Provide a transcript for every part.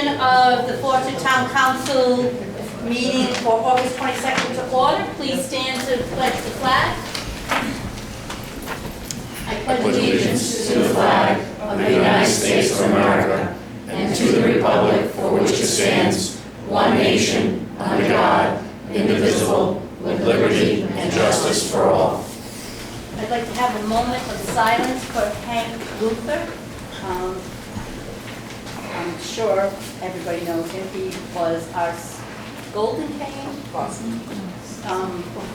session of the Fullerton Town Council meeting for August 22nd to order. Please stand to pledge the flag. I pledge allegiance to the flag of the United States of America and to the republic for which it stands, one nation, under God, indivisible, with liberty and justice for all. I'd like to have a moment of silence for Hank Luther. I'm sure everybody knows him. He was our Golden Cane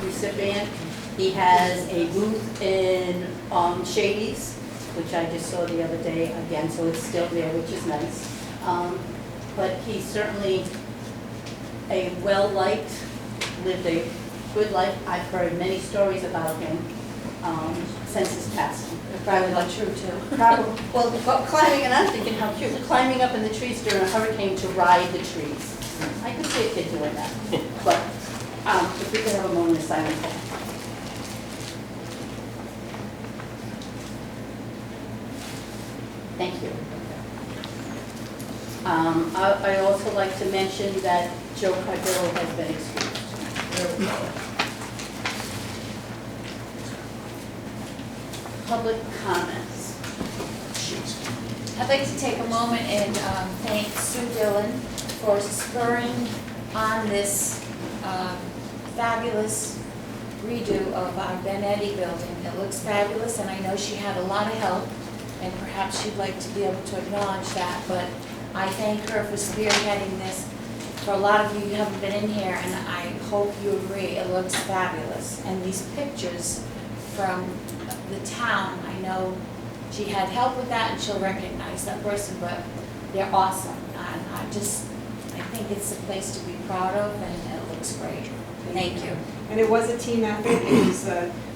recipient. He has a booth in Shady's, which I just saw the other day again, so it's still there, which is nice. But he's certainly a well-liked, lived a good life. I've heard many stories about him since his passing. Probably not true too. Probably, well, climbing, and I'm thinking how cute, climbing up in the trees during a hurricane to ride the trees. I could see a kid doing that. But if we could have a moment of silence. Thank you. I'd also like to mention that Joe Cardillo has been excused. Public comments. I'd like to take a moment and thank Sue Dillon for spurring on this fabulous redo of our Ben Eddy building. It looks fabulous, and I know she had a lot of help, and perhaps she'd like to be able to acknowledge that, but I thank her for spearheading this. For a lot of you haven't been in here, and I hope you agree, it looks fabulous. And these pictures from the town, I know she had help with that and she'll recognize that person, but they're awesome. And I think it's a place to be proud of, and it looks great. Thank you. And it was a team effort. It was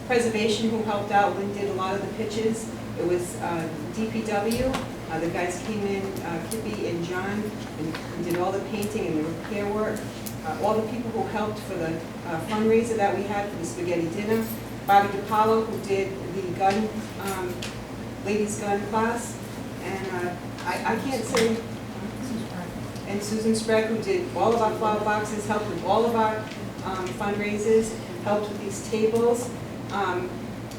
Preservation who helped out. Lynn did a lot of the pitches. It was DPW. The guys came in, Kippy and John, and did all the painting and the repair work. All the people who helped for the fundraiser that we had for the spaghetti dinner. Bobby DiPaolo, who did the gun, ladies' gun class. And I can't say, and Susan Sprague, who did all of our flower boxes, helped with all of our fundraisers, helped with these tables.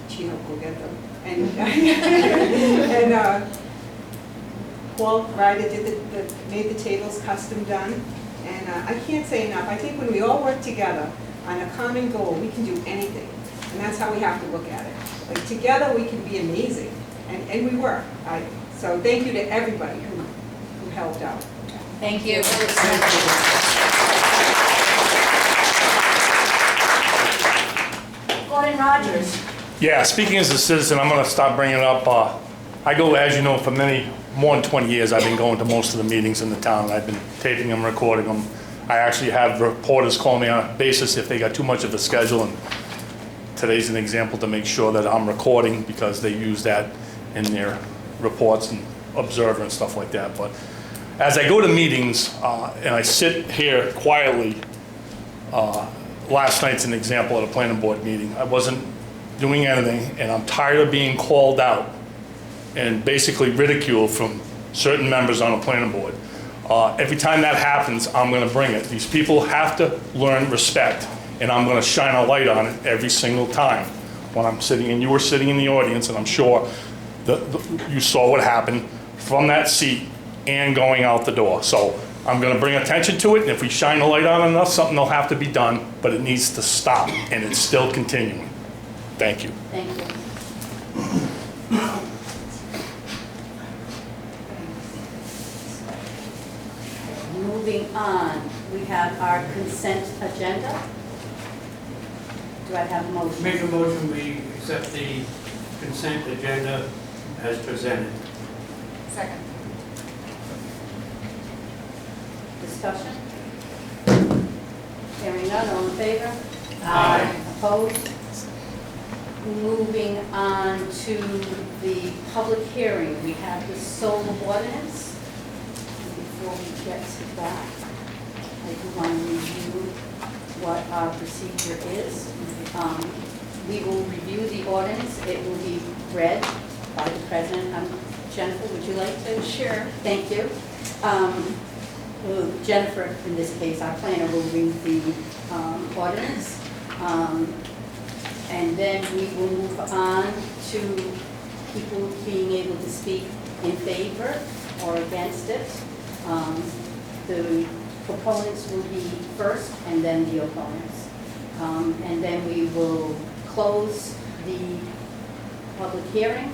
She helped go get them. And, and Paul Ryder made the tables custom done. And I can't say enough. I think when we all work together on a common goal, we can do anything. And that's how we have to look at it. Like, together we can be amazing. And we were. So thank you to everybody who helped out. Thank you. Gordon Rogers. Yeah, speaking as a citizen, I'm going to start bringing up, I go, as you know, for more than 20 years, I've been going to most of the meetings in the town. I've been taping them, recording them. I actually have reporters call me on a basis if they got too much of a schedule, and today's an example to make sure that I'm recording, because they use that in their reports and Observer and stuff like that. But as I go to meetings and I sit here quietly, last night's an example at a planning board meeting. I wasn't doing anything, and I'm tired of being called out and basically ridiculed from certain members on a planning board. Every time that happens, I'm going to bring it. These people have to learn respect, and I'm going to shine a light on it every single time when I'm sitting, and you were sitting in the audience, and I'm sure you saw what happened from that seat and going out the door. So I'm going to bring attention to it, and if we shine a light on it enough, something will have to be done, but it needs to stop, and it's still continuing. Thank you. Thank you. Moving on, we have our consent agenda. Do I have a motion? Make a motion, we accept the consent agenda as presented. Second. Discussion? Hearing none, all in favor? Aye. Opposed? Moving on to the public hearing, we have the solar ordinance. Before we get to that, I do want to review what our procedure is. We will review the ordinance. It will be read by the president. Jennifer, would you like to? Sure. Thank you. well, Jennifer, in this case, our planner, will read the ordinance. And then we will move on to people being able to speak in favor or against it. The proponents will be first and then the opponents. And then we will close the public hearing,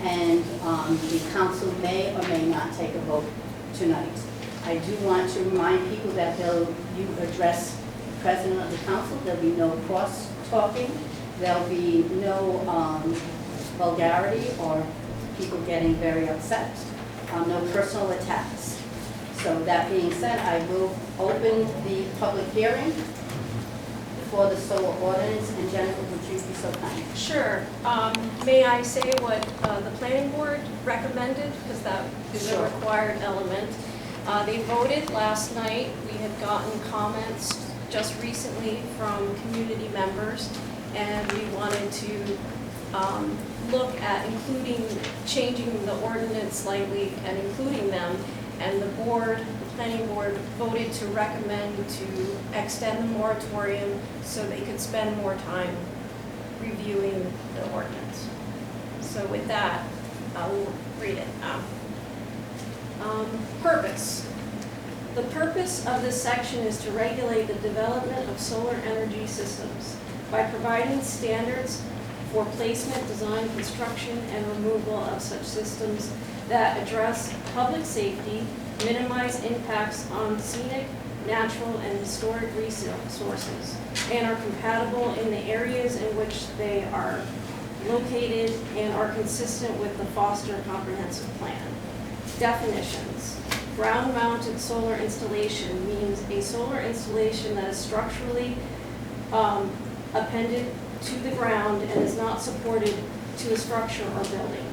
and the council may or may not take a vote tonight. I do want to remind people that you address the president of the council. There'll be no cross-talking. There'll be no vulgarity or people getting very upset. No personal attacks. So that being said, I will open the public hearing for the solar ordinance, and Jennifer, would you be so kind? Sure. May I say what the planning board recommended, because that is a Sure. required element. They voted last night. We had gotten comments just recently from community members, and we wanted to look at changing the ordinance slightly and including them. And the planning board voted to recommend to extend the moratorium so they could spend more time reviewing the ordinance. So with that, I will read it now. Purpose. The purpose of this section is to regulate the development of solar energy systems by providing standards for placement, design, construction, and removal of such systems that address public safety, minimize impacts on scenic, natural, and historic resources, and are compatible in the areas in which they are located and are consistent with the Foster Comprehensive Plan. Definitions. Ground-mounted solar installation means a solar installation that is structurally appended to the ground and is not supported to a structure or building.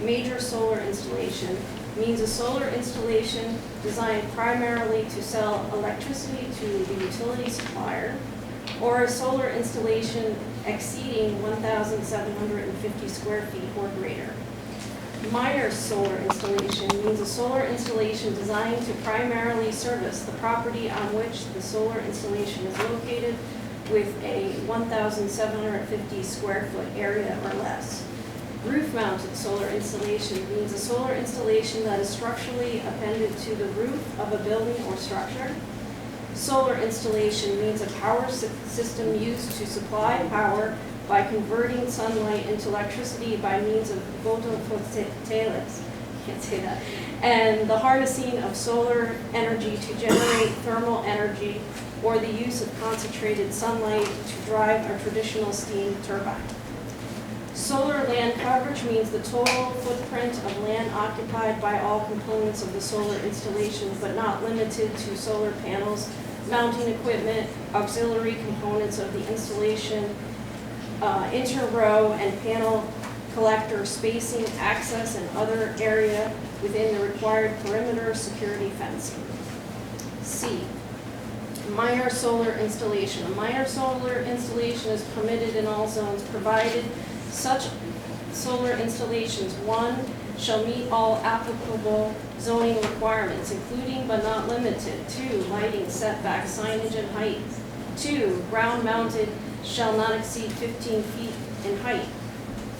Major solar installation means a solar installation designed primarily to sell electricity to the utility supplier, or a solar installation exceeding 1,750 square feet or greater. Minor solar installation means a solar installation designed to primarily service the property on which the solar installation is located with a 1,750 square foot area or less. Roof-mounted solar installation means a solar installation that is structurally appended to the roof of a building or structure. Solar installation means a power system used to supply power by converting sunlight into electricity by means of photovoltaics, can't say that, and the harnessing of solar energy to generate thermal energy, or the use of concentrated sunlight to drive a traditional steam turbine. Solar land coverage means the total footprint of land occupied by all components of the solar installation, but not limited to solar panels, mounting equipment, auxiliary components of the installation, inter-row and panel collector spacing, access, and other area within the required perimeter security fencing. C. Minor solar installation. A minor solar installation is permitted in all zones, provided such solar installations, 1, shall meet all applicable zoning requirements, including but not limited to lighting, setback, signage, and height. 2, ground-mounted shall not exceed 15 feet in height.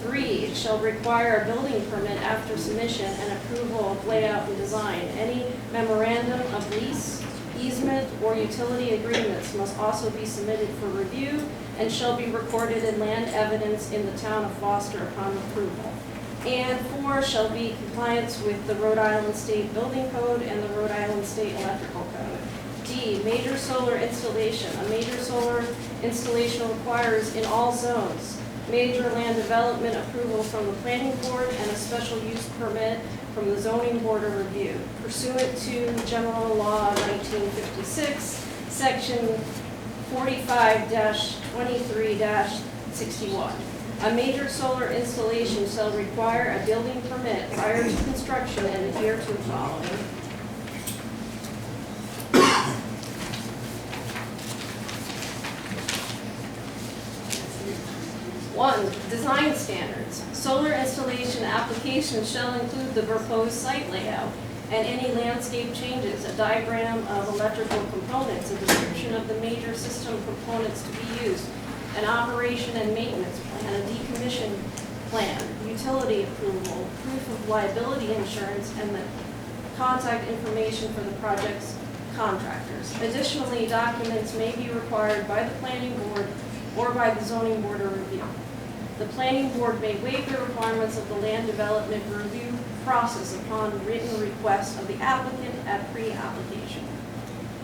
3, it shall require a building permit after submission and approval of layout and design. Any memorandum of lease, easement, or utility agreements must also be submitted for review and shall be recorded in land evidence in the town of Foster upon approval. And 4, shall be compliance with the Rhode Island State Building Code and the Rhode Island State Electrical Code. D, major solar installation. A major solar installation requires in all zones major land development approval from the planning board and a special use permit from the zoning board of review pursuant to General Law 1956, Section 45-23-61. A major solar installation shall require a building permit prior to construction and adhere to the following. 1, design standards. Solar installation applications shall include the proposed site layout and any landscape changes, a diagram of electrical components, a description of the major system components to be used, an operation and maintenance plan, a decommission plan, utility approval, proof of liability insurance, and the contact information for the project's contractors. Additionally, documents may be required by the planning board or by the zoning board of review. The planning board may waive the requirements of the land development review process upon written request of the applicant at pre-application.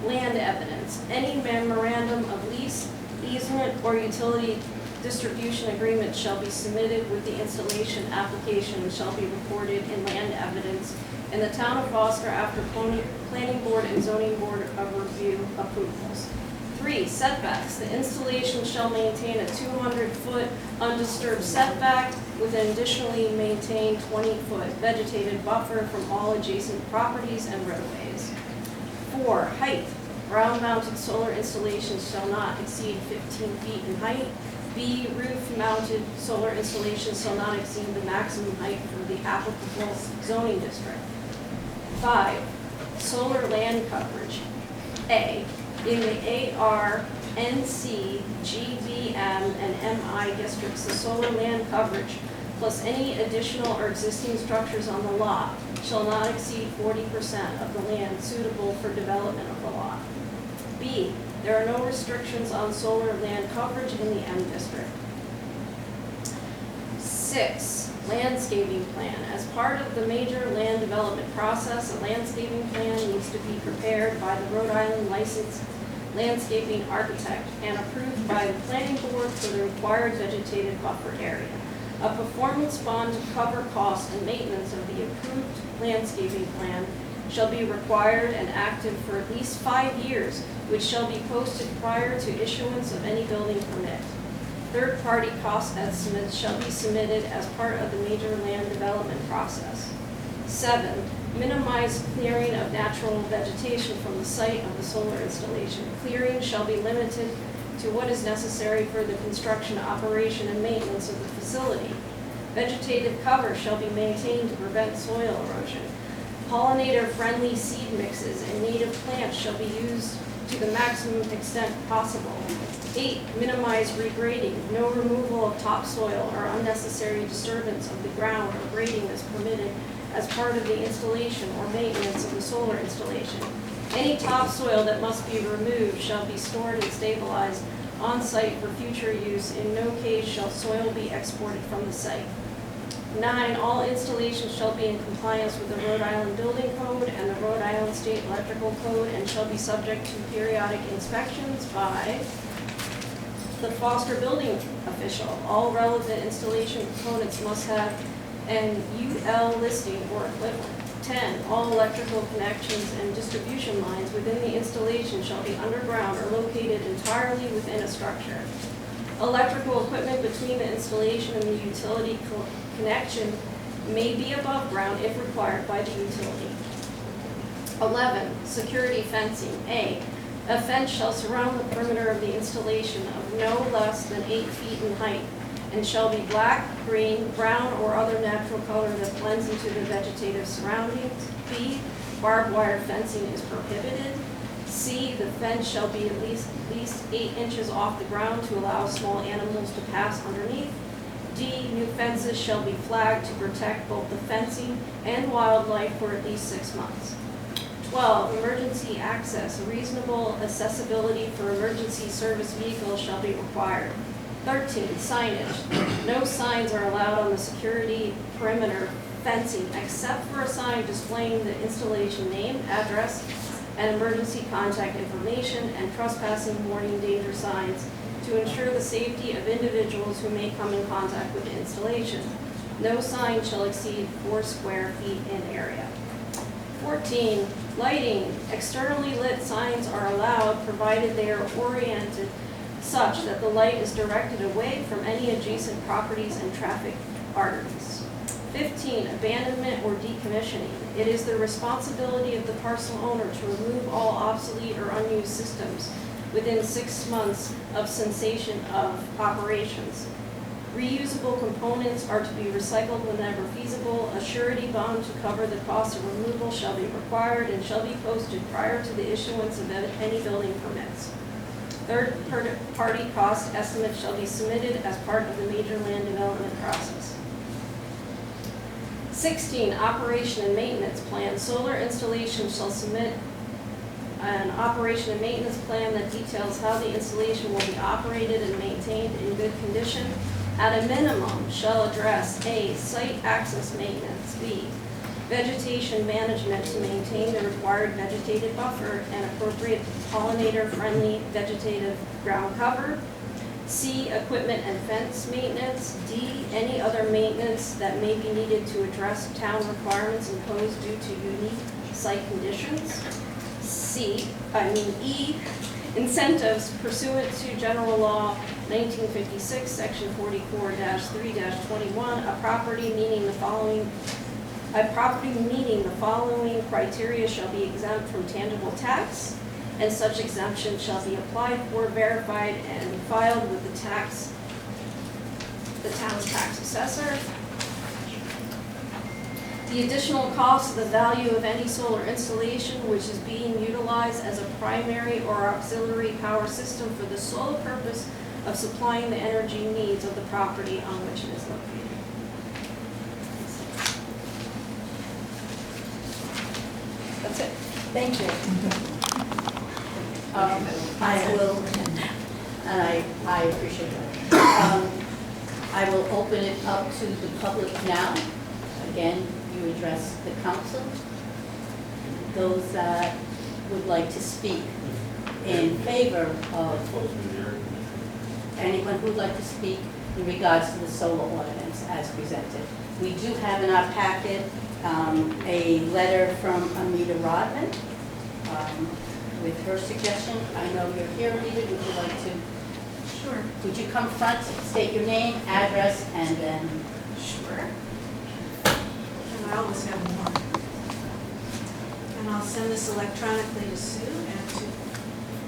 Land evidence. Any memorandum of lease, easement, or utility distribution agreement shall be submitted with the installation application and shall be recorded in land evidence in the town of Foster after planning board and zoning board of review approvals. 3, setbacks. The installation shall maintain a 200-foot undisturbed setback with an additionally maintained 20-foot vegetated buffer from all adjacent properties and roadways. 4, height. Ground-mounted solar installations shall not exceed 15 feet in height. B, roof-mounted solar installations shall not exceed the maximum height for the applicable zoning district. 5, solar land coverage. A, in the AR, NC, GBM, and MI districts, the solar land coverage plus any additional or existing structures on the lot shall not exceed 40% of the land suitable for development of the lot. B, there are no restrictions on solar land coverage in the M district. 6, landscaping plan. As part of the major land development process, a landscaping plan needs to be prepared by the Rhode Island licensed landscaping architect and approved by the planning board for the required vegetated buffer area. A performance bond to cover costs and maintenance of the approved landscaping plan shall be required and active for at least 5 years, which shall be posted prior to issuance of any building permit. Third-party cost estimates shall be submitted as part of the major land development process. 7, minimize clearing of natural vegetation from the site of the solar installation. Clearing shall be limited to what is necessary for the construction, operation, and maintenance of the facility. Vegetative cover shall be maintained to prevent soil erosion. Pollinator-friendly seed mixes and native plants shall be used to the maximum extent possible. 8, minimize regrading. No removal of topsoil or unnecessary disturbance of the ground or grading is permitted as part of the installation or maintenance of the solar installation. Any topsoil that must be removed shall be stored and stabilized on site for future use. In no case shall soil be exported from the site. 9, all installations shall be in compliance with the Rhode Island Building Code and the Rhode Island State Electrical Code and shall be subject to periodic inspections by the Foster Building Official. All relevant installation components must have an UL listing or equivalent. 10, all electrical connections and distribution lines within the installation shall be underground or located entirely within a structure. Electrical equipment between the installation and the utility connection may be above ground if required by the utility. 11, security fencing. A fence shall surround the perimeter of the installation of no less than 8 feet in height and shall be black, green, brown, or other natural color that blends into the vegetative surroundings. B, barbed wire fencing is prohibited. C, the fence shall be at least 8 inches off the ground to allow small animals to pass underneath. D, new fences shall be flagged to protect both the fencing and wildlife for at least 6 months. 12, emergency access. Reasonable accessibility for emergency service vehicles shall be required. 13, signage. No signs are allowed on the security perimeter fencing except for a sign displaying the installation name, address, and emergency contact information and trespassing warning danger signs to ensure the safety of individuals who may come in contact with the installation. No sign shall exceed 4 square feet in area. 14, lighting. Externally lit signs are allowed provided they are oriented such that the light is directed away from any adjacent properties and traffic arteries. 15, abandonment or decommissioning. It is the responsibility of the parcel owner to remove all obsolete or unused systems within 6 months of cessation of operations. Reusable components are to be recycled whenever feasible. A surety bond to cover the cost of removal shall be required and shall be posted prior to the issuance of any building permits. Third-party cost estimates shall be submitted as part of the major land development process. 16, operation and maintenance plan. Solar installation shall submit an operation and maintenance plan that details how the installation will be operated and maintained in good condition. At a minimum, shall address A, site access maintenance, B, vegetation management to maintain the required vegetative buffer and appropriate pollinator-friendly vegetative ground cover, C, equipment and fence maintenance, D, any other maintenance that may be needed to address town requirements imposed due to unique site conditions, E, incentives pursuant to General Law 1956, Section 44-3-21, a property meeting the following criteria shall be exempt from tangible tax, and such exemption shall be applied for, verified, and filed with the town's tax assessor. The additional cost of the value of any solar installation which is being utilized as a primary or auxiliary power system for the sole purpose of supplying the energy needs of the property on which it is located. That's it. Thank you. I will, and I appreciate that. I will open it up to the public now. Again, you address the council. Those that would like to speak in favor of, anyone who'd like to speak in regards to the solar ordinance as presented. We do have in our packet a letter from Amita Rodman with her suggestion. I know you're here, Amita, would you like to? Sure. Would you come front, state your name, address, and then? Sure. And I always have more. And I'll send this electronically to Sue and to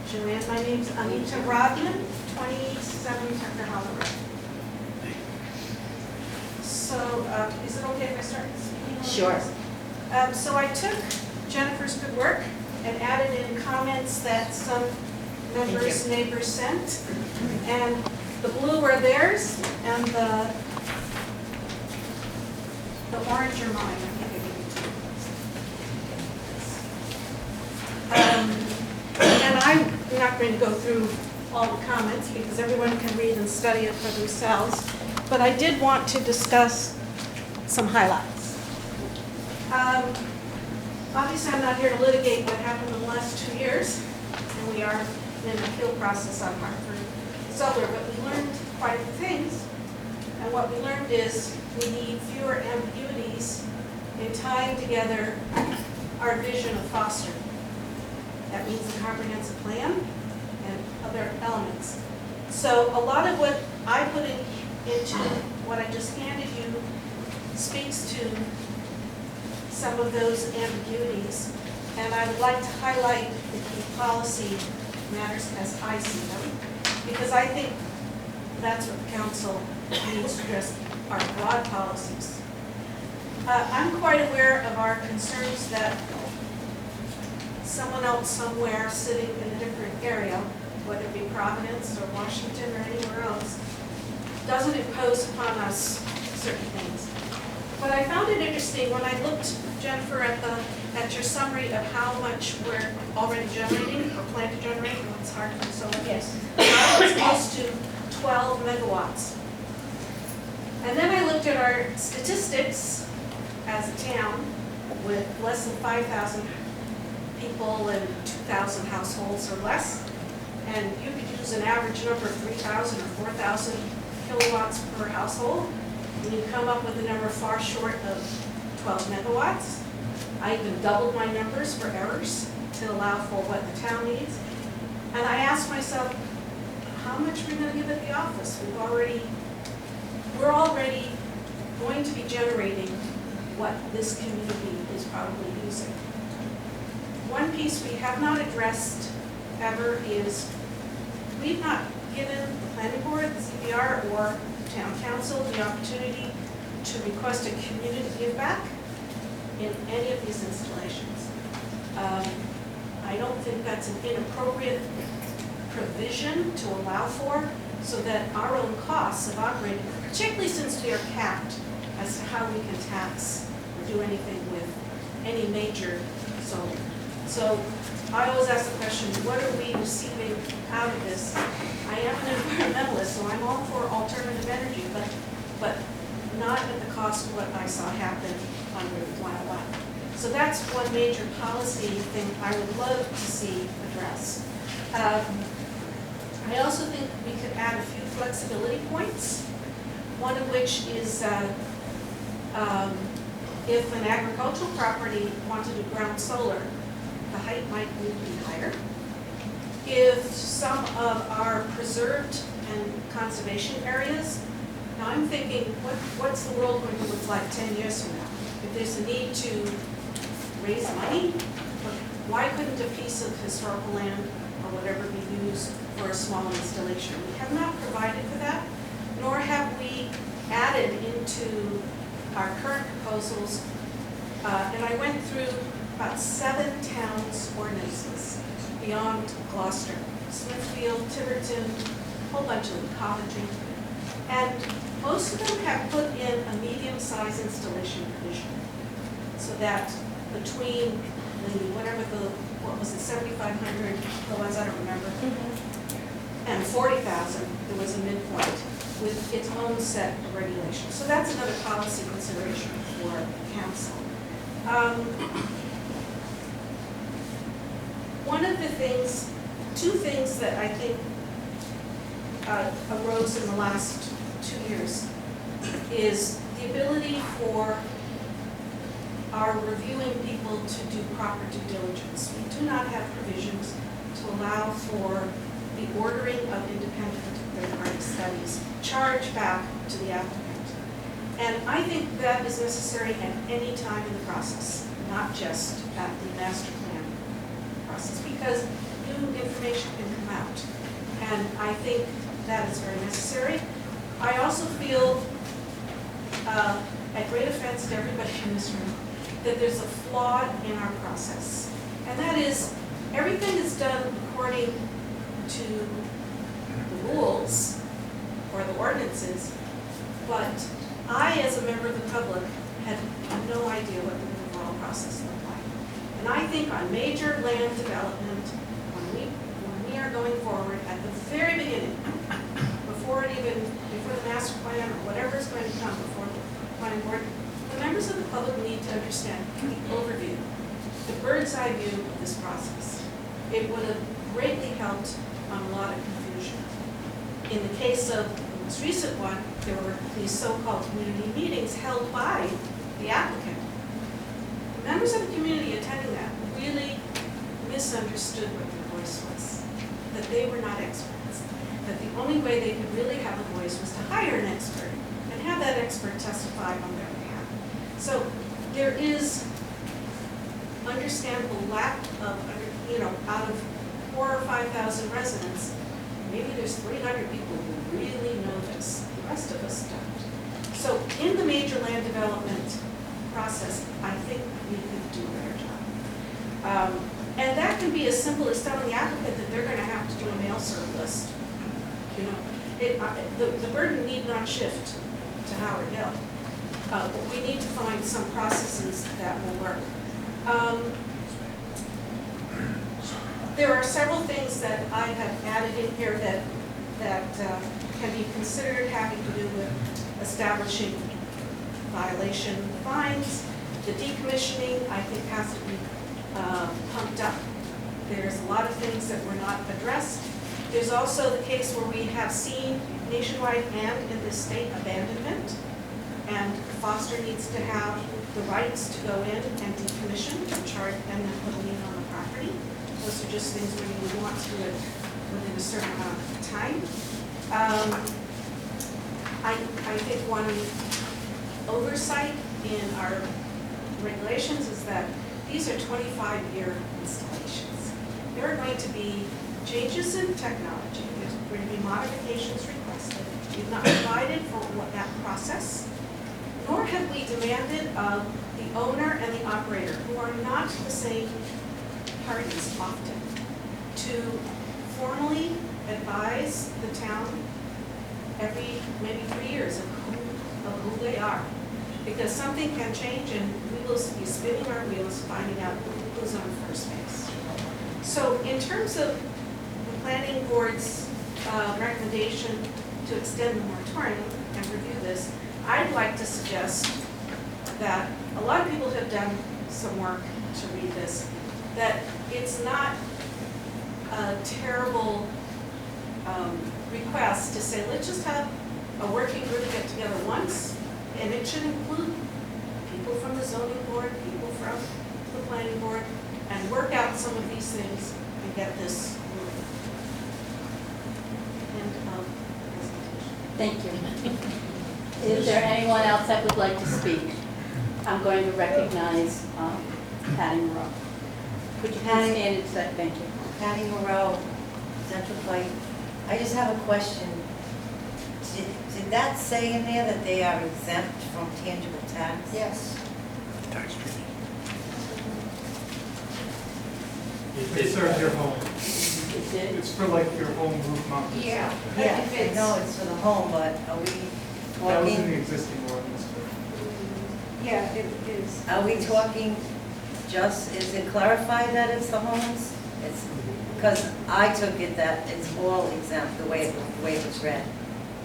Joanne. My name's Anita Rodman, 27 Tucker Hollow Road. So, is it okay if I start speaking? Sure. So I took Jennifer's good work and added in comments that some members, neighbors sent. And the blue are theirs, and the orange are mine. I think I gave you two. And I'm not going to go through all the comments because everyone can read and study it for themselves. But I did want to discuss some highlights. Obviously, I'm not here to litigate what happened in the last 2 years, and we are in an appeal process on Hartford Solar, but we learned quite a few things. And what we learned is we need fewer ambiguities in tying together our vision of Foster. That means a comprehensive plan and other elements. So a lot of what I put into what I just handed you speaks to some of those ambiguities. And I would like to highlight the key policy matters as I see them, because I think that's what the council needs to address, our broad policies. I'm quite aware of our concerns that someone else somewhere sitting in a different area, whether it be Providence or Washington or anywhere else, doesn't impose upon us certain things. But I found it interesting when I looked, Jennifer, at your summary of how much we're already generating or plan to generate. It's hard for solar. Yes. It's close to 12 megawatts. And then I looked at our statistics as a town with less than 5,000 people and 2,000 households or less. And you could use an average number of 3,000 or 4,000 kilowatts per household. And you come up with a number far short of 12 megawatts. I even doubled my numbers for errors to allow for what the town needs. And I asked myself, how much are we going to give at the office? We're already going to be generating what this community is probably using. One piece we have not addressed ever is we've not given the planning board, the CBR, or town council the opportunity to request a community give back in any of these installations. I don't think that's an inappropriate provision to allow for, so that our own costs of operating, particularly since we are capped as to how we can tax or do anything with any major solar. So I always ask the question, what are we receiving out of this? I am an environmentalist, so I'm all for alternative energy, but not at the cost of what I saw happen on Route 101. So that's one major policy thing I would love to see addressed. I also think we could add a few flexibility points, one of which is if an agricultural property wanted to ground solar, the height might need to be higher. If some of our preserved and conservation areas, now I'm thinking, what's the world going to look like 10 years from now? If there's a need to raise money, why couldn't a piece of historical land or whatever be used for a small installation? We have not provided for that, nor have we added into our current proposals, and I went through about 7 towns' ordinances beyond Gloucester, Smithfield, Tiverton, a whole bunch of them, Coventry, and most of them have put in a medium-sized installation provision, so that between the, what was it, 7,500, the ones I don't remember, and 40,000, there was a midpoint with its own set of regulations. So that's another policy consideration for council. One of the things, 2 things that I think arose in the last 2 years is the ability for our reviewing people to do proper due diligence. We do not have provisions to allow for the ordering of independent third-party studies charged back to the applicant. And I think that is necessary at any time in the process, not just at the master plan process, because new information can come out. And I think that is very necessary. I also feel, at great offense to everybody in this room, that there's a flaw in our process. And that is, everything is done according to the rules or the ordinances, but I, as a member of the public, had no idea what the overall process looked like. And I think on major land development, when we are going forward at the very beginning, before the master plan or whatever is going to come before the planning board, the members of the public need to understand the overview, the bird's eye view of this process. It would have greatly helped on a lot of confusion. In the case of the most recent one, there were these so-called community meetings held by the applicant. The members of the community attending that really misunderstood what their voice was, that they were not experts, that the only way they could really have a voice was to hire an expert and have that expert testify on their behalf. So there is understandable lack of, out of 4,000 or 5,000 residents, maybe there's 300 people who really know this. The rest of us don't. So in the major land development process, I think we could do a better job. And that can be as simple as telling the applicant that they're going to have to do a mail serve list. The burden need not shift to Howard Hill. But we need to find some processes that will work. There are several things that I have added in here that can be considered having to do with establishing violation fines. The decommissioning, I think, has to be pumped up. There's a lot of things that were not addressed. There's also the case where we have seen nationwide and in this state abandonment. And Foster needs to have the rights to go in and decommission and charge and then put a lien on the property. Those are just things where you want to do it within a certain amount of time. I think one oversight in our regulations is that these are 25-year installations. There are going to be changes in technology. There's going to be modifications requested. We've not provided for what that process, nor have we demanded of the owner and the operator, who are not the same parties often, to formally advise the town every maybe 3 years of who they are. Because something can change and we will be spinning our wheels finding out who's on first base. So in terms of the planning board's recommendation to extend the moratorium and review this, I'd like to suggest that a lot of people have done some work to read this, that it's not a terrible request to say, let's just have a working group get together once, and it should include people from the zoning board, people from the planning board, and work out some of these things and get this moving. End of presentation. Thank you. Is there anyone else that would like to speak? I'm going to recognize Patty Moreau. Could you please stand and say thank you? Patty Moreau, Central Pike. I just have a question. Did that say in there that they are exempt from tangible tax? Yes. Tax treaty. It serves your home. It did? It's for like your home roof mounted. Yeah. Yeah, If I it's- know it's for the home, but are we That was in the talking, existing ordinance. Yeah, it is. are we talking just, is it clarified that it's the homes? It's, because I took it that it's all exempt, the way it was read.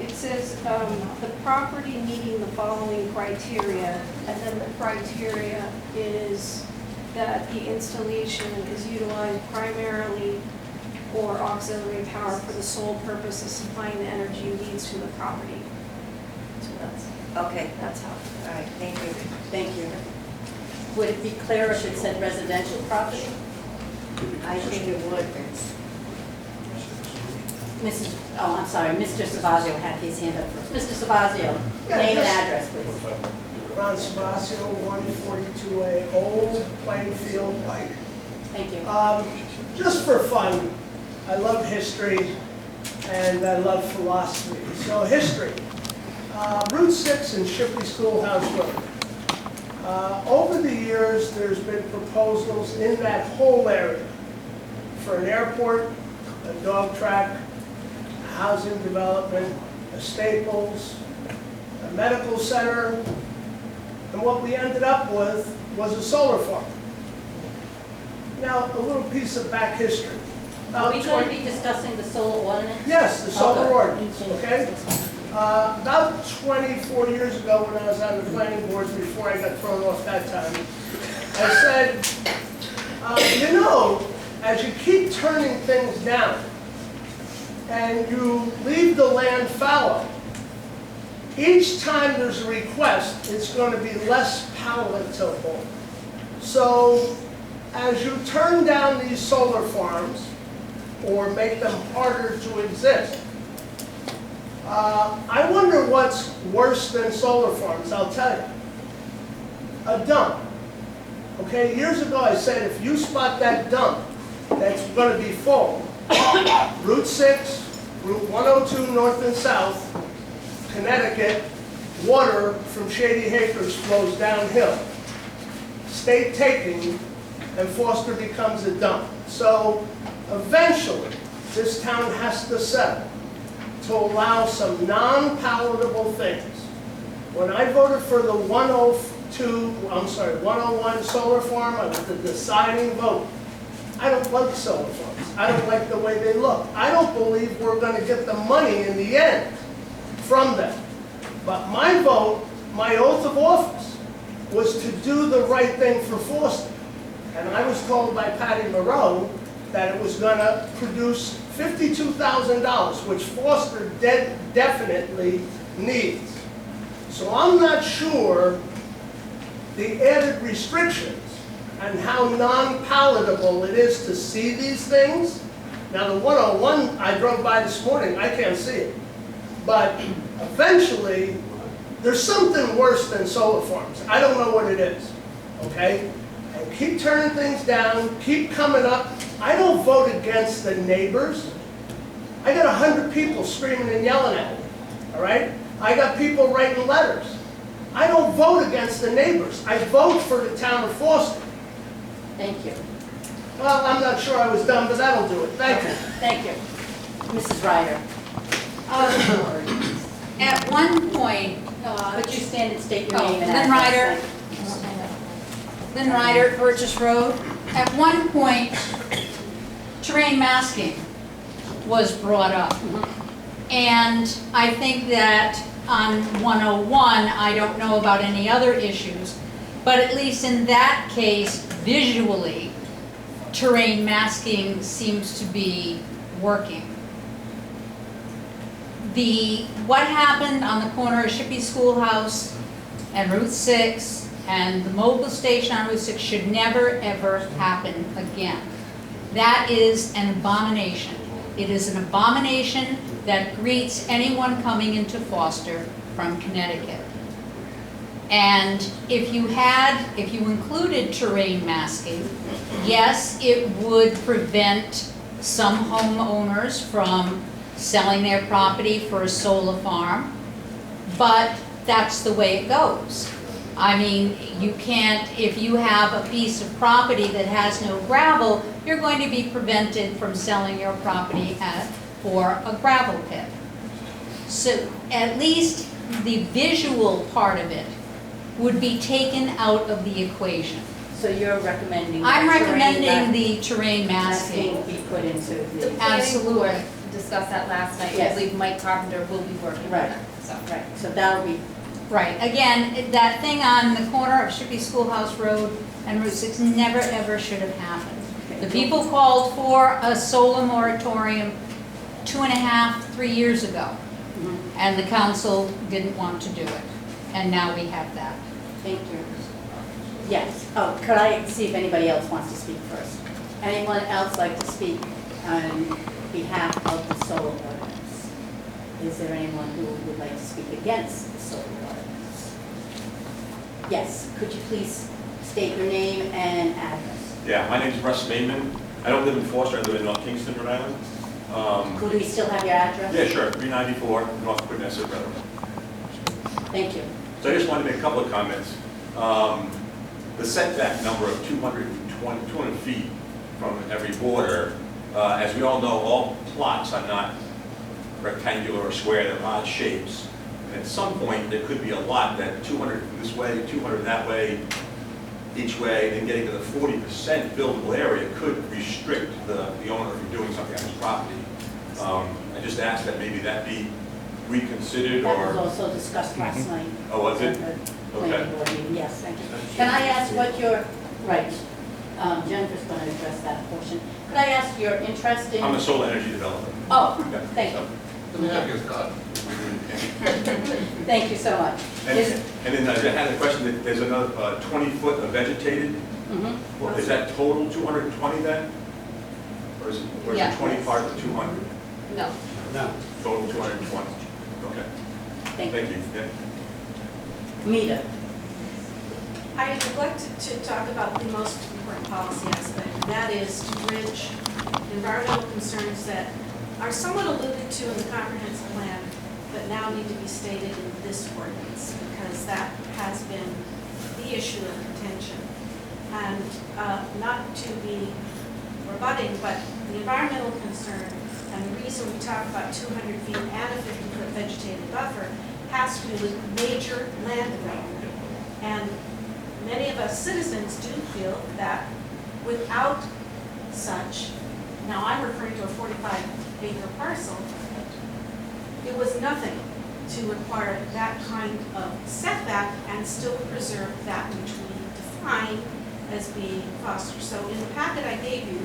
It says, the property meeting the following criteria, and then the criteria is that the installation is utilized primarily or auxiliary power for the sole purpose of supplying the energy needs to the property. So Okay, that's how. all right, thank you. Thank you. Would it be clear if it said residential property? I think it would. Mrs., oh, I'm sorry, Mr. Savazio had his hand up first. Mr. Savazio, Yeah, name and just- address, please. Ron Sabasio, 142A Old Plainfield Pike. Thank you. Just for fun, I love history and I love philosophy. So history, Route 6 and Shipley Schoolhouse Road. Over the years, there's been proposals in that whole area for an airport, a dog track, a housing development, a Staples, a medical center, and what we ended up with was a solar farm. Now, a little piece of back history. Are we going to 20 be discussing the solar ordinance? Yes, the solar Okay. ordinance, okay? About 24 years ago, when I was on the planning board, before I got thrown off that time, I said, you know, as you keep turning things down and you leave the land fallow, each time there's a request, it's going to be less palatable. So as you turn down these solar farms or make them harder to exist, I wonder what's worse than solar farms. I'll tell you. A dump. Okay, years ago I said if you spot that dump that's going to be full, Route 6, Route 102 north and south, Connecticut, water from Shady Acres flows downhill. State taking, and Foster becomes a dump. So eventually, this town has to settle to allow some non-palatable things. When I voted for the 101 solar farm, I was the deciding vote. I don't like solar farms. I don't like the way they look. I don't believe we're going to get the money in the end from them. But my vote, my oath of office, was to do the right thing for Foster. And I was told by Patty Moreau that it was going to produce $52,000, which Foster definitely needs. So I'm not sure the added restrictions and how non-palatable it is to see these things. Now the 101 I drove by this morning, I can't see it. But eventually, there's something worse than solar farms. I don't know what it is, okay? And keep turning things down, keep coming up. I don't vote against the neighbors. I got 100 people screaming and yelling at me. all right? I got people writing letters. I don't vote against the neighbors. I vote for the town of Foster. Thank you. Well, I'm not sure I was done, but that'll do it. Thank you. Thank you. Mrs. Ryder. At one point, Would you stand and state your Oh, name and Lynn address? Lynn Ryder, Purchase Road. At one point, terrain masking was brought up. And I think that on 101, I don't know about any other issues, but at least in that case, visually, terrain masking seems to be working. What happened on the corner of Shippey Schoolhouse and Route 6 and the mobile station on Route 6 should never, ever happen again. That is an abomination. It is an abomination that greets anyone coming into Foster from Connecticut. And if you included terrain masking, yes, it would prevent some homeowners from selling their property for a solar farm, but that's the way it goes. I mean, you can't, if you have a piece of property that has no gravel, you're going to be prevented from selling your property for a gravel pit. So at least the visual part of it would be taken out of the equation. So you're recommending? I'm that recommending the terrain masking. masking be put into The the, planning board discussed that last night. Yes. I believe Mike Carpenter will be working on Right. that, so. right, so that'll be, Right, again, that thing on the corner of Shippey Schoolhouse Road and Route 6 never, ever should have happened. The people called for a solar moratorium 2.5, 3 years ago, and the council didn't want to do it, and now we have that. thank you. Yes, oh, could I see if anybody else wants to speak first? Anyone else like to speak on behalf of the solar ordinance? Is there anyone who would like to speak against the solar ordinance? Yes, could you please state your name and address? Yeah, my name's Russ Mayman. I don't live in Foster, I live in North Kingston, Rhode Island. Could we still have your address? Yeah, sure, 394 North Quinnesset Road. Thank you. So I just wanted to make a couple of comments. The setback number of 200 feet from every border, as we all know, all plots are not rectangular or square, they're odd shapes. And at some point, there could be a lot that 200 this way, 200 that way, each way, and getting to the 40% buildable area could restrict the owner from doing something on his property. I just asked that maybe that be reconsidered That or... was also discussed last night. Oh, was it? at the Okay. planning board meeting. Yes, thank you. Can I ask what your, right, Jennifer's going to address that portion. Could I ask your interest in? I'm a solar energy developer. Oh, Yeah, thank you. so- Thank you so much. And Is- then I had a question, that there's another 20-foot of vegetated. Mhm. Well, is that total 220 then? Or is Yeah. it 20 part of 200? No. No. Total 220? Okay, Thank thank you. you. Yeah. Mita, I neglected to talk about the most important policy aspect, and that is to bridge environmental concerns that are somewhat alluded to in the comprehensive plan, but now need to be stated in this ordinance, because that has been the issue of contention. And not to be rebutting, but the environmental concern and the reason we talk about 200 feet and a 50-foot vegetated buffer has to do with major land development. And many of us citizens do feel that without such, now I'm referring to a 45-acre parcel, it was nothing to require that kind of setback and still preserve that which we define as being foster. So in the packet I gave you,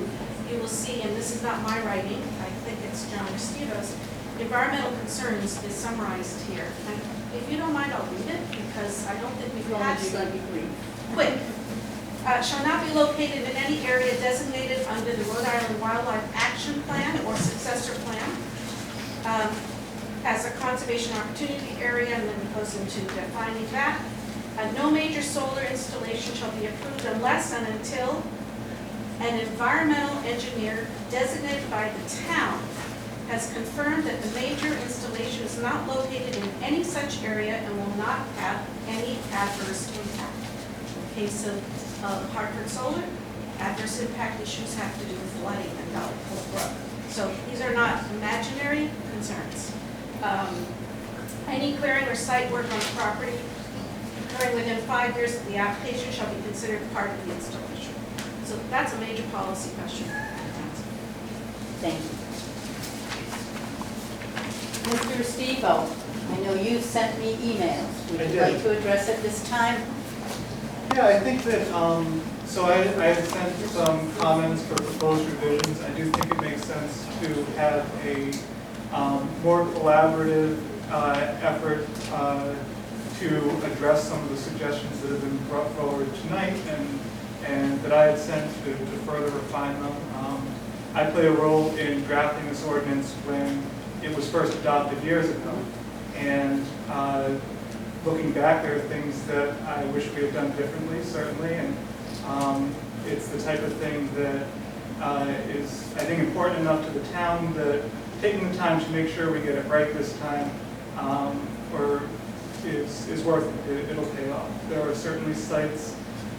you will see, and this is not my writing, I think it's John Restivo's, environmental concerns is summarized here. And if you don't mind, I'll read it, because I don't think we've had you're going to be brief. quick. Shall not be located in any area designated under the Rhode Island Wildlife Action Plan or successor plan as a conservation opportunity area, and then it goes into defining that. No major solar installation shall be approved unless and until an environmental engineer designated by the town has confirmed that the major installation is not located in any such area and will not have any adverse impact. In case of Hartford Solar, adverse impact issues have to do with flooding and Valley Pool Brook. So these are not imaginary concerns. Any clearing or site work on the property occurring within 5 years of the application shall be considered part of the installation. So that's a major policy question. Thank you. Mr. Estivo, I know you sent me emails. Would I you did. like to address it this time? Yeah, I think that, so I had sent some comments for proposed revisions. I do think it makes sense to have a more collaborative effort to address some of the suggestions that have been brought forward tonight and that I had sent to further refine them. I played a role in drafting this ordinance when it was first adopted years ago. And looking back, there are things that I wish we had done differently, certainly. And it's the type of thing that is, I think, important enough to the town that taking the time to make sure we get it right this time is worth it. It'll pay off. There are certainly sites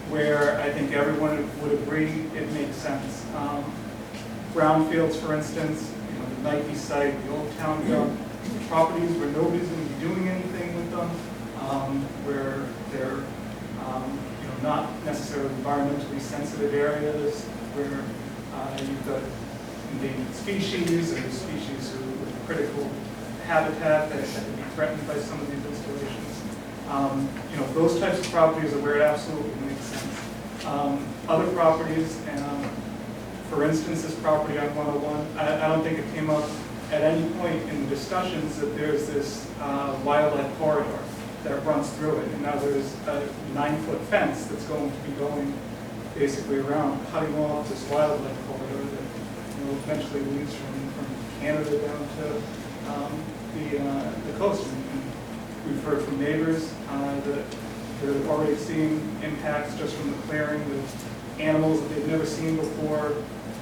where I think everyone would agree it makes sense. Brownfields, for instance, the Nike site, the old town dump, properties where nobody's going to be doing anything with them, where they're not necessarily environmentally sensitive areas, where you've got endangered species or species with critical habitat that can be threatened by some of these installations. Those types of properties are where it absolutely makes sense. Other properties, for instance, this property on 101, I don't think it came up at any point in the discussions that there's this wildlife corridor that runs through it. And now there's a 9-foot fence that's going to be going basically around, cutting off this wildlife corridor that eventually leads from Canada down to the coast. And we've heard from neighbors that they're already seeing impacts just from the clearing with animals that they've never seen before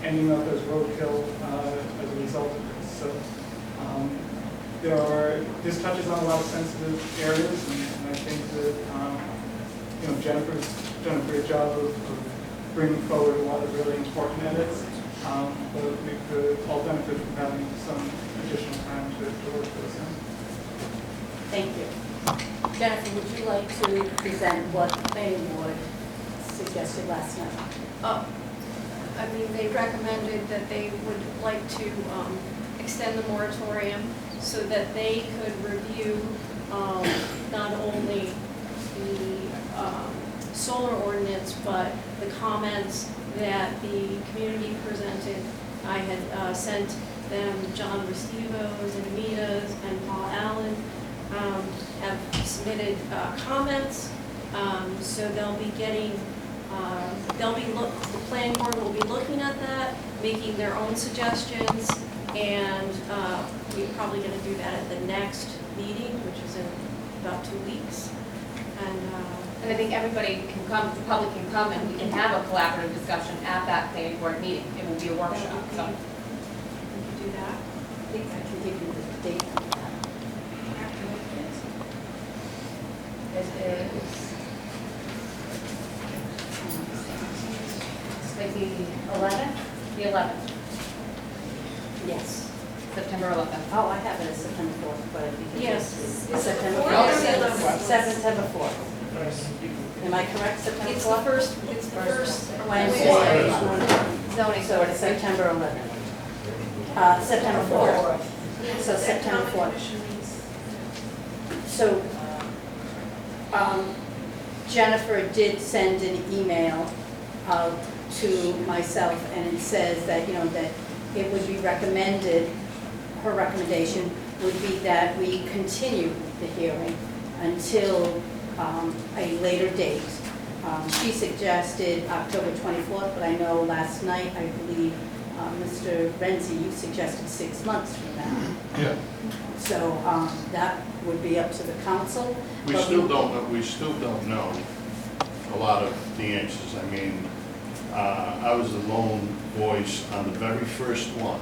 ending up as roadkill as a result of this. So this touches on a lot of sensitive areas, and I think that Jennifer's done a great job of bringing forward a lot of really important edits, but we could all benefit from having some additional time to work those in. Thank you. Jennifer, would you like to present what the planning board suggested last night? They recommended that they would like to extend the moratorium so that they could review not only the solar ordinance, but the comments that the community presented. I had sent them John Restivo's and Anita's and Paul Allen have submitted comments, so they'll be getting, the planning board will be looking at that, making their own suggestions, and we're probably going to do that at the next meeting, which is in about 2 weeks. And I think everybody can come, the public can come, and we can have a collaborative discussion at that planning board meeting. It will be a workshop, so. We can do that. I think I can give you the date on that. It is, it's like the 11th? The 11th, Yes. September 11th. Oh, I have it as September 4th, but I think it Yes. is September Fourth 4th. or the 11th? September 4th. Am I correct, September 4th? It's the first Wednesday. Zoning So board. it's September 11th. September 4th. So September 4th. So Jennifer did send an email out to myself, and it says that, that it would be recommended, her recommendation would be that we continue the hearing until a later date. She suggested October 24th, but I know last night, I believe, Mr. Renzi, you suggested 6 months from now. Yeah, So that would be up to the council. we but still don't know a lot of the answers. I mean, I was the lone voice on the very first one,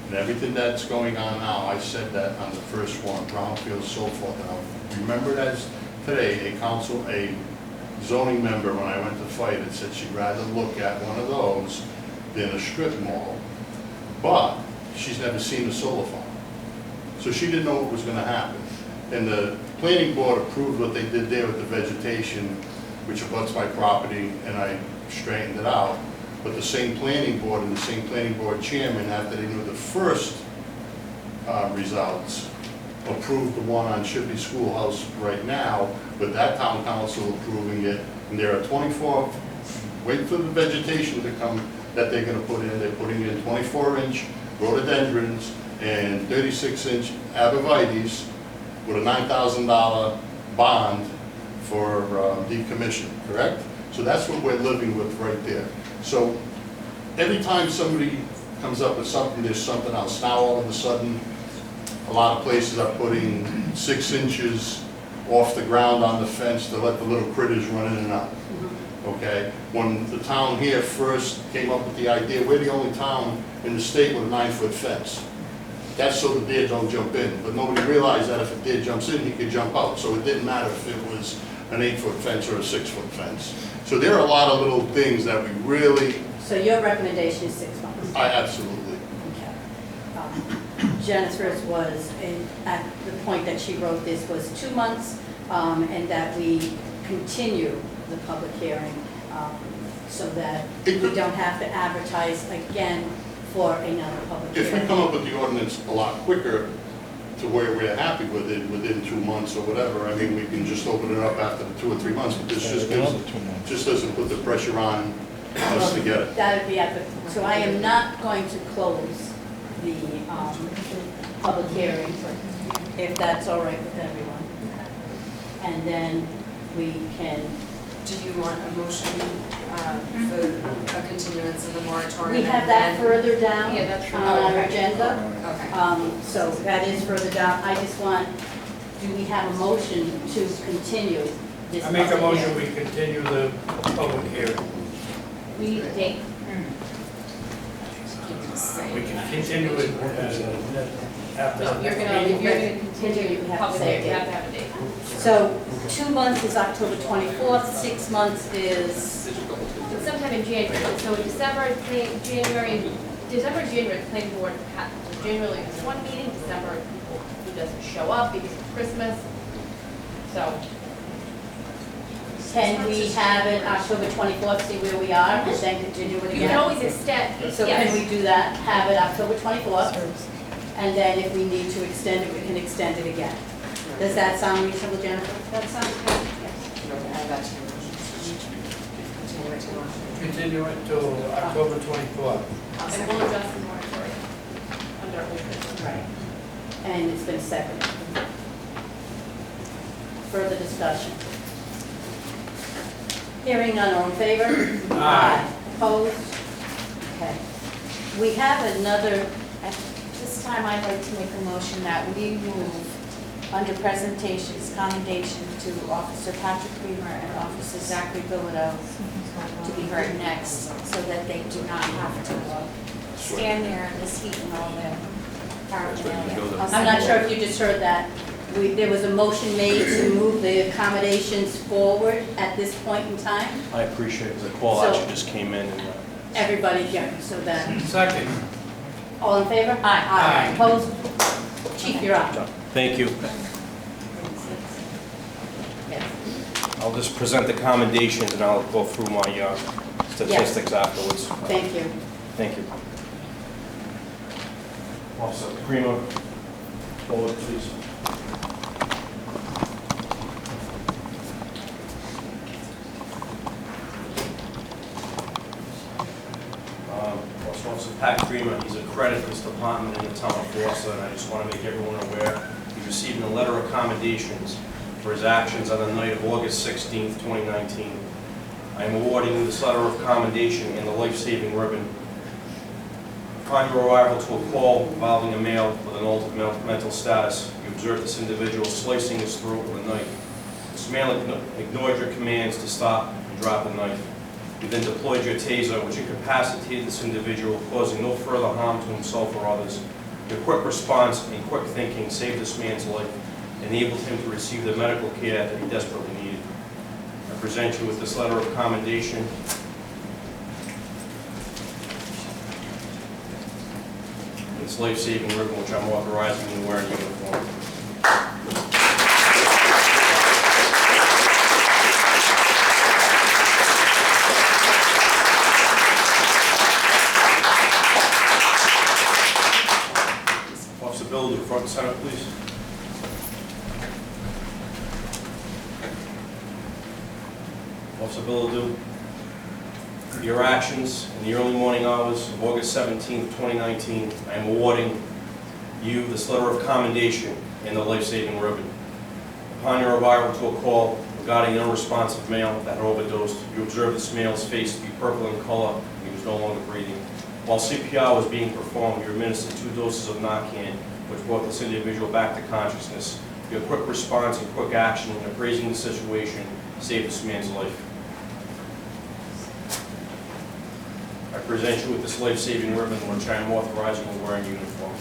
And everything that's going on now, I said that on the first one, brownfield, so forth. Now, remember it as today, a zoning member, when I went to fight it, said she'd rather look at one of those than a strip mall. But she's never seen a solar farm. So she didn't know what was gonna happen. And the planning board approved what they did there with the vegetation, which abuts my property, and I straightened it out. But the same planning board and the same planning board chairman, after they knew the first results, approved the one on Shippey Schoolhouse right now, with that town council approving it. And there are 24, wait for the vegetation to come that they're gonna put in. They're putting in 24-inch rhododendrons and 36-inch abrevieties with a $9,000 bond for decommission, correct? So that's what we're living with right there. So every time somebody comes up with something, there's something else. Now all of a sudden, a lot of places are putting 6 inches off the ground on the fence to let the little critters run in and out. Okay? When the town here first came up with the idea, we're the only town in the state with a 9-foot fence. That's so the deer don't jump in. But nobody realized that if a deer jumps in, he could jump out. So it didn't matter if it was an 8-foot fence or a 6-foot fence. So there are a lot of little things that we really, So your recommendation is 6 months? I absolutely. Okay. Jennifer's was, at the point that she wrote this, was 2 months, and that we continue the public hearing, so that we don't have to advertise again for another public If hearing. we come up with the ordinance a lot quicker to where we're happy with it within 2 months or whatever, I mean, we can just open it up after the 2 or 3 months, but this just gives, just doesn't put the pressure on us to get it. That would be at the, so I am not going to close the public hearing, if that's all right with everyone. And then we can, Do you want a motion for a continuance of the moratorium? we have that further down Yeah, that's on our okay. agenda. Okay. So that is further down. I just want, do we have a motion to continue this? I make a public motion, hearing? we continue the public hearing. We need a date. We can continue it after. No, you're gonna continue You the have to public say a hearing, you date. have to have a date. So 2 months is October 24th, 6 months is, It's sometime in January, so December, January, the planning board, January is one meeting, December, people who doesn't show up because of Christmas. So, can we have it October 24th, see where we are, and then continue it you again? can always extend, So yes. can we do that, have it October 24th, and then if we need to extend it, we can extend it again? Does that sound reasonable, Jennifer? That sounds good, yes. Add that to your motion. Continue it to motion. Continue it till October 24th. And we'll adjust the moratorium under old business. Right. And it's been seconded. Further discussion? Hearing none, all in favor? Aye. Opposed? Okay. We have another, At this time, I'd like to make a motion that we move under presentations, commendation to Officer Patrick Creamer and Officer Zachary Bilodeau to be heard next, so that they do not have to stand there in this heat and all their paraphernalia. I'm not sure if you just heard that. There was a motion made to move the accommodations forward at this point in time. I appreciate it, the call So- actually just came in and Everybody, yeah, so that, Second. all in favor? Aye. Opposed? Chief, you're up. thank you. Yes. I'll just present the commendations and I'll go through my statistics afterwards. Thank you. Thank you. Officer Creamer, forward please. Officer Pat Creamer, he's a credit to this department in the town of Worcester, and I just want to make everyone aware, he received a letter of commendations for his actions on the night of August 16th, 2019. I am awarding this letter of commendation and the life-saving ribbon. Upon your arrival to a call involving a male with an altered mental status, you observed this individual slicing his throat with a knife. This male ignored your commands to stop and drop the knife. You then deployed your taser, which incapacitated this individual, causing no further harm to himself or others. Your quick response and quick thinking saved this man's life, enabled him to receive the medical care that he desperately needed. I present you with this letter of commendation. This life-saving ribbon, which I'm authorizing you to wear in uniform. Officer Bill, to the front and center, please. Officer Bill, your actions in the early morning hours of August 17, 2019, I am awarding you this letter of commendation and the life-saving ribbon. Upon your arrival to a call regarding an unresponsive male that had overdosed, you observed this male's face to be purple in color and he was no longer breathing. While CPR was being performed, you administered 2 doses of Narcan, which brought this individual back to consciousness. Your quick response and quick action in appraising the situation saved this man's life. I present you with this life-saving ribbon, which I am authorizing to wear in uniform.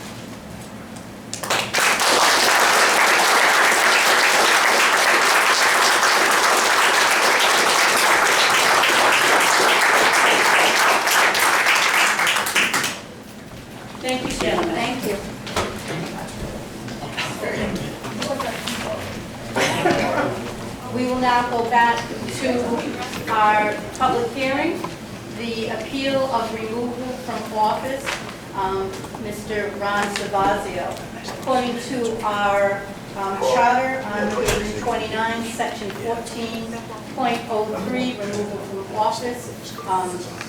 Thank you, gentlemen. Thank you. We will now go back to our public hearing. The appeal of removal from office, Mr. Ron Savazio. According to our charter on page 29, section 14.03, removal from office,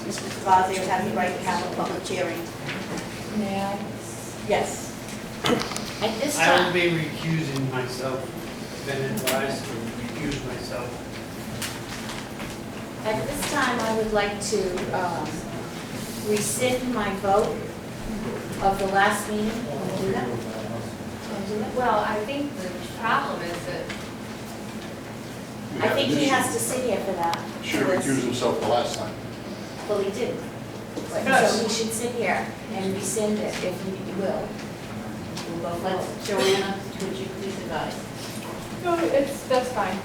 Mr. Savazio has the right to have a public hearing. May I? Yes. At this I will time, be recusing myself, been advised to recuse myself. at this time, I would like to rescind my vote of the last meeting. Can I do that? Can I do that? Well, I think the problem is that I think he has to sit here for that. Should have recused himself the last time. Well, he didn't. So he should sit here and rescind it if he will. We'll go forward. Let's, Joanna, would you please advise? No, that's fine.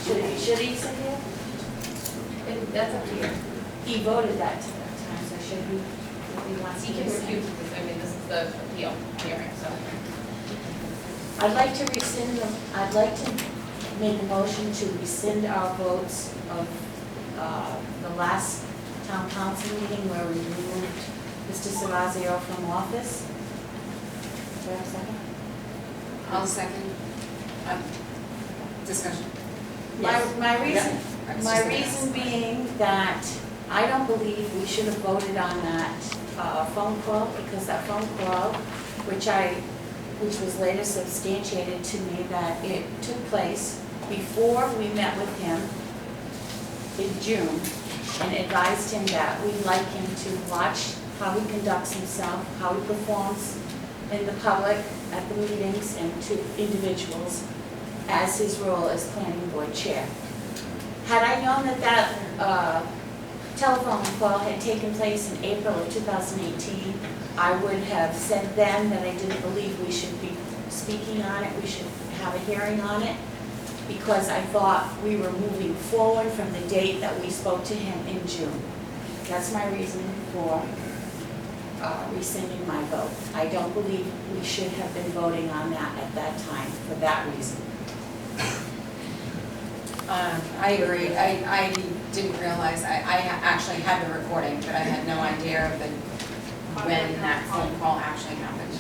Should he sit here? That's up to you. He voted that time, so should he, if he wants to He can rescind? recuse because, I mean, this is the appeal hearing, so. I'd like to rescind, I'd like to make a motion to rescind our votes of the last town council meeting where we removed Mr. Savazio from office. Do I have a second? I'll second. Discussion. My reason being that I don't believe we should have voted on that phone call, because that phone call, which was later substantiated to me that it took place before we met with him in June and advised him that we'd like him to watch how he conducts himself, how he performs in the public, at the meetings, and to individuals as his role as planning board chair. Had I known that that telephone call had taken place in April of 2018, I would have said then that I didn't believe we should be speaking on it, we should have a hearing on it, because I thought we were moving forward from the date that we spoke to him in June. That's my reason for rescinding my vote. I don't believe we should have been voting on that at that time for that reason. I agree. I didn't realize, I actually had the recording, but I had no idea of when that phone call actually happened.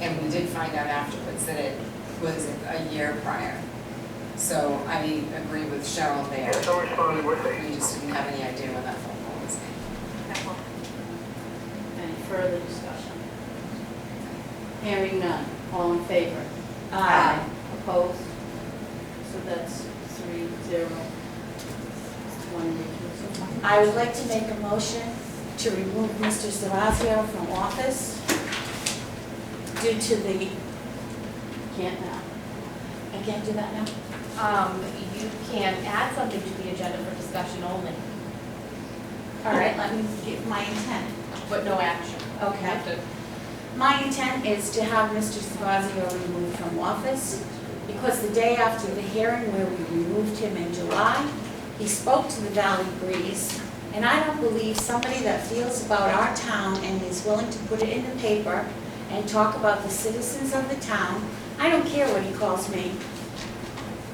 And we did find out afterwards that it was a year prior. So I agree with Cheryl there. We just didn't have any idea when that phone call was made. Any further discussion? Hearing none. All in favor? Aye. Opposed? So that's 3-0. One recusal. I would like to make a motion to remove Mr. Savazio from office due to the, Can't now. I can't do that now? You can add something to the agenda for discussion only. All right, let me give my intent. But no action. Okay. My intent is to have Mr. Savazio removed from office because the day after the hearing where we removed him in July, he spoke to the Valley Breeze, and I don't believe somebody that feels about our town and is willing to put it in the paper and talk about the citizens of the town. I don't care what he calls me.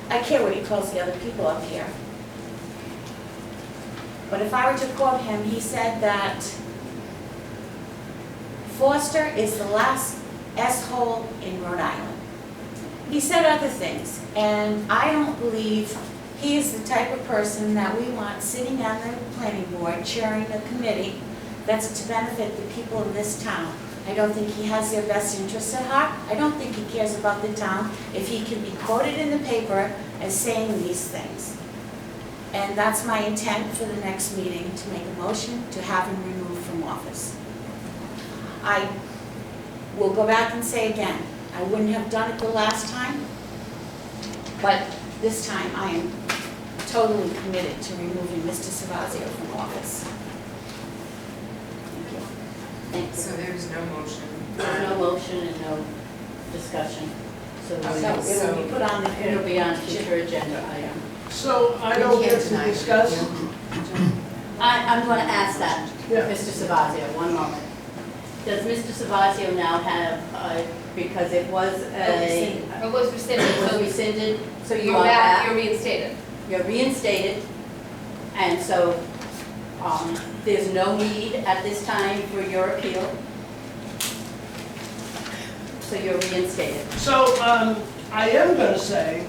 I care what he calls the other people up here. But if I were to quote him, he said that Foster is the last S-hole in Rhode Island. He said other things, and I don't believe he is the type of person that we want sitting on the planning board, chairing a committee that's to benefit the people in this town. I don't think he has their best interests at heart. I don't think he cares about the town if he can be quoted in the paper as saying these things. And that's my intent for the next meeting, to make a motion to have him removed from office. I will go back and say again, I wouldn't have done it the last time, but this time I am totally committed to removing Mr. Savazio from office. Thank you. Thank you. So there's no motion. There's no motion and no discussion. So So it will be put on the, it'll be on future agenda item. So I don't get to discuss? I'm going to ask that, Yeah. Mr. Savazio, one moment. Does Mr. Savazio now have, because it was It was rescinded, it was so rescinded, so you you're are back, back, you're reinstated. you're reinstated, and so there's no need at this time for your appeal. So you're reinstated. So, I am gonna say,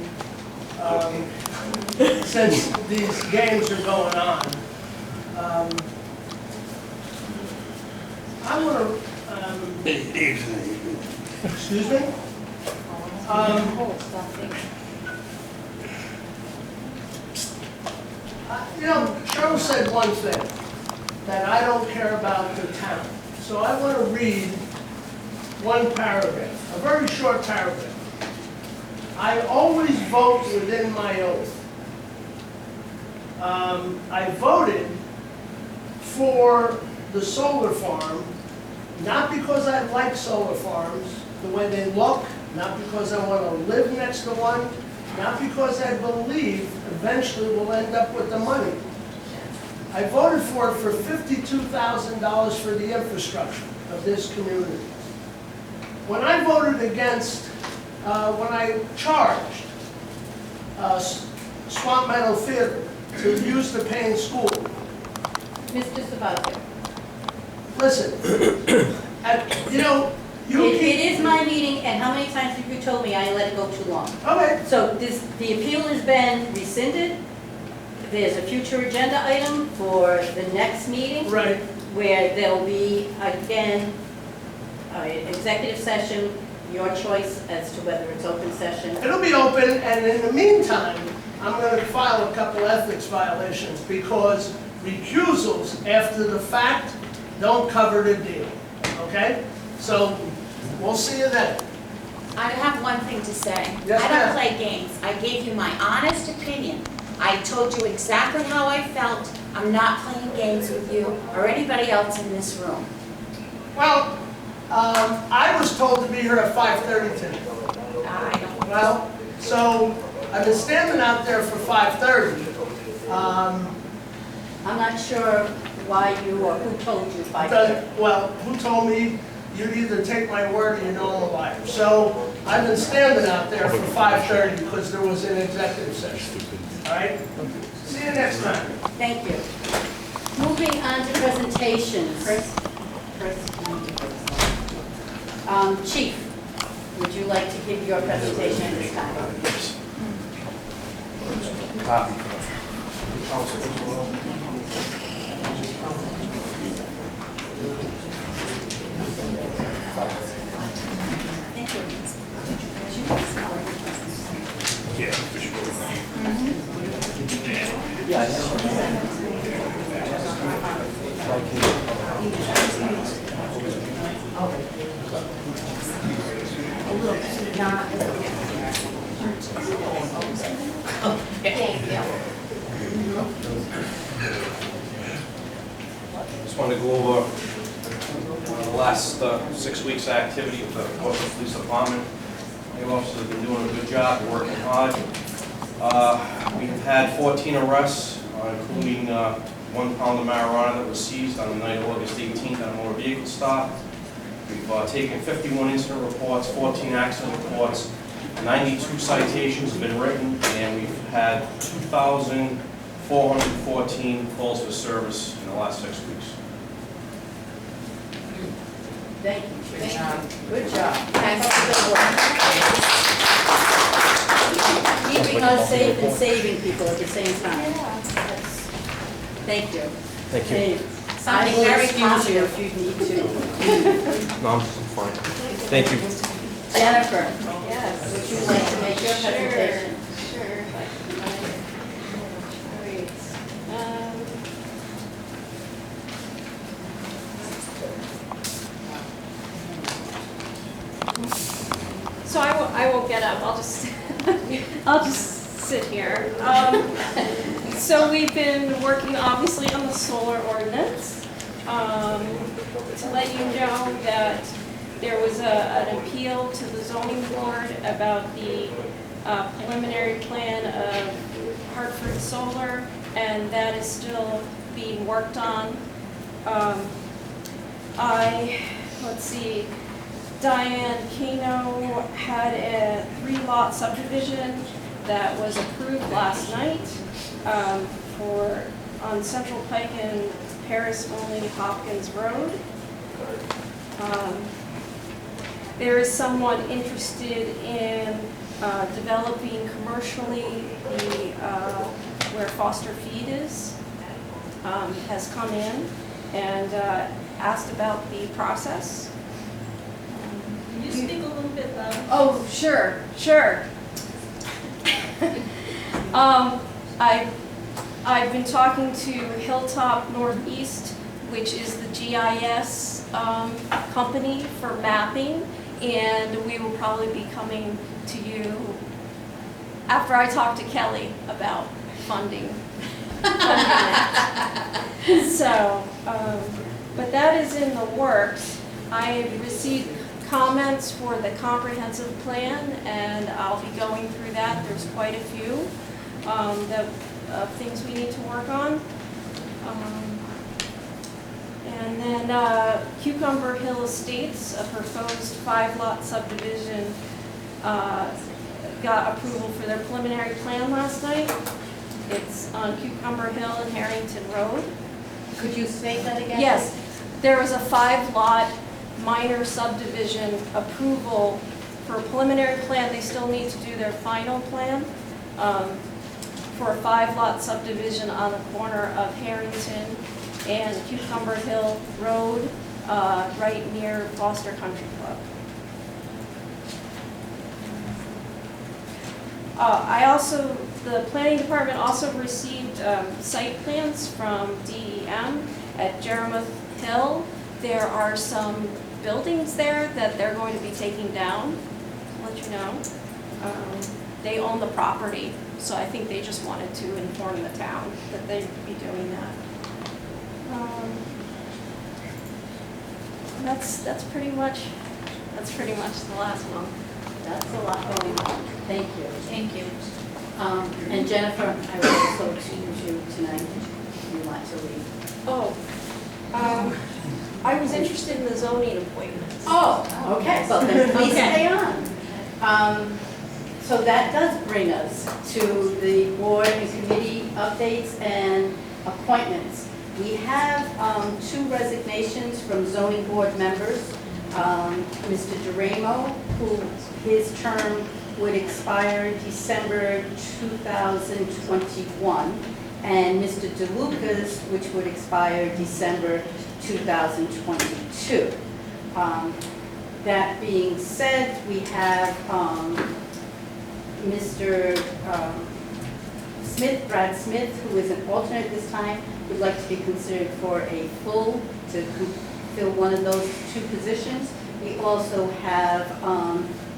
since these games are going on, I wanna, excuse me? You know, Cheryl said one thing, that I don't care about the town. So I wanna read one paragraph, a very short paragraph. I always vote within my oath. I voted for the solar farm, not because I like solar farms, the way they look, not because I want to live next to one, not because I believe eventually we'll end up with the money. I voted for it for $52,000 for the infrastructure of this community. When I voted against, when I charged Swamp Meadow Theater to use the Payne School, Mr. Savazio. listen, you know, you It keep... is my meeting, and how many times have you told me I let it go too long? Okay, So the appeal has been rescinded. There's a future agenda item for the next meeting right. where there'll be, again, an executive session, your choice as to whether it's open session. It'll be open, and in the meantime, I'm going to file a couple ethics violations because recusals after the fact don't cover the deal, okay? So, we'll see you then. I have one thing to say. Yes, I ma'am. don't play games. I gave you my honest opinion. I told you exactly how I felt. I'm not playing games with you or anybody else in this room. Well, I was told to be here at 5:30 today. I don't. Well, so I've been standing out there for 5:30. I'm not sure why you or who told you 5:30. Well, who told me you'd either take my word or you know I'm a liar? So I've been standing out there for 5:30 because there was an executive session. All right? See you next time. Thank you. Moving on to presentations. Chief, would you like to give your presentation at this time? Copy. Yeah, for sure. Thank you. over the last 6 weeks' activity with the Portsmouth Police Department. The officers have been doing a good job, working hard. We have had 14 arrests, including 1 pound of marijuana that was seized on the night of August 18th at a motor vehicle stop. We've taken 51 incident reports, 14 accident reports, 92 citations have been written, and we've had 2,414 calls for service in the last 6 weeks. Thank you. Good job. Good job. Thanks for the work. Keeping us safe and saving people at the same time. That's- Thank you. Thank you. Hey, Something I will very excuse you positive. if you need to. No, I'm fine. Thank you. Jennifer, Yes. would you like to make your Sure, presentation? sure. All right. So I won't get up, I'll just, I'll just sit here. So we've been working obviously on the solar ordinance. To let you know that there was an appeal to the zoning board about the preliminary plan of Hartford Solar, and that is still being worked on. Let's see, Diane Kano had a 3-lot subdivision that was approved last night on Central Pike and Paris Only Hopkins Road. There is someone interested in developing commercially the where Foster Feed is, has come in and asked about the process. Can you speak a little bit louder? Oh, sure. I've been talking to Hilltop Northeast, which is the GIS company for mapping, and we will probably be coming to you after I talk to Kelly about funding it. So, but that is in the works. I have received comments for the comprehensive plan, and I'll be going through that. There's quite a few things we need to work on. And then Cucumber Hill Estates, a proposed 5-lot subdivision, got approval for their preliminary plan last night. It's on Cucumber Hill and Harrington Road. Could you say that again? Yes, there was a 5-lot minor subdivision approval for a preliminary plan. They still need to do their final plan for a 5-lot subdivision on the corner of Harrington and Cucumber Hill Road, right near Foster Country Club. The planning department also received site plans from DEM at Jeremoth Hill. There are some buildings there that they're going to be taking down, to let you know. They own the property, so I think they just wanted to inform the town that they'd be doing that. That's pretty much the last one. That's a lot going on. Thank you. Thank you. And Jennifer, I will also excuse you tonight if you want to leave. I was interested in the zoning appointments. Oh, okay, well then please stay on. So that does bring us to the board and committee updates and appointments. We have 2 resignations from zoning board members. Mr. Duramo, who his term would expire December 2021, and Mr. DeLucas, which would expire December 2022. That being said, we have Mr. Smith, Brad Smith, who is an alternate this time, would like to be considered for a full to fill one of those 2 positions. We also have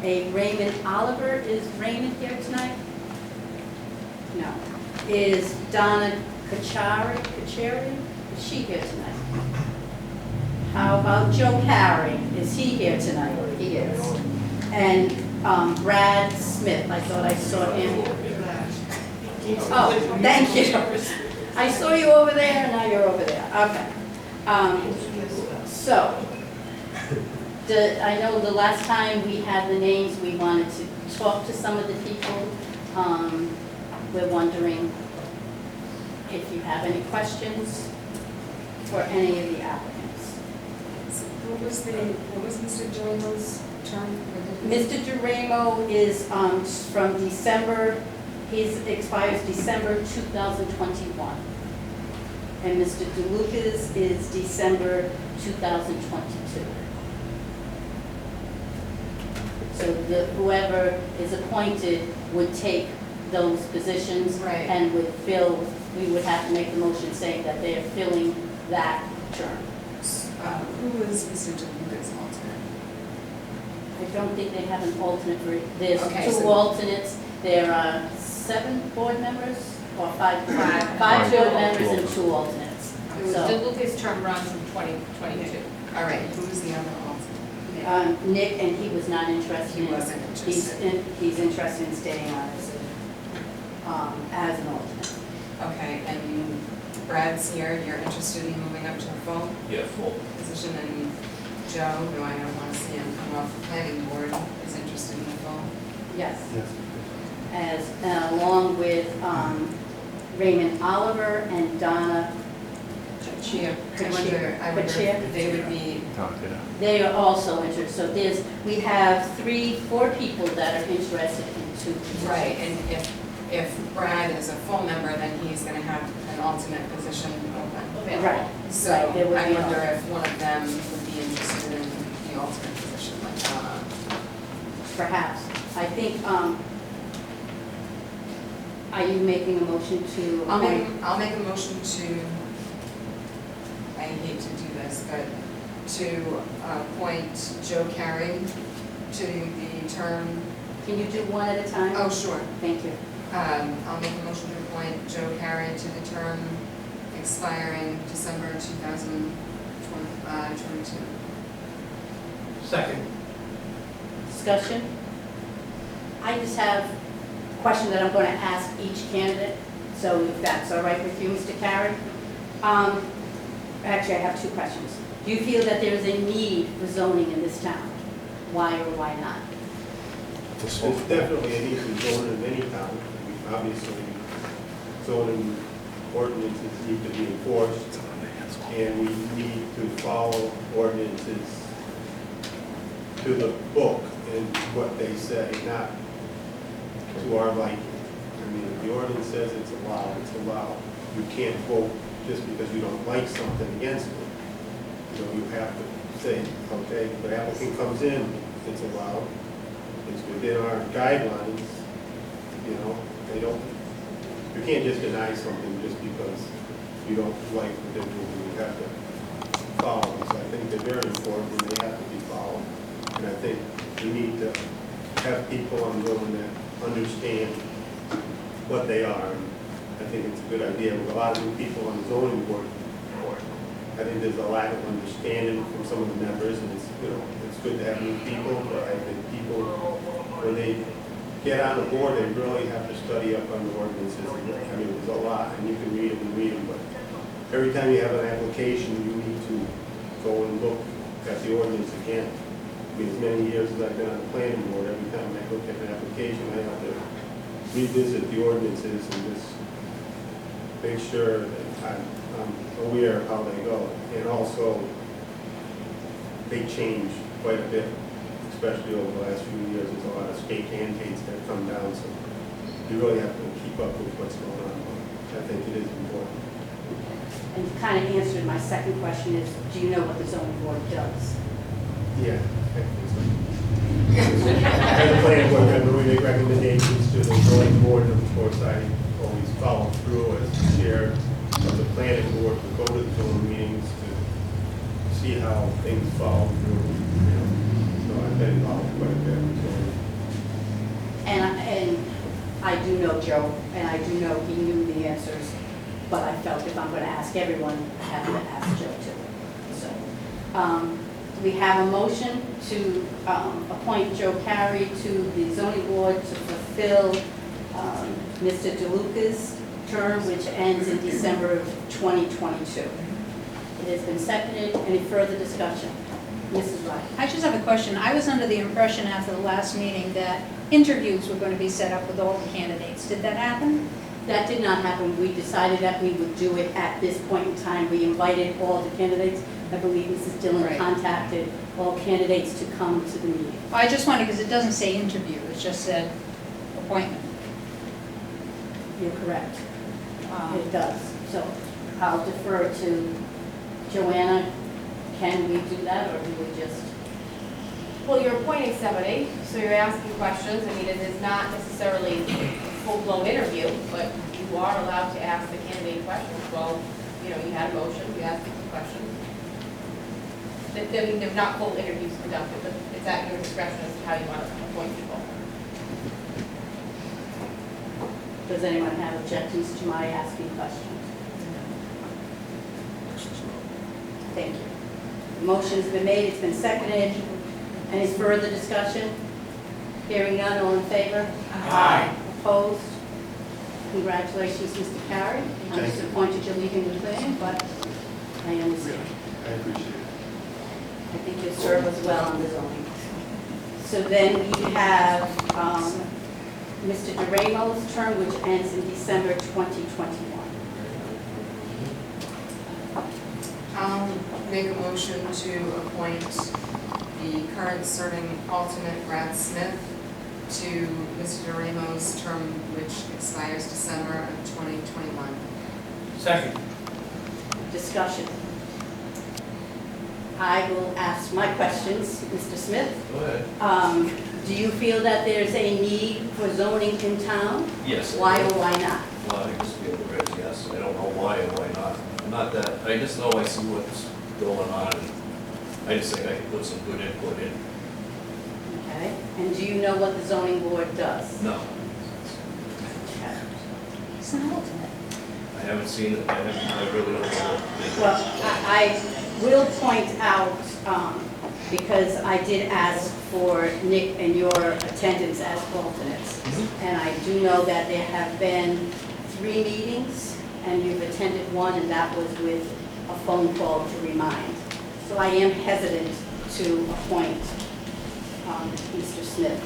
a Raymond Oliver. Is Raymond here tonight? No. Is Donna Kachari? Is she here tonight? How about Joe Carey? Is he here tonight? He is. And Brad Smith, I thought I saw him. Oh, thank you. I saw you over there, and now you're over there. Okay. So, I know the last time we had the names, we wanted to talk to some of the people. We're wondering if you have any questions for any of the applicants. What was Mr. Joyner's term? Mr. Duramo is from December, his expires December 2021. And Mr. DeLucas is December 2022. So whoever is appointed would take those positions. Right. And would fill, we would have to make the motion saying that they're filling that term. Who is Mr. DeLuca's alternate? I don't think they have an alternate for, there's Okay, two so- alternates. There are 7 board members, or 5 board members and 2 alternates. So, DeLuca's term runs from 2022. All right, who's the other alternate? Nick, and he was not interested in. He wasn't interested. He's interested in staying on as an alternate. Okay, and Brad's here, you're interested in moving up to a full Yeah, full. position, and Joe, who I don't want to see him come off the planning board, is interested in the full? Yes. As, along with Raymond Oliver and Donna. Chia. I wonder if they would be, They are also interested, so we have 4 people that are interested in 2 positions. right, and if Brad is a full member, then he's going to have an alternate position open. Right. So Right, there would I be wonder an if one of them would be interested in the alternate position, like Donna. Perhaps. I think, are you making a motion to appoint? I'll make a motion to, I hate to do this, but to appoint Joe Carey to the term. Can you do one at a time? Oh, sure. Thank you. I'll make a motion to appoint Joe Carey to the term expiring December 2022. Second. Discussion? I just have a question that I'm going to ask each candidate, so if that's all right with you, Mr. Carey. Actually, I have 2 questions. Do you feel that there is a need for zoning in this town? Why or why not? There's definitely a need for zoning in any town. Obviously, zoning ordinances need to be enforced, and we need to follow ordinances to the book and what they say, not to our liking. I mean, if the ordinance says it's allowed, it's allowed. You can't vote just because you don't like something against it. You know, you have to say, okay, the applicant comes in, it's allowed, it's within our guidelines, you know, they don't, you can't just deny something just because you don't like what they're doing, you have to follow them. So I think they're very important, and they have to be followed. And I think we need to have people on zoning that understand what they are. And I think it's a good idea with a lot of new people on the zoning board. I think there's a lack of understanding from some of the members, and it's, you know, it's good to have new people, but I think people, when they get on the board, they really have to study up on the ordinances. I mean, there's a lot, and you can read them, but every time you have an application, you need to go and look at the ordinance again. I mean, as many years as I've been on the planning board, every time I look at an application, I have to revisit the ordinances and just make sure that I'm aware of how they go. And also, they change quite a bit, especially over the last few years. There's a lot of state mandates that have come down, so you really have to keep up with what's going on. I think it is important. And you kind of answered my second question is, do you know what the zoning board does? Yeah. As a planning board member, we make recommendations to the zoning board, and of course, I always follow through as the chair of the planning board to go to the zoning meetings to see how things follow through. You know. So I've been involved quite a bit with zoning. And I do know Joe, and I do know he knew the answers, but I felt if I'm going to ask everyone, I have to ask Joe too. So, We have a motion to appoint Joe Carey to the zoning board to fulfill Mr. DeLuca's term, which ends in December of 2022. It has been seconded. Any further discussion? Mrs. Wright? I just have a question. I was under the impression after the last meeting that interviews were going to be set up with all the candidates. Did that happen? That did not happen. We decided that we would do it at this point in time. We invited all the candidates. I believe Mrs. Dillon Right. contacted all candidates to come to the meeting. I just wanted, because it doesn't say interview, it just said appointment. You're correct. It does. So I'll defer to Joanna. Can we do that, or do we just? Well, you're appointing somebody, so you're asking questions. I mean, it is not necessarily a full-blown interview, but you are allowed to ask the candidate questions. Well, you know, you had a motion, you asked people questions. I mean, they're not full interviews conducted, but it's at your discretion as to how you want to appoint people. Does anyone have objections to my asking questions? Thank you. The motion's been made, it's been seconded. Any further discussion? Hearing none, all in favor? Aye. Opposed? Congratulations, Mr. Carey. I'm Thank you. disappointed you're leaving the thing, but I understand. I appreciate it. I think you'll serve us well on the zoning. So then we have Mr. DeRamo's term, which ends in December 2021. I'll make a motion to appoint the current serving alternate Brad Smith to Mr. Ramo's term, which expires December of 2021. Second. Discussion. I will ask my questions, Mr. Smith. Go ahead. Do you feel that there's a need for zoning in town? Yes. Why or why not? Well, I just feel the rest, yes. I don't know why and why not. Not that, I just know I see what's going on, and I just think I can put some good input in. Okay. And do you know what the zoning board does? No, Okay. It's an alternate. I haven't seen it, I really don't know. Well, I will point out, because I did ask for Nick and your attendance as alternates. And I do know that there have been 3 meetings, and you've attended one, and that was with a phone call to remind. So I am hesitant to appoint Mr. Smith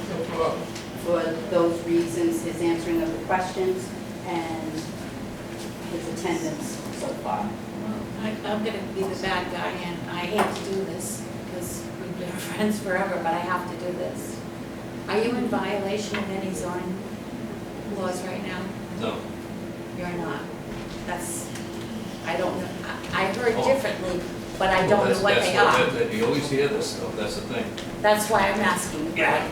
for those reasons, his answering of the questions and his attendance so far. I'm gonna be the bad guy, and I hate to do this, because we've been friends forever, but I have to do this. Are you in violation of any zoning laws right now? No. You're not. That's, I don't know, I heard Oh. differently, but I don't know what they are. You always hear this stuff, that's the thing. That's why I'm asking you, Brad.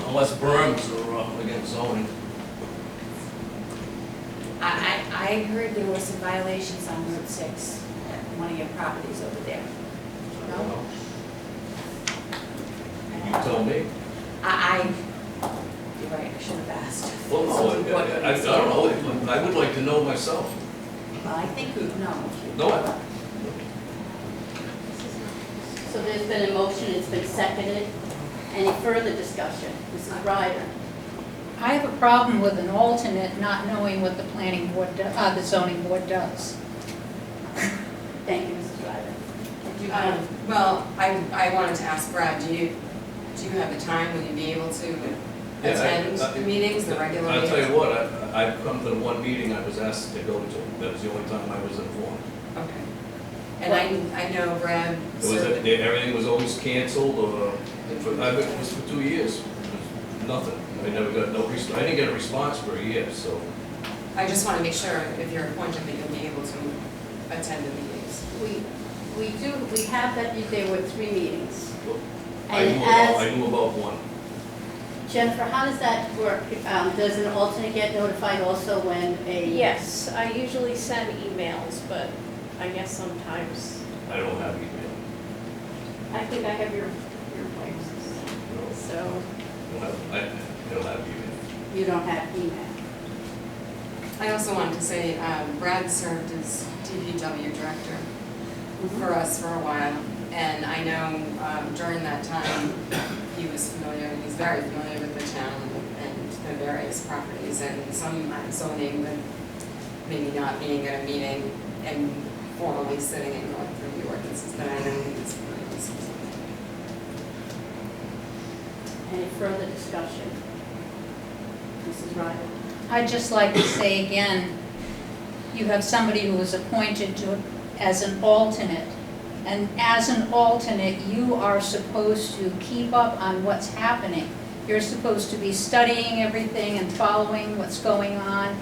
Unless berms are against zoning. I heard there were some violations on Route 6 at one of your properties over there. I don't know. You tell me. You're right, I should have asked. Well, no, I don't know, I would like to know myself. Well, I think you know. No, So there's been a motion, it's been seconded. Any further discussion? Mrs. Ryder? I have a problem with an alternate not knowing what the planning board, the zoning board does. Thank you, Mrs. Ryder. Did you have? Well, I wanted to ask Brad, do you have the time, will you be able to Yeah, attend the meetings, the regular I'll meetings? tell you what, I've come to the one meeting I was asked to go to, that was the only time I was informed. Okay. And I know Brad It was, served- everything was always canceled, or, it was for 2 years, It was nothing. I never got I didn't get a response for a year, so. I just want to make sure if you're appointed that you'll be able to attend the meetings. We have that there were 3 meetings. I And knew about one. Jennifer, how does that work? Does an alternate get notified also when a? Yes, I usually send emails, but I guess sometimes, I don't have email. I think I have your place. So, I don't have email. You don't have email. I also wanted to say Brad served as DPW director for us for a while. And I know during that time, he's very familiar with the town and the various properties and some zoning, but maybe not being at a meeting and formally sitting and going through the ordinances, but I know he's familiar with some. Any further discussion? Mrs. Ryder? I'd just like to say again, you have somebody who was appointed to, as an alternate. And as an alternate, you are supposed to keep up on what's happening. You're supposed to be studying everything and following what's going on,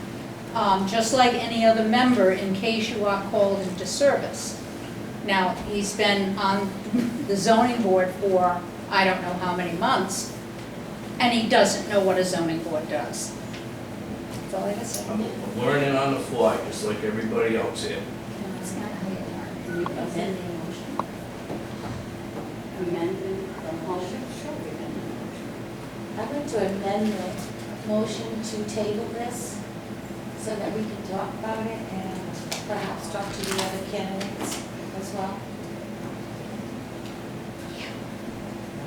just like any other member in case you are called into service. Now, he's been on the zoning board for I don't know how many months, and he doesn't know what a zoning board does. That's all I have to say. I'm learning on the fly, just like everybody else here. That's not how you learn. Can you amend the motion? Amend the motion? Sure, we can amend the motion. I'd like to amend the motion to table this so that we can talk about it and perhaps talk to the other candidates as well.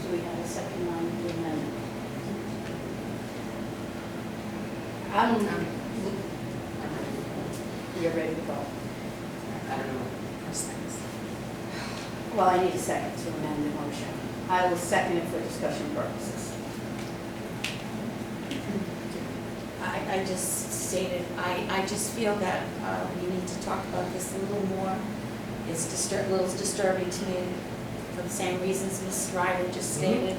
Do we have a second on the amendment? You're ready to go. I don't know what first things. Well, I need a second to amend the motion. I will second it for discussion purposes. I just stated, I just feel that we need to talk about this a little more. It's a little disturbing to me for the same reasons Ms. Ryder just stated.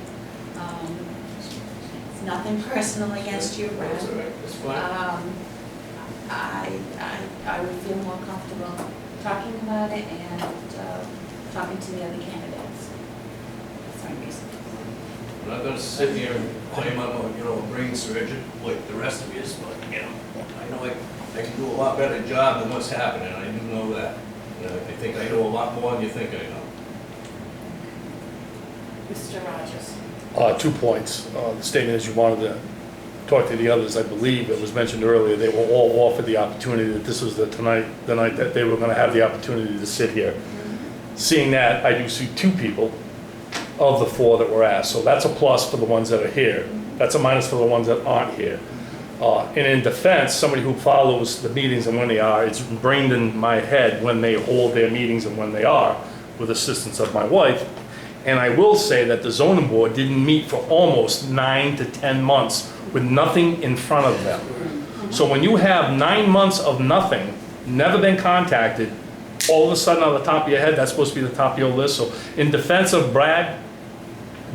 It's nothing personal against you, Brad. That's all right, that's fine. I would feel more comfortable talking about it and talking to the other candidates. That's my reason. I'm not gonna sit here and claim I'm a brain surgeon like the rest of you, but, I know I can do a lot better job than what's happening, I do know that. I think I know a lot more than you think I know. Mr. Rogers. 2 points. The statement is you wanted to talk to the others. I believe it was mentioned earlier, they were all offered the opportunity that this was the night that they were going to have the opportunity to sit here. Seeing that, I do see 2 people of the 4 that were asked. So that's a plus for the ones that are here. That's a minus for the ones that aren't here. And in defense, somebody who follows the meetings and when they are, it's ingrained in my head when they hold their meetings and when they are, with assistance of my wife. And I will say that the zoning board didn't meet for almost 9 to 10 months with nothing in front of them. So when you have 9 months of nothing, never been contacted, all of a sudden on the top of your head, that's supposed to be the top of your list. So in defense of Brad,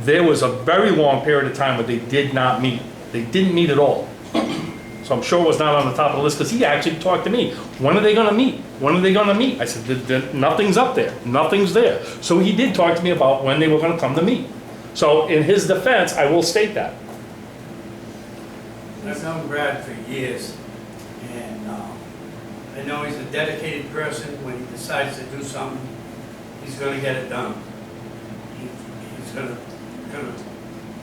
there was a very long period of time where they did not meet. They didn't meet at all. So I'm sure it was not on the top of the list because he actually talked to me. When are they going to meet? When are they going to meet? I said, nothing's up there. Nothing's there. So he did talk to me about when they were going to come to meet. So in his defense, I will state that. I've known Brad for years, and I know he's a dedicated person. When he decides to do something, he's going to get it done. He's going to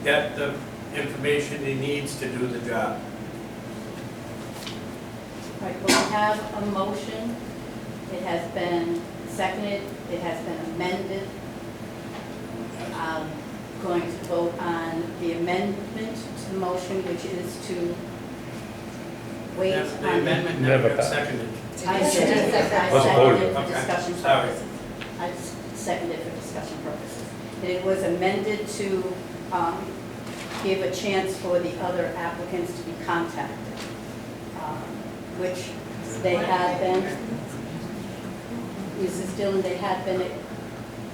get the information he needs to do the job. All right, well, we have a motion. It has been seconded, it has been amended. I'm going to vote on the amendment to the motion, which is to wait on. The amendment Never never got passed. seconded. I seconded it Wasn't for voted. discussion Sorry. purposes. I seconded it for discussion purposes. And it was amended to give a chance for the other applicants to be contacted, which they had been. Mrs. Dillon, they had been,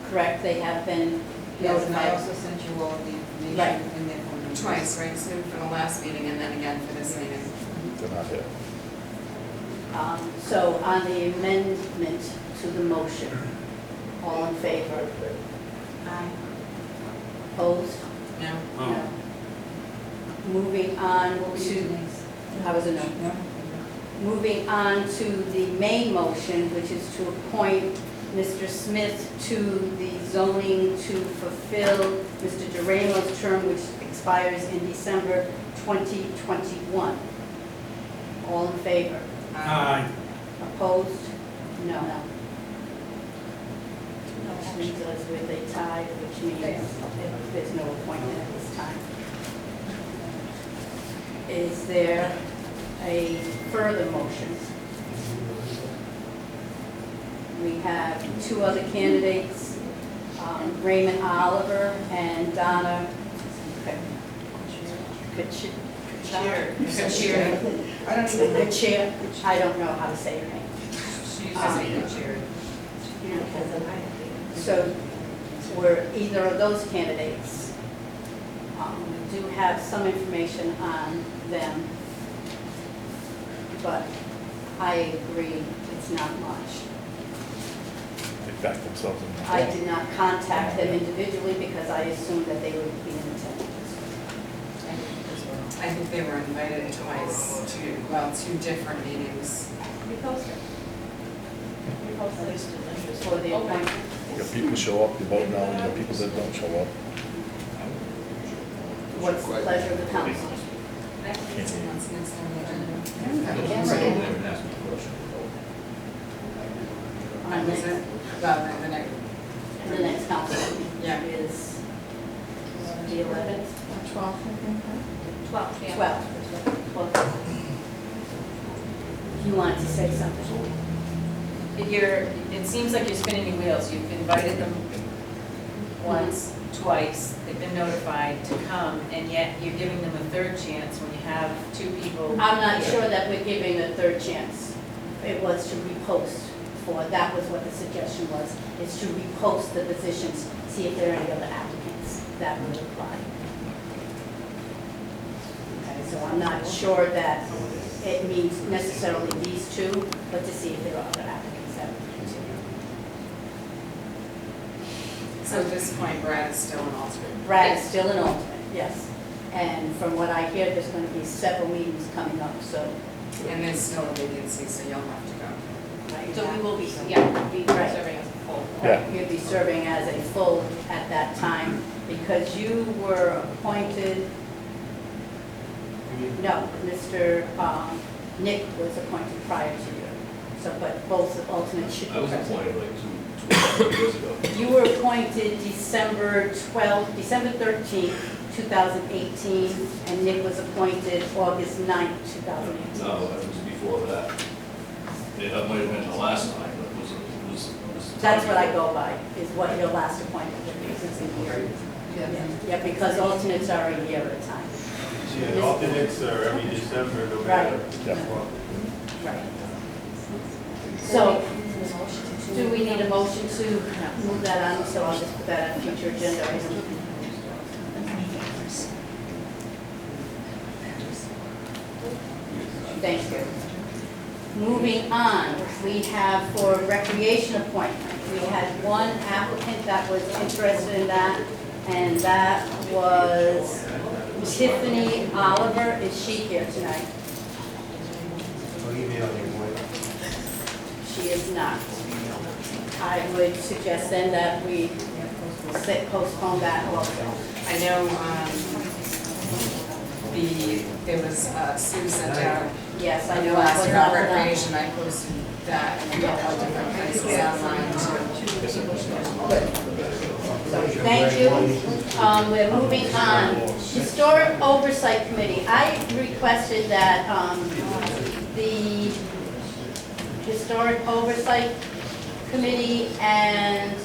correct, they have been Yes, and I notified. also sent you all of the information Right. in their phone numbers. Twice, right, so for the last meeting and then again for this meeting. They're not here. So on the amendment to the motion, all in favor? Aye. Opposed? No? No. Moving on to, how was it no? No? Moving on to the main motion, which is to appoint Mr. Smith to the zoning to fulfill Mr. DeRamo's term, which expires in December 2021. All in favor? Aye. Opposed? No. leaves us with a tie, which means there's no appointment at this time. Is there a further motion? We have two other candidates, Raymond Oliver and Donna Kachir. I don't know. Kachir, I don't know how to say her name. So, we're either of those candidates. We do have some information on them, but I agree, it's not much. They back themselves in the I did not contact them individually because I assumed that they would be in attendance. I think they were invited twice to two different meetings. We posted. We posted. For the appointment. You got people show up, you vote no, you got people that don't show up. What's the pleasure of the council? That's next on the agenda. On Was the it? The next. the next council meeting Yeah. is the 11th? 12th, yeah. 12th. You want to say something? It seems like you're spinning your wheels. You've invited them once, twice, they've been notified to come, and yet you're giving them a third chance when you have two people. I'm not here. sure that we're giving a third chance. It was to repost for, that was what the suggestion was, is to repost the positions, see if there are any other applicants that would apply. Okay, so I'm not sure that it means necessarily these two, but to see if there are other applicants that would continue. So at this point, Brad is still an alternate. Brad is still an alternate, yes. And from what I hear, there's going to be several meetings coming up, so. And there's still a vacancy, so you'll have to go. So we will be, yeah, we'll be Right. serving as a full. Yeah. You'd be serving as a full at that time, because you were appointed, no, Mr. Nick was appointed prior to you. So, but both alternates should be I was present. appointed like 2 years ago. You were appointed December 13th, 2018, and Nick was appointed August 9th, 2018. No, it was before that. It might have been the last time, but it was. That's what I go by, is what your last appointment was, is a year. Yeah, because alternates are a year at a time. Yeah, alternates are every December, no Right. matter. Right. So, do we need a motion to move that on, so I'll just put that on future agenda item? Thank you. Moving on, we have for recreation appointment, we had one applicant that was interested in that, and that was Tiffany Oliver. Is she here tonight? I'll email you one. She is not. I would suggest then that we postpone that also. I know, there was, Sue sent out. Yes, I know. Last was year not on for that. recreation, I posted that in a couple of different places online too. Thank you. We're moving on. Historic Oversight Committee. I requested that the Historic Oversight Committee and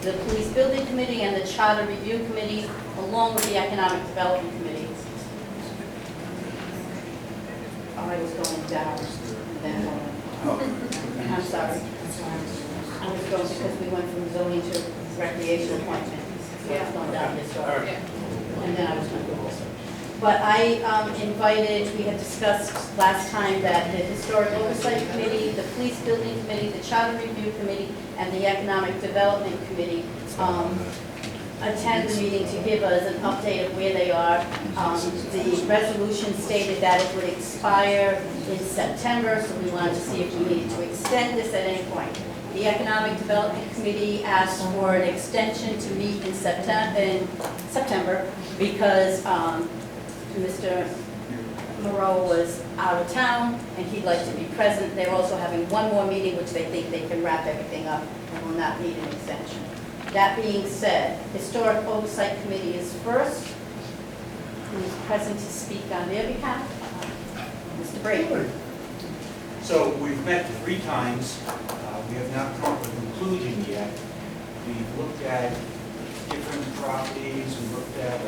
the Police Building Committee and the Charter Review Committee, along with the Economic Development Committee. I was going down, then, I'm sorry. I was going because we went from zoning to recreation appointment. So I was going down this road. And then I was going to go also. But I invited, we had discussed last time that the Historic Oversight Committee, the Police Building Committee, the Charter Review Committee, and the Economic Development Committee attend the meeting to give us an update of where they are. The resolution stated that it would expire in September, so we wanted to see if we needed to extend this at any point. The Economic Development Committee asked for an extension to meet in September because Mr. Moreau was out of town and he'd like to be present. They're also having one more meeting, which they think they can wrap everything up and will not need an extension. That being said, Historic Oversight Committee is first. Who's present to speak on their behalf? Mr. Brady. So we've met 3 times. We have not come up with a conclusion yet. We've looked at different properties, we looked at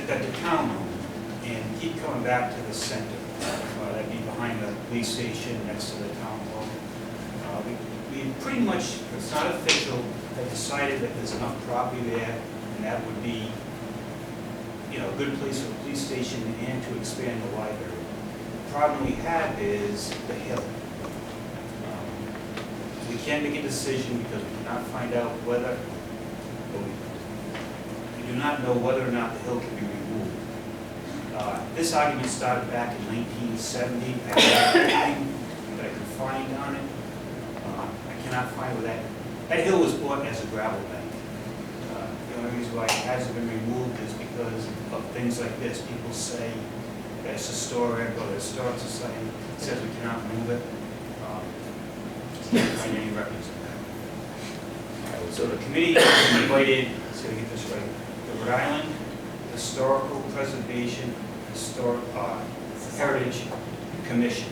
that the town owned, and keep coming back to the center. That'd be behind the police station, next to the town hall. We pretty much, it's not official, have decided that there's enough property there, and that would be, you know, a good place for the police station and to expand the library. The problem we have is the hill. We can't make a decision because we cannot find out whether, we do not know whether or not the hill can be removed. This argument started back in 1970. I have everything that I could find on it. I cannot find where that hill was bought as a gravel bank. The only reason why it hasn't been removed is because of things like this. People say that it's historic, or the Historic Society says we cannot move it. Can't find any records of that. So the committee invited, let's see if I get this right, the Rhode Island Historical Preservation Heritage Commission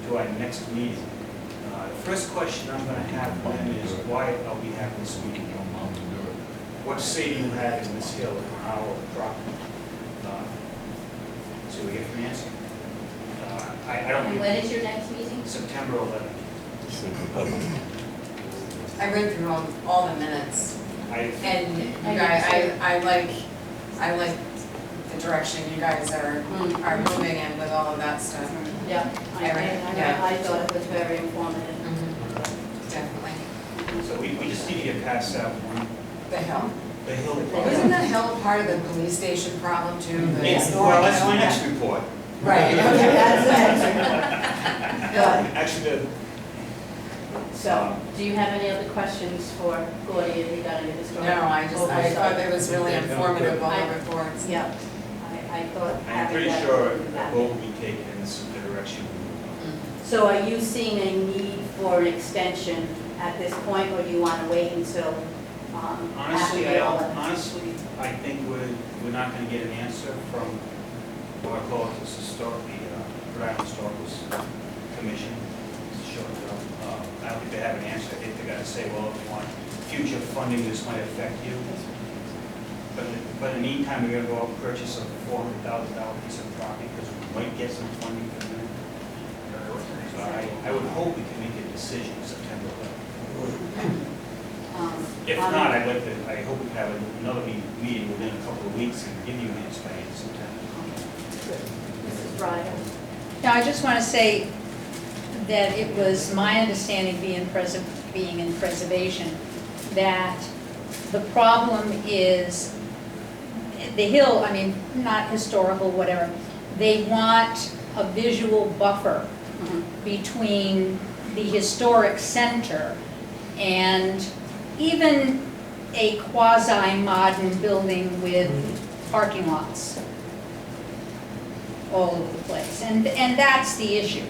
to our next meeting. The first question I'm going to have for them is why are we having this meeting? What say do you have in this hill on our property? So we get an answer. I don't. And when is your next meeting? September 11th. I read through all the minutes, and you I guys, I like the direction you guys are moving in with all of that stuff. Yeah, I thought it was very informative. Definitely. So we just need to get past that one. The hill? The hill problem. Isn't the hill part of the police station problem too? The Yes, historic well, that's my hill? next report. Right, okay. Good. Actually, So, do you have any other questions for Gordy regarding the historic? No, I oversight? thought it was really informative, all the reports. Yeah, I thought I'm having pretty that sure in the that back. vote will be taken in this direction. So are you seeing a need for an extension at this point, or do you want to wait until Honestly, after all of I think we're not going to get an answer from what I call it this Rhode Island Historical Commission. Short term. I don't think they have an answer. I think they're going to say, well, if you want future funding, this might affect you. But in the meantime, we're going to go out and purchase a $400,000 piece of property because we might get some funding from them. So I would hope we can make a decision September 11th. If not, I hope we have another meeting within a couple of weeks and give you an answer by the end of September. Mrs. Ryder? Now, I just want to say that it was my understanding, being in preservation, that the problem is the hill, I mean, not historical, whatever, they want a visual buffer between the historic center and even a quasi-modern building with parking lots all over the place. And that's the issue.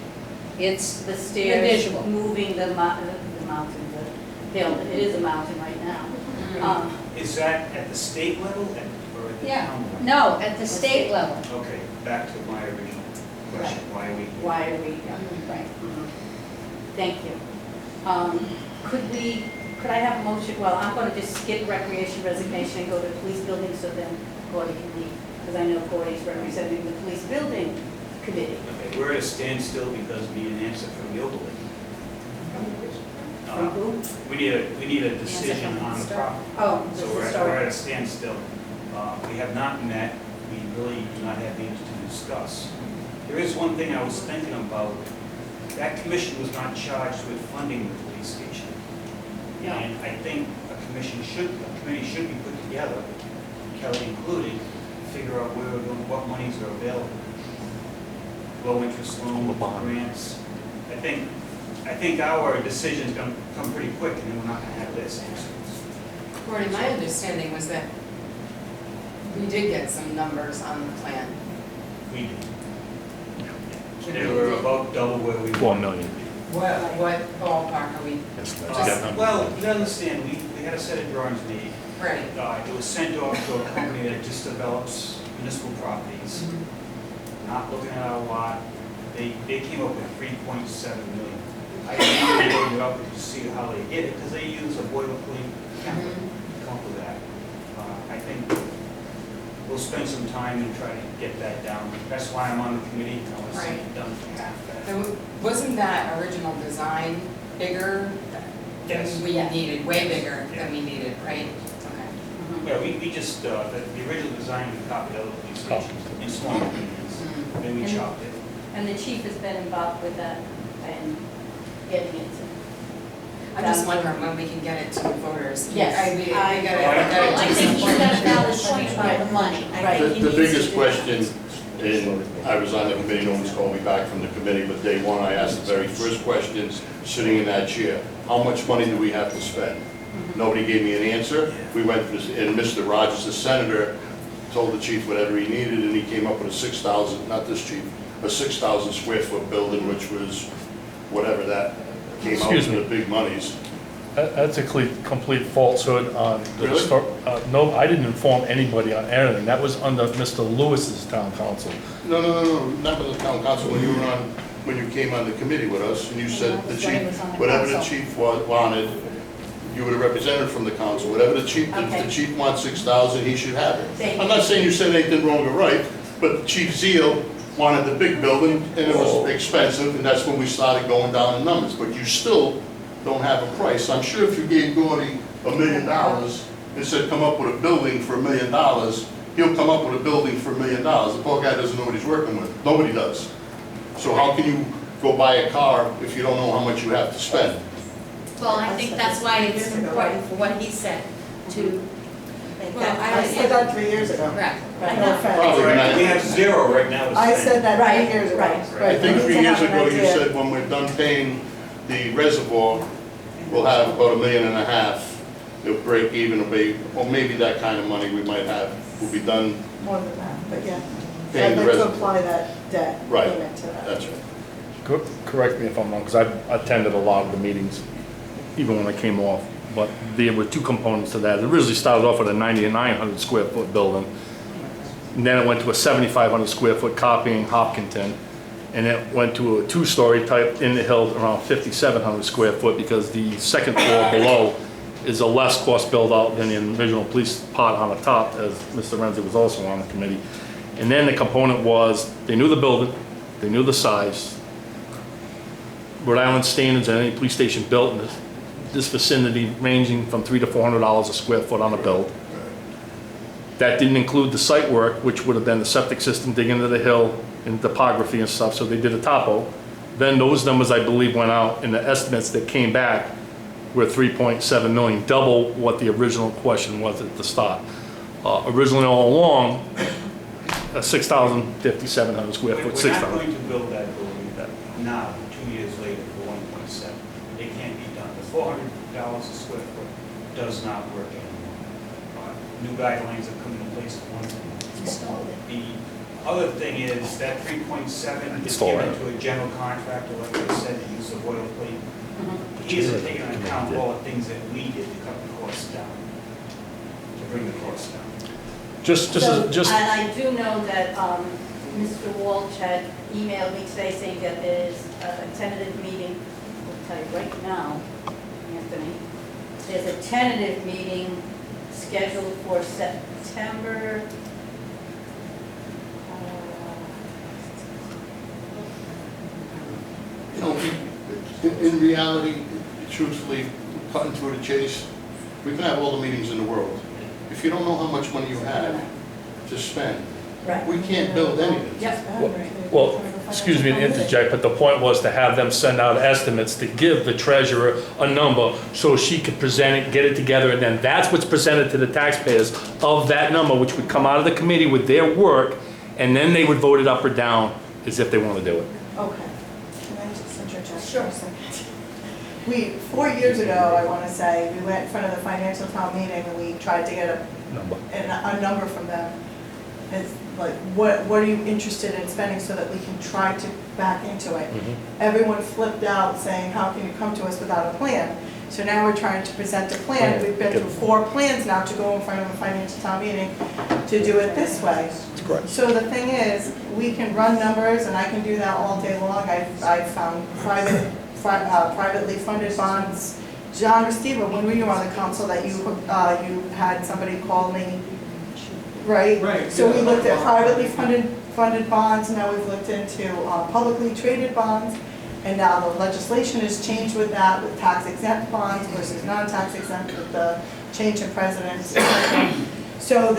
It's The the stairs, visual. moving the mountain, the hill, it is a mountain right now. Is that at the state level or at the Yeah, town level? no, at the state level. Okay, back to my original question, why are we? Why are we, Right. thank you. Could I have a motion, well, I'm going to just skip recreation resignation and go to the police building so then Gordy can leave, because I know Gordy's representing the police building committee. Okay, we're at a standstill because we need an answer from the overlay. From who? We need a decision from on the the property. Oh, So the we're historic. at a standstill. We have not met, we really do not have things to discuss. There is one thing I was thinking about. That commission was not charged with funding the police station. No. And I think a committee should be put together, Kelly included, to figure out what monies are available. Low interest loan, grants. I think our decision's gonna come pretty quick and then we're not gonna have this answer. Gordy, my understanding was that we did get some numbers on the plan. We did. They were about double where we were. 4 million. What ballpark are we? Well, you gotta understand, we had a set of drawings made. Right. It was sent off to a company that just develops municipal properties. Not looking at our lot, they came up with 3.7 million. I didn't load it up to see how they did it, because they use a boilerplate template to come up with that. I think we'll spend some time and try to get that down. That's why I'm on the committee, I want to see it done for half that. So wasn't that original design bigger Yes. than we needed, way bigger than we needed, right? Yeah, we just, the original design, we copied other police stations in small pieces, then we chopped it. And the chief has been involved with that and getting it to. I'm just wondering when we can get it to the voters. Yes, we I gotta think he's got a valid point about the money. I think he The needs biggest to- question, and I was on the committee, no one's called me back from the committee, but day one, I asked the very first question, sitting in that chair, how much money do we have to spend? Nobody gave me an answer. We went, and Mr. Rogers, the senator, told the chief whatever he needed, and he came up with a 6,000, not this chief, a 6,000 square foot building, which was whatever that came out Excuse with me. the big monies. That's a complete falsehood on the Really? no, I didn't inform anybody on anything. That was under Mr. Lewis's town council. No, not with the town council, when you were on, when you came on the committee with us, and you said the When he chief, was on the whatever the council. chief wanted, you were the representative from the council, whatever the chief, if Okay. the chief wants 6,000, he should have it. Thank I'm you. not saying you said anything wrong or right, but Chief Zeal wanted the big building, and it was expensive, and that's when we started going down in numbers, but you still don't have a price. I'm sure if you gave Gordy $1 million and said, come up with a building for $1 million, he'll come up with a building for $1 million. The poor guy doesn't know what he's working with. Nobody does. So how can you go buy a car if you don't know how much you have to spend? Well, I think that's why it's important for what he said to make Well, that. I said that 3 years ago. Correct. No offense. Probably not. We have zero right now. to I spend. said that Right, 3 years ago. right. I think We 3 need to years have an ago, you idea. said when we're done paying the reservoir, we'll have about $1.5 million. It'll break even, it'll be, or maybe that kind of money we might have, will be done More than that, but yeah. paying I'd the like to reservoir. apply that debt Right, payment to that. that's right. Correct me if I'm wrong, because I've attended a lot of the meetings, even when I came off. But there were two components to that. It originally started off with a 9,900 square foot building. And then it went to a 7,500 square foot copying Hopkinton. And it went to a two-story type in the hill around 5,700 square foot because the second floor below is a less cost build out than the original police part on the top, as Mr. Renzi was also on the committee. And then the component was, they knew the building, they knew the size, Rhode Island standards and any police station built in this vicinity ranging from $300 to $400 a square foot on a build. That didn't include the site work, which would have been the septic system digging into the hill and topography and stuff, so they did a topo. Then those numbers, I believe, went out, and the estimates that came back were 3.7 million, double what the original question was at the start. Originally all along, 6,700 square foot, We're not 6,000. going to build that building now, 2 years later, for 1.7. It can't be done. The $400 a square foot does not work anymore. New guidelines are coming in place at one thing. The other thing is that 3.7 is Install given it. to a general contractor, like I said, to use the boilerplate. He isn't taking into account all the things that we did to cut the costs down, to bring the costs down. And I do know that Mr. Walsh had emailed me today saying that there's a tentative meeting, I'll tell you right now, Anthony, there's a tentative meeting scheduled for September, You know, in reality, truthfully, cutting through the chase, we can have all the meetings in the world. If you don't know how much money you have to spend, we can't build anything. Well, excuse me to interject, but the point was to have them send out estimates to give the treasurer a number so she could present it, get it together, and then that's what's presented to the taxpayers of that number, which would come out of the committee with their work, and then they would vote it up or down as if they want to do it. Okay. Can I just interject for a second? 4 years ago, I want to say, we went in front of the financial town meeting and we tried to get a number from them. It's like, what are you interested in spending so that we can try to back into it. Everyone flipped out saying, how can you come to us without a plan? So now we're trying to present a plan. We've been through 4 plans now to go in front of a financial town meeting to do it this way. So the thing is, we can run numbers, and I can do that all day long. I've found privately funded bonds. John Restiva, when were you on the council that you had somebody call me, right? Right. So we looked at privately funded bonds, now we've looked into publicly traded bonds, and now the legislation has changed with that, with tax exempt bonds versus non-tax exempt with the change in presidents. So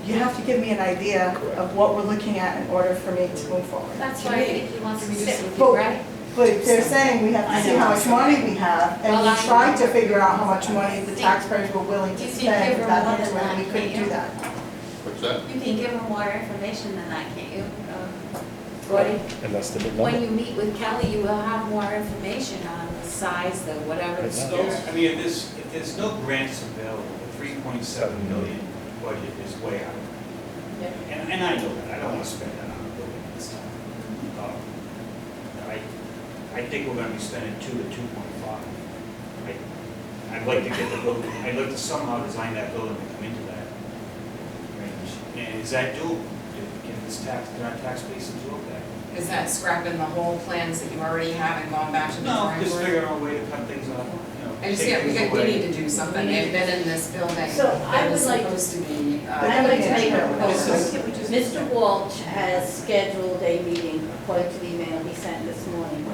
you have to give me an idea of what we're looking at in order for me to move forward. That's why he wants to sit with But- you, right? But they're saying we have to see how much money we have, and we tried to figure out how much money the taxpayers were willing to spend at that time, and we couldn't do that. What's that? You can give them more information than that, can't you? Gordy? And that's the big When you meet with Kelly, you will have more information on the size, the whatever the scope. I mean, if there's no grants available, the 3.7 million budget is way out. And I know that, I don't want to spend that on a building this time. I think we're going to be spending 2 to 2.5. I'd like to get the building, I'd like to somehow design that building to come into that range. And is that doable? Can can our tax base absorb that? Is that scrapping the whole plans that you already have and going back to the No, drawing just board? figuring out a way to cut things off, I just, take yeah, we things we away. need to do something. They've been in this building. So I It was would like- supposed to be, I'd like to make a proposal. Mr. Walsh has scheduled a meeting, according to the email he sent this morning,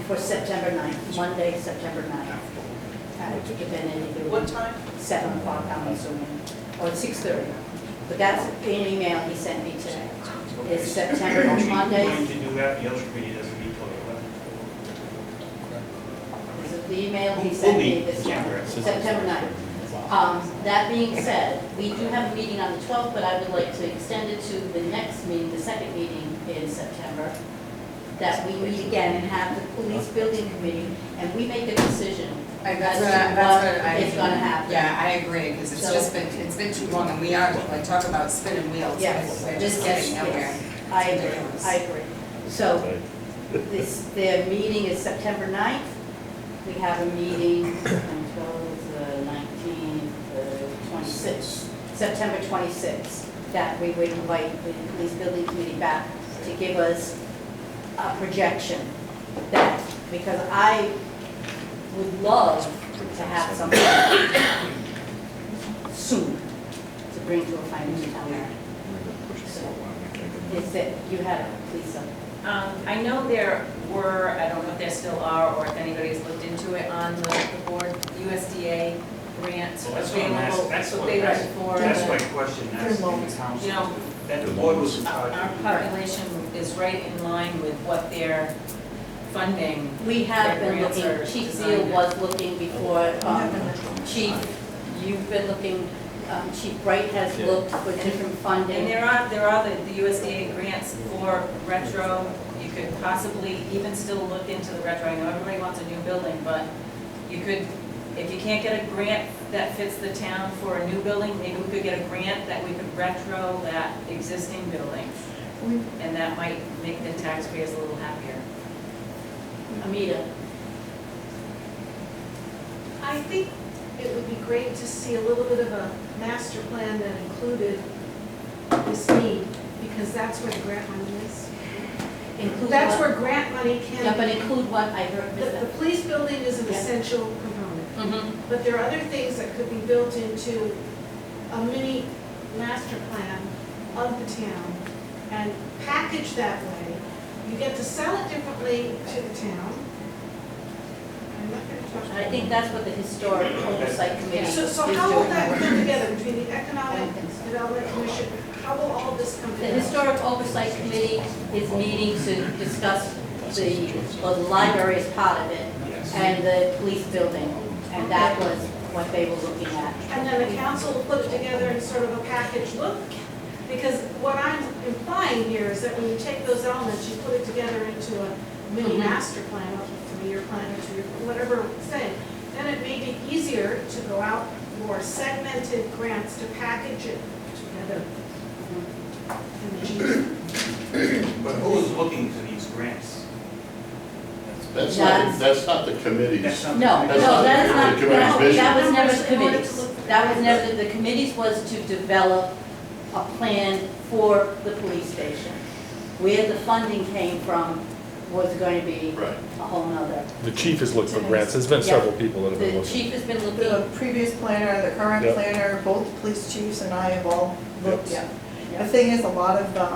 for September 9th, Monday, September 9th. What time? 7 o'clock, I'm assuming, or 6:30. But that's an email he sent me today. It's September, Monday. Going to do that, the other committee doesn't meet till 11. This is the email he sent me this morning, September 9th. That being said, we do have a meeting on the 12th, but I would like to extend it to the next meeting, the second meeting in September, that we meet again and have the police building committee, and we make a decision as to what is gonna happen. yeah, I agree, because it's been too long, and we are, like, talk about spinning wheels. Yes. We're just getting nowhere. I agree. So, their meeting is September 9th. We have a meeting until the 19th, 26th, September 26th, that we would invite the police building committee back to give us a projection that, because I would love to have something soon to bring to a financial town meeting. So, is that, you had a, please, I know there were, I don't know if there still are, or if anybody's looked into it on the board, USDA grants Well, that's what I'm available. asking, available for that's the- my question, that's the council. You know, That the board was. Our population is right in line with what their funding. we have their been grants looking, are Chief designed Zeal was looking before, Chief, you've been looking, Chief Bright has looked for different And funding. there are the USDA grants for retro. You could possibly even still look into the retro. I know everybody wants a new building, but you could, if you can't get a grant that fits the town for a new building, maybe we could get a grant that we could retro that existing building. And that might make the taxpayers a little happier. Amita, I think it would be great to see a little bit of a master plan that included this need, because that's where the grant money is. include That's what? where grant money can. Yeah, but include what, I heard, The police building is an Yeah. essential component, but there are other things that could be built into a mini master plan of the town and packaged that way. You get to sell it differently to the town. I'm not gonna talk about I think that's what the Historic Oversight Committee is So doing. how will that come together between the I Economic don't think so. Development Commission? How will all this come The together? Historic Oversight Committee is meeting to discuss the library is part of it, and the police building, and that was what they were looking at. And then the council will put it together in sort of a package look? Because what I'm implying here is that when you take those elements, you put it together into a mini master plan, a 3-year plan, or 2-year, whatever it's saying, then it may be easier to go out for segmented grants to package it together. But who is looking to these grants? That's not the committees. That's not- No, That's no, that is the not, committee's vision. that was never the committees. That was never, the committees was to develop a plan for the police station. Where the funding came from was going to be Right. a whole nother. The chief has looked for grants, there's been several people that have been The looking. chief has been The looking, previous planner, the current Yep. planner, both the police chiefs and I have all looked. yeah. The thing is, a lot of the,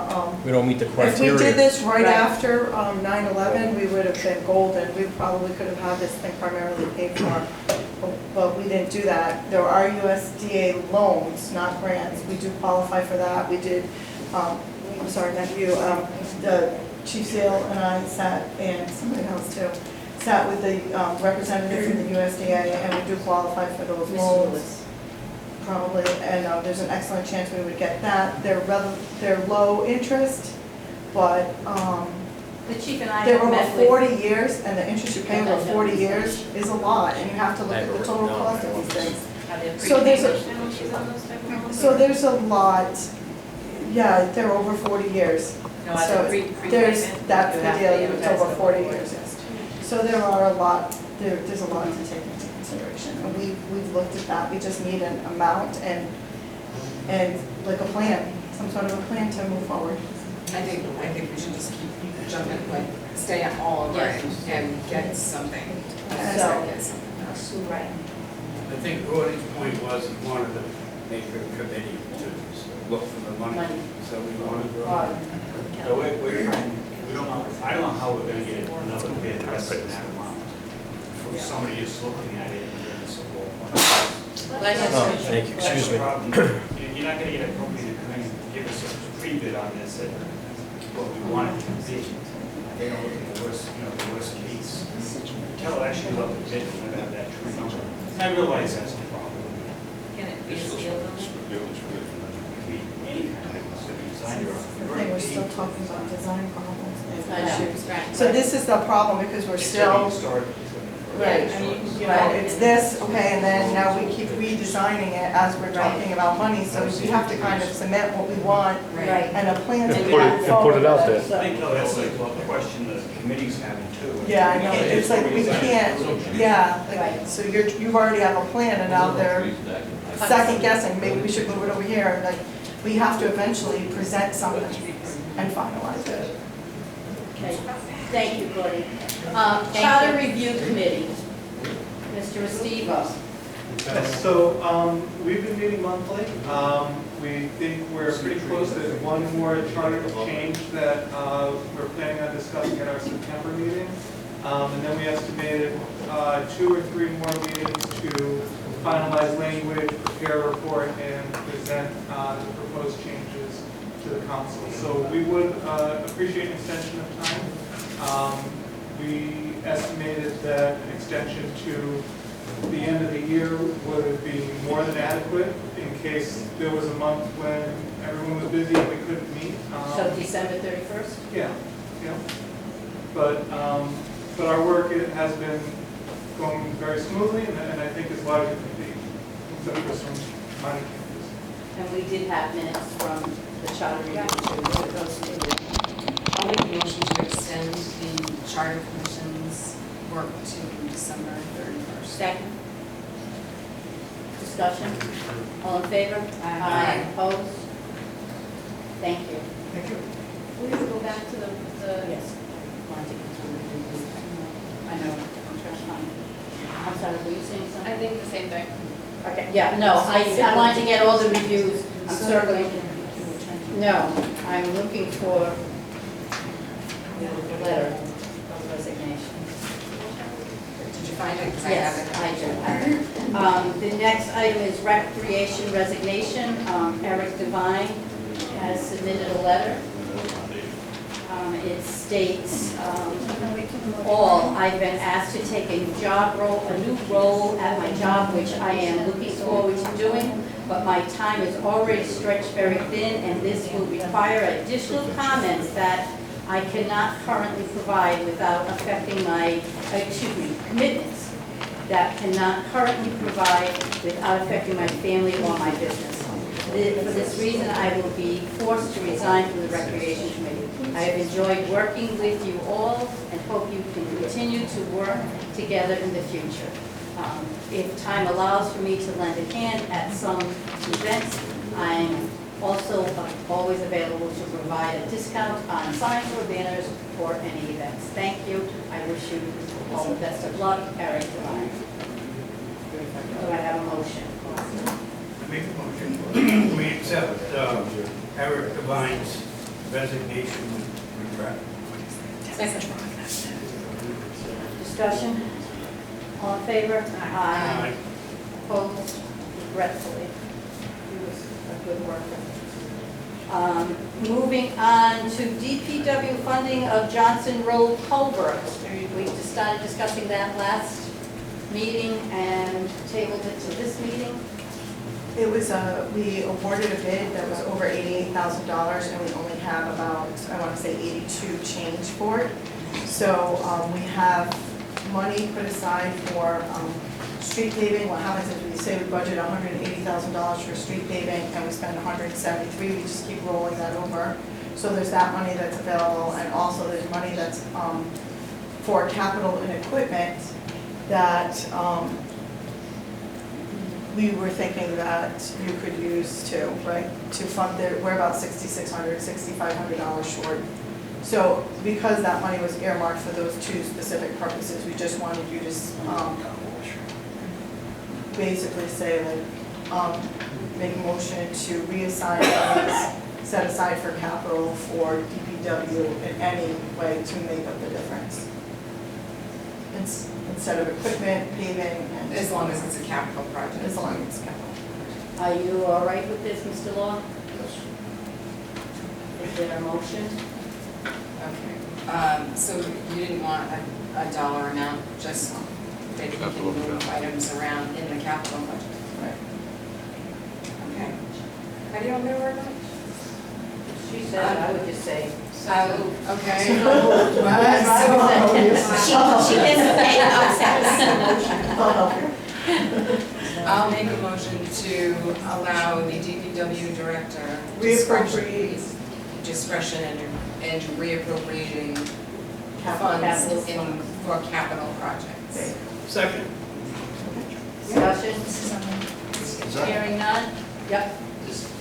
We don't meet the if we criteria. did this right Right. after 9/11, we would have been golden. We probably could have had this thing primarily paid for, but we didn't do that. There are USDA loans, not grants. We do qualify for that. We did, I'm sorry, not you, the Chief Seal and I sat, and somebody else too, sat with the representative from the USDA, and we do qualify for those Mr. loans. Lewis. Probably, and there's an excellent chance we would get that. They're low interest, but The chief and I they're have over met with. 40 years, and the interest you pay over 40 years is a lot, and you have to look at the total cost of these things. Are there So there's a- prepayment penalties on those type of loans? So there's a lot, yeah, they're over 40 years. No, So other there's, prepayment, that's you the have to deal, be it's advertised over in 40 the years, yes. So there are a lot, there's a lot to take into consideration, and we've looked at that, we just need an amount and like a plan, some sort of a plan to move forward. I think we should just keep jumping, like, stay all over it and get something. Right. I think Gordon's point was he wanted to make a committee to look for the money. Money. So we wanted to. So we're trying, we don't know, I don't know how we're gonna get another bid less than that amount. From somebody just looking at it and doing some work. Thank you, excuse me. You're not gonna get a company to come in and give us a pre-bid on this at what we want it to be. They don't look at the worst, the worst case. Tell actually what the bid, we're gonna have that true number. I realize that's the problem. Can it be a steel building? It could be any kind of design. The thing, we're still talking about design problems I and know. issues. So this is the problem, because we're still, right, you know, it's this, okay, and then now we keep redesigning it as we're talking about money, so we have to kind of cement what we want Right. and a plan to And move put it- and forward put it out with there. it, so- I think that's like a question the committee's having too. Yeah, I know, it's like we can't, yeah, Right. like, so you've already have a plan, and now they're second guessing, maybe we should move it over here, and like, we have to eventually present something and finalize it. Okay, thank you, Gordy. Charter Review Committee, Mr. Estivo. Yes, so we've been meeting monthly. We think we're pretty close to one more charter change that we're planning on discussing at our September meeting. And then we estimated 2 or 3 more meetings to finalize language, prepare a report, and present the proposed changes to the council. So we would appreciate an extension of time. We estimated that an extension to the end of the year would be more than adequate in case there was a month when everyone was busy and we couldn't meet. So December 31st? Yeah, yeah. But our work, it has been going very smoothly, and I think is largely complete, except for some minor changes. And we did have minutes from the Charter Review to those two. I'll make a motion to extend the charter commission's work to December 31st. Second. Discussion? All in favor? Aye. Opposed? Thank you. Thank you. We need to go back to the Yes. I know, I'm trying to find. I'm sorry, were you saying something? I think the same thing. Okay, yeah, no, I wanted to get all the reviews, I'm circling. No, I'm looking for the letter of resignation. Did you find it? 'Cause I have Yes, it. I do have it. The next item is recreation resignation. Eric Devine has submitted a letter. It states, I've been asked to take a new role at my job, which I am looking forward to doing, but my time is already stretched very thin, and this will require additional comments that I cannot currently provide without affecting my, commitments that cannot currently provide without affecting my family or my business. For this reason, I will be forced to resign from the Recreation Committee. I have enjoyed working with you all and hope you can continue to work together in the future. If time allows for me to lend a hand at some events, I'm also always available to provide a discount on signs or banners for any events. Thank you. I wish you all the best of luck. Eric Devine. Do I have a motion? Make a motion. We accept Eric Devine's resignation with regret. Discussion? All in favor? Aye. Opposed? Regretfully. He was a good worker. Moving on to DPW funding of Johnson Road culvert. We just started discussing that last meeting and tabled it to this meeting. It was, we awarded a bid that was over $88,000 and we only have about, I want to say 82 change for it. So we have money put aside for street paving. What happens is we say we budget $180,000 for street paving and we spend $173,000, we just keep rolling that over. So there's that money that's available, and also there's money that's for capital and equipment that we were thinking that you could use too, right? To fund it, we're about $6,600, $6,500 short. So because that money was earmarked for those two specific purposes, we just wanted you to basically say like, make a motion to reassign funds set aside for capital for DPW in any way to make up the difference. Instead of equipment, paving, and. As long as it's a capital project. As long as it's capital. Are you all right with this, Mr. Law? Yes. Is there a motion? Okay, so you didn't want a dollar amount, just that you can move items around in the capital budget? Right. Okay. How do you want me to work on it? She said, I would just say. Okay. She I'll make a motion to allow the DPW director Reappropriate. discretion and reappropriating Capital. funds for capital projects. Second. Discussion? Is that- Hearing none? Yep.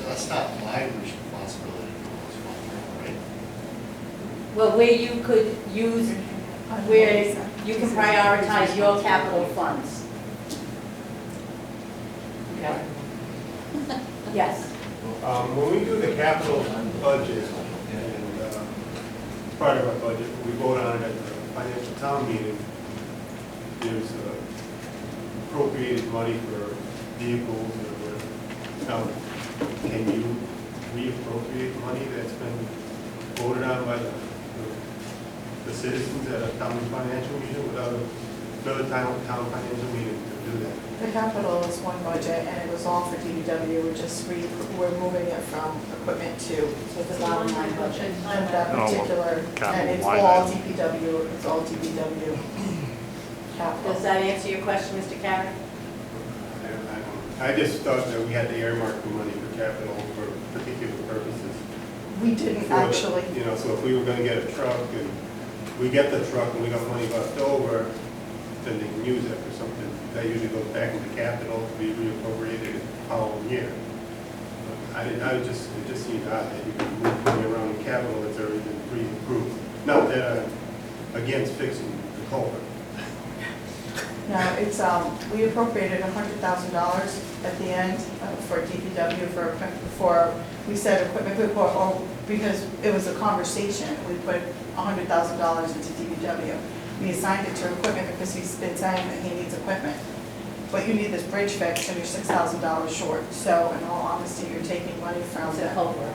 That's not my responsibility for those funds, right? Well, where you could use, where you can prioritize your capital funds. Okay. Yes. When we do the capital budget, and part of our budget, we vote on it at the financial town meeting, there's appropriated money for vehicles or whatever. Now, can you reappropriate money that's been voted on by the citizens at a town financial meeting without another town financial meeting to do that? The capital is one budget, and it was all for DPW, we're moving it from equipment to the bottom line budget. And that particular, and it's all DPW, it's all DPW capital. Does that answer your question, Mr. Carey? I just thought that we had to earmark the money for capital for particular purposes. We didn't For the- actually. You know, so if we were gonna get a truck and we get the truck and we got money left over, then they can use it for something. That usually goes back into capital to be reappropriated the following year. It just seemed odd that you can move money around in capital that's already been pre-approved. Not that I'm against fixing the culvert. No, it's, we appropriated $100,000 at the end for DPW we said equipment, because it was a conversation, we put $100,000 into DPW. We assigned it to equipment because he's been saying that he needs equipment. But you need this bridge fixed and you're $6,000 short. So in all honesty, you're taking money from It's a the. culvert.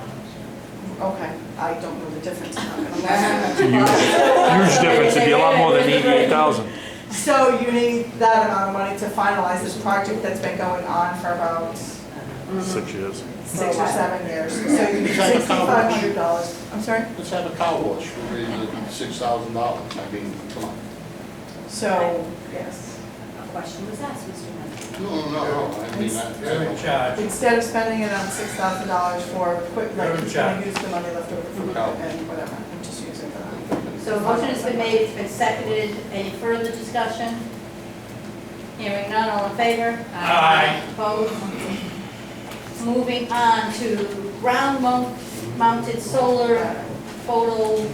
Okay, I don't know the difference. I'm not gonna It's a lie. huge difference, it'd be a lot more than 88,000. So you need that amount of money to finalize this project that's been going on for about 6 years. 6 or 7 years. So you need $6,500. I'm sorry? Let's have a car wash for $6,000. I mean, come on. So, yes. question was asked, Mr. Hunter. No, I mean, You're in charge. Instead of spending it on $6,000 for equipment, You're like in he's gonna charge. use the money left over for equipment and whatever, and just use it for that. So a motion has been made, it's been seconded. Any further discussion? Hearing none, all in favor? Aye. Opposed? Moving on to ground-mounted solar photovoltaic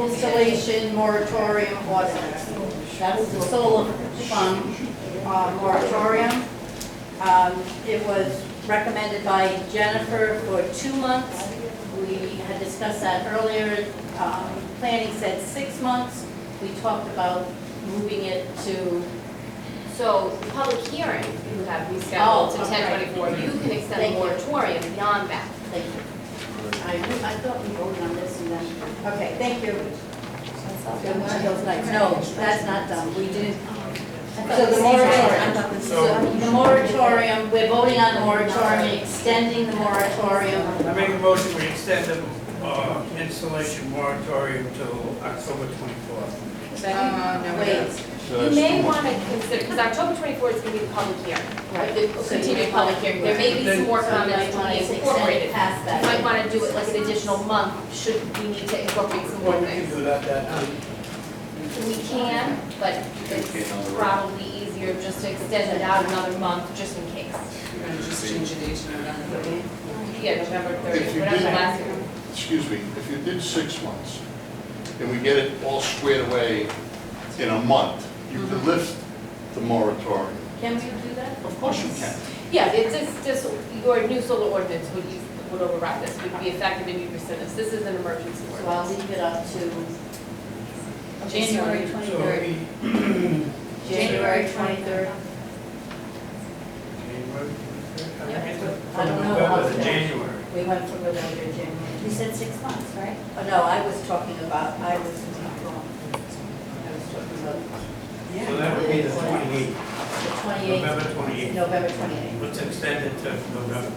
installation moratorium ordinance. That is the solar fund moratorium. It was recommended by Jennifer for 2 months. We had discussed that earlier. Planning said 6 months. We talked about moving it to, So the public hearing, you have rescheduled to Oh, okay. 10/24. You can extend Thank the you. moratorium beyond that. thank you. I thought we voted on this and then, okay, thank you. One of those nights. No, that's not done. We didn't. So the moratorium, so the moratorium, we're voting on the moratorium, extending the moratorium. I make a motion, we extend the installation moratorium till October 24th. Wait. You may want to consider, because October 24th is going to be the public hearing, Right. the continued public hearing. There may be some more comments to be incorporated. Past that. You might want to do it like an additional month, should we need to incorporate some more Well, we can things. do that night. We can, but it's probably easier just to extend it out another month, just in case. You're gonna just change the date to November 30th? Yeah, November If 30th, you whatever did- last year. excuse me, if you did 6 months, and we get it all squared away in a month, you could lift the moratorium. Can we do that? Of course you can. Yeah, it's just, your new solar ordinance would override this, would be effective and you'd rescind this. This is an emergency So I'll ordinance. leave it up to January So 23rd. we, January 23rd. January 23rd? I don't know. November to January. We went from November to January. You said 6 months, right? Oh, no, I was talking about, I was wrong. I was talking about. So that would be the 28th. The 28th. November 28th. November 28th. Let's extend it to November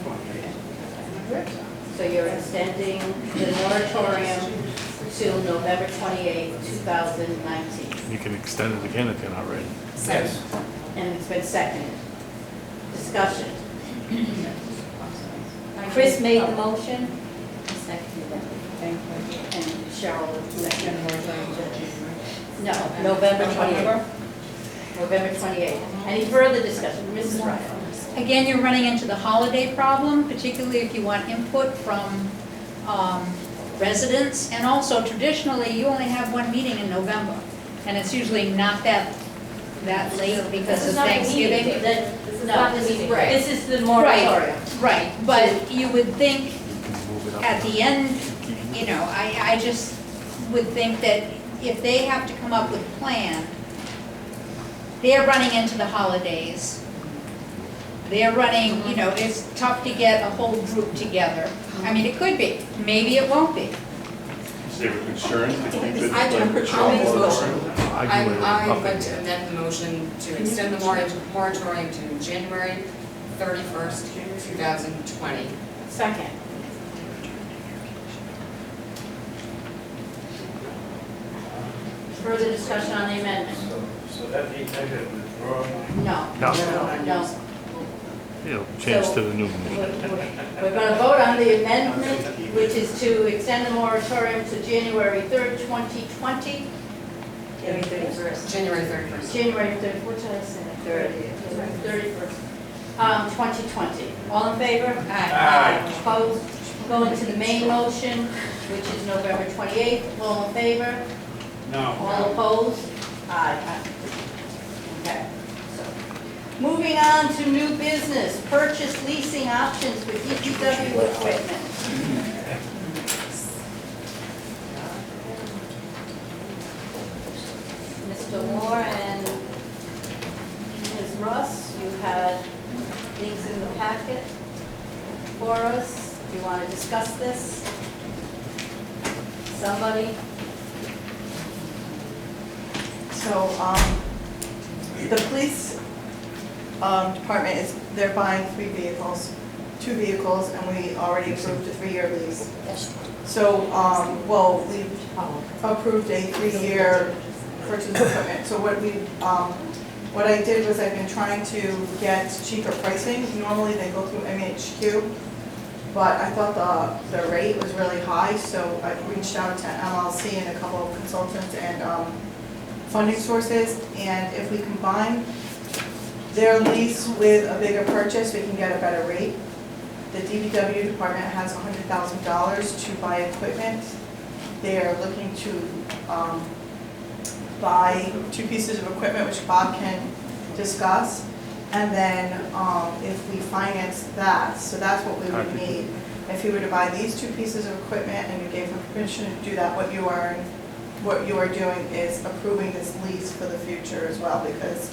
28th. So you're extending the moratorium till November 28th, 2019. You can extend it again if you're not ready. Yes. And it's been seconded. Discussion. Chris made the motion. I seconded it. And Cheryl seconded. No, November 28th. November 28th. Any further discussion? Mrs. Ryan? Again, you're running into the holiday problem, particularly if you want input from residents. And also traditionally, you only have one meeting in November. And it's usually not that late because This of is not the meeting. Thanksgiving. This is not the meeting. This is the moratorium. Right, but you would think at the end, you know, I just would think that if they have to come up with a plan, they're running into the holidays. They're running, you know, it's tough to get a whole group together. I mean, it could be, maybe it won't be. Is there a concern? I'll make a motion. I'd like to amend the motion to extend the moratorium to January 31st, 2020. Second. Further discussion on the amendment? So that means I could withdraw my. No. It'll change to the new We're going to vote on the amendment, which is to extend the moratorium to January 3rd, 2020. January 31st. January 31st. January 3rd, what did I say? 31st. 2020. All in favor? Aye. Opposed? Going to the main motion, which is November 28th. All in favor? No. All opposed? Aye. Okay. So, moving on to new business, purchase leasing options for DPW equipment. Mr. Moore and Ms. Russ, you had things in the packet for us. Do you want to discuss this? Somebody? So, the police department they're buying 3 vehicles, 2 vehicles, and we already approved a 3-year lease. So, well, we've approved a 3-year purchase equipment. So what I did was I've been trying to get cheaper pricing. Normally they go through MHQ, but I thought the rate was really high, so I reached out to MLC and a couple of consultants and funding sources, and if we combine their lease with a bigger purchase, we can get a better rate. The DPW department has $100,000 to buy equipment. They are looking to buy 2 pieces of equipment, which Bob can discuss. And then if we finance that, so that's what we would need. If you were to buy these 2 pieces of equipment and you gave them permission to do that, what you are doing is approving this lease for the future as well, because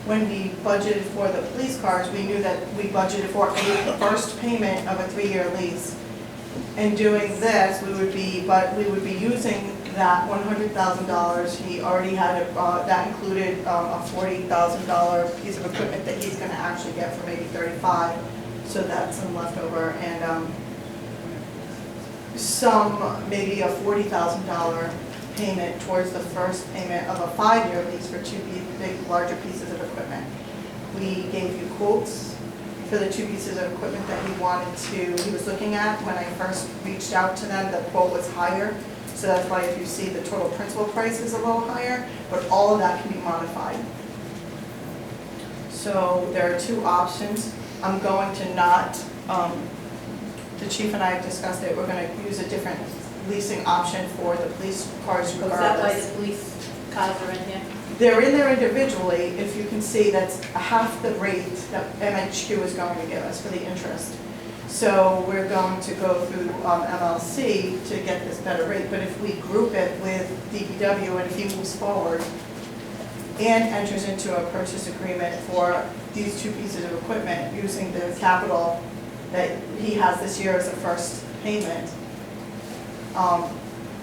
when we budgeted for the police cars, we knew that we budgeted for a first payment of a 3-year lease. In doing this, we would be using that $100,000. He already had that included a $40,000 piece of equipment that he's going to actually get for maybe $35,000. So that's some leftover, and maybe a $40,000 payment towards the first payment of a 5-year lease for 2 big, larger pieces of equipment. We gave you quotes for the 2 pieces of equipment that he was looking at. When I first reached out to them, the quote was higher. So that's why if you see the total principal price is a little higher, but all of that can be modified. So there are 2 options. I'm going to the chief and I have discussed it, we're going to use a different leasing option for the police cars Is regardless. that why the police cars are in here? They're in there individually. If you can see, that's half the rate that MHQ is going to give us for the interest. So we're going to go through MLC to get this better rate. But if we group it with DPW and if he moves forward and enters into a purchase agreement for these 2 pieces of equipment using the capital that he has this year as a first payment,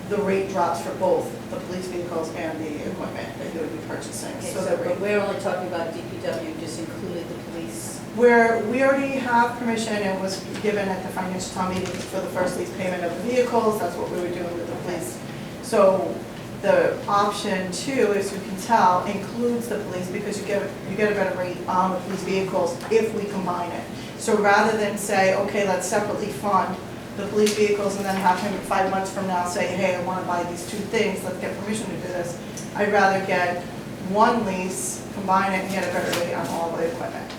the rate drops for both the police vehicles and the equipment that he would be purchasing. Okay, So so that but we're only talking about DPW, just included the police. we already have permission and was given at the financial town meeting for the first lease payment of the vehicles. That's what we were doing with the police. So the option 2, as you can tell, includes the police because you get a better rate on the police vehicles if we combine it. So rather than say, okay, let's separately fund the police vehicles and then have him 5 months from now say, hey, I want to buy these 2 things, let's get permission to do this. I'd rather get 1 lease, combine it, and get a better rate on all the equipment.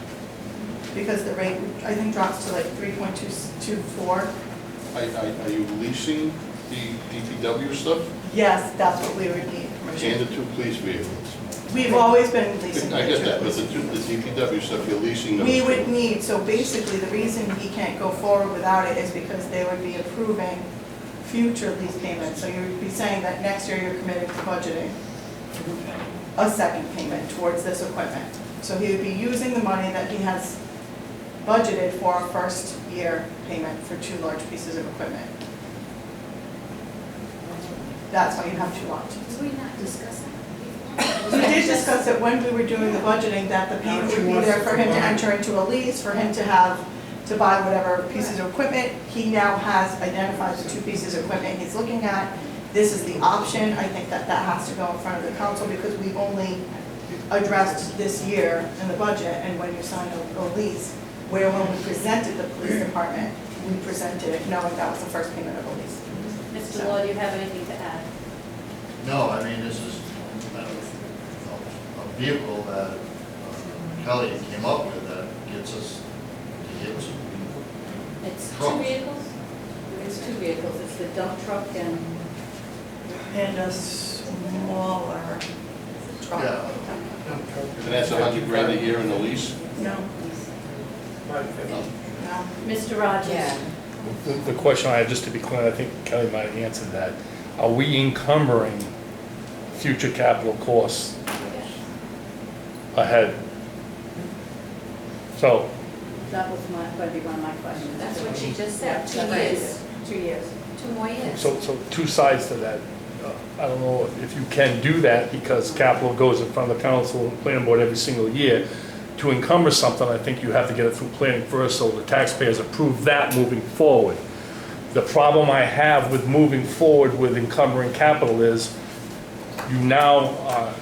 Because the rate, I think, drops to like 3.224. Are you leasing the DPW stuff? Yes, that's what we would need permission. And the 2 police vehicles? We've always been leasing. I get that, but the DPW stuff, you're leasing those? We would need, so basically the reason he can't go forward without it is because they would be approving future lease payments. So you would be saying that next year you're committed to budgeting a second payment towards this equipment. So he would be using the money that he has budgeted for a first year payment for 2 large pieces of equipment. That's why you have 2 options. Did we not discuss that? We did discuss it when we were doing the budgeting, that the payment would be there for him to enter into a lease, for him to buy whatever pieces of equipment. He now has identified the 2 pieces of equipment he's looking at. This is the option. I think that has to go in front of the council because we've only addressed this year in the budget and when you sign a lease, where when we presented the police department, we presented it knowing that was the first payment of a lease. Mr. Law, do you have anything to add? No, I mean, this is a vehicle that Kelly came up with that gets us to get some It's 2 trucks. vehicles? It's 2 vehicles. It's the dump truck and a smaller truck. Yeah. And that's $100,000 a year in the lease? No. No. Mr. Rogers? Yeah. The question I had, just to be clear, I think Kelly might have answered that. Are we encumbering future capital costs ahead? So, That was going to be one of my questions. That's what she just said, 2 Yeah, years. 2 years. 2 more years. so 2 sides to that. I don't know if you can do that because capital goes in front of the council and planning board every single year. To encumber something, I think you have to get it through planning first so the taxpayers approve that moving forward. The problem I have with moving forward with encumbering capital is you now are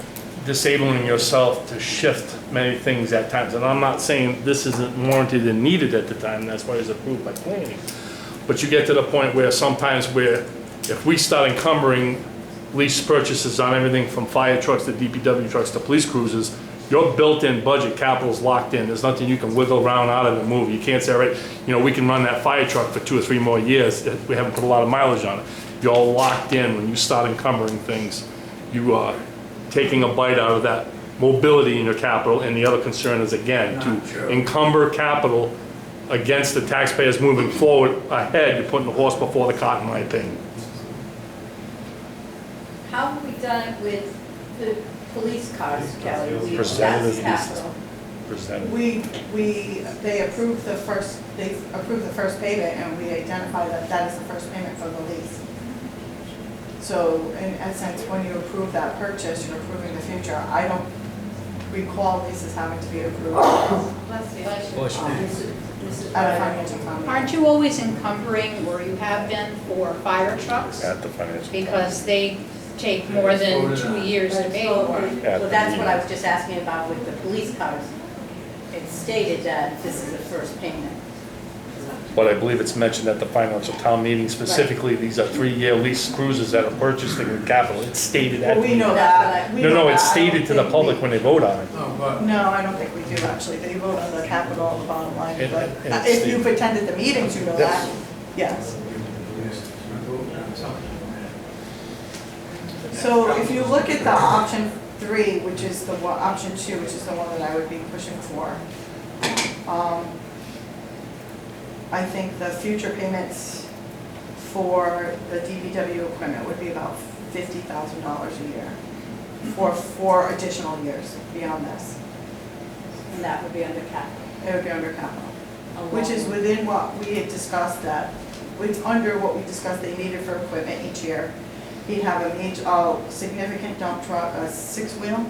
disabling yourself to shift many things at times. And I'm not saying this isn't warranted and needed at the time, that's why it's approved by planning. But you get to the point where sometimes if we start encumbering lease purchases on everything from fire trucks to DPW trucks to police cruisers, your built-in budget capital is locked in. There's nothing you can wiggle around out of and move. You can't say, all right, we can run that fire truck for 2 or 3 more years. We haven't put a lot of mileage on it. You're locked in when you start encumbering things. You are taking a bite out of that mobility in your capital, and the other concern is, again, to encumber capital against the taxpayers moving forward ahead. You're putting the horse before the cart, in my opinion. How have we done it with the police cars, Kelly? We Presented as passed leases. capital. Presented. They approved the first payment, and we identified that is the first payment for the lease. So in essence, when you approve that purchase, you're approving the future. I don't recall leases having to be approved at a financial town. Aren't you always encumbering, or you have been, for fire trucks? At the financial. Because they take more than 2 years to pay for. Well, that's what I was just asking about with the police cars. It stated that this is the first payment. But I believe it's mentioned at the financial town meeting specifically, these are 3-year lease cruises that are purchasing with capital. It's stated at. Well, we know that. No, it's stated to the public when they vote on it. No, I don't think we do actually. They vote on the capital on the bottom line, And- but and if Steve- you've attended the meetings, you know that. Yes. So if you look at the option 3, which is the one, option 2, which is the one that I would be pushing for, I think the future payments for the DPW equipment would be about $50,000 a year for 4 additional years beyond this. And that would be under capital. It would be under capital, which is within what we had discussed that, it's under what we discussed they needed for equipment each year. He'd have a significant dump truck, a 6-wheel.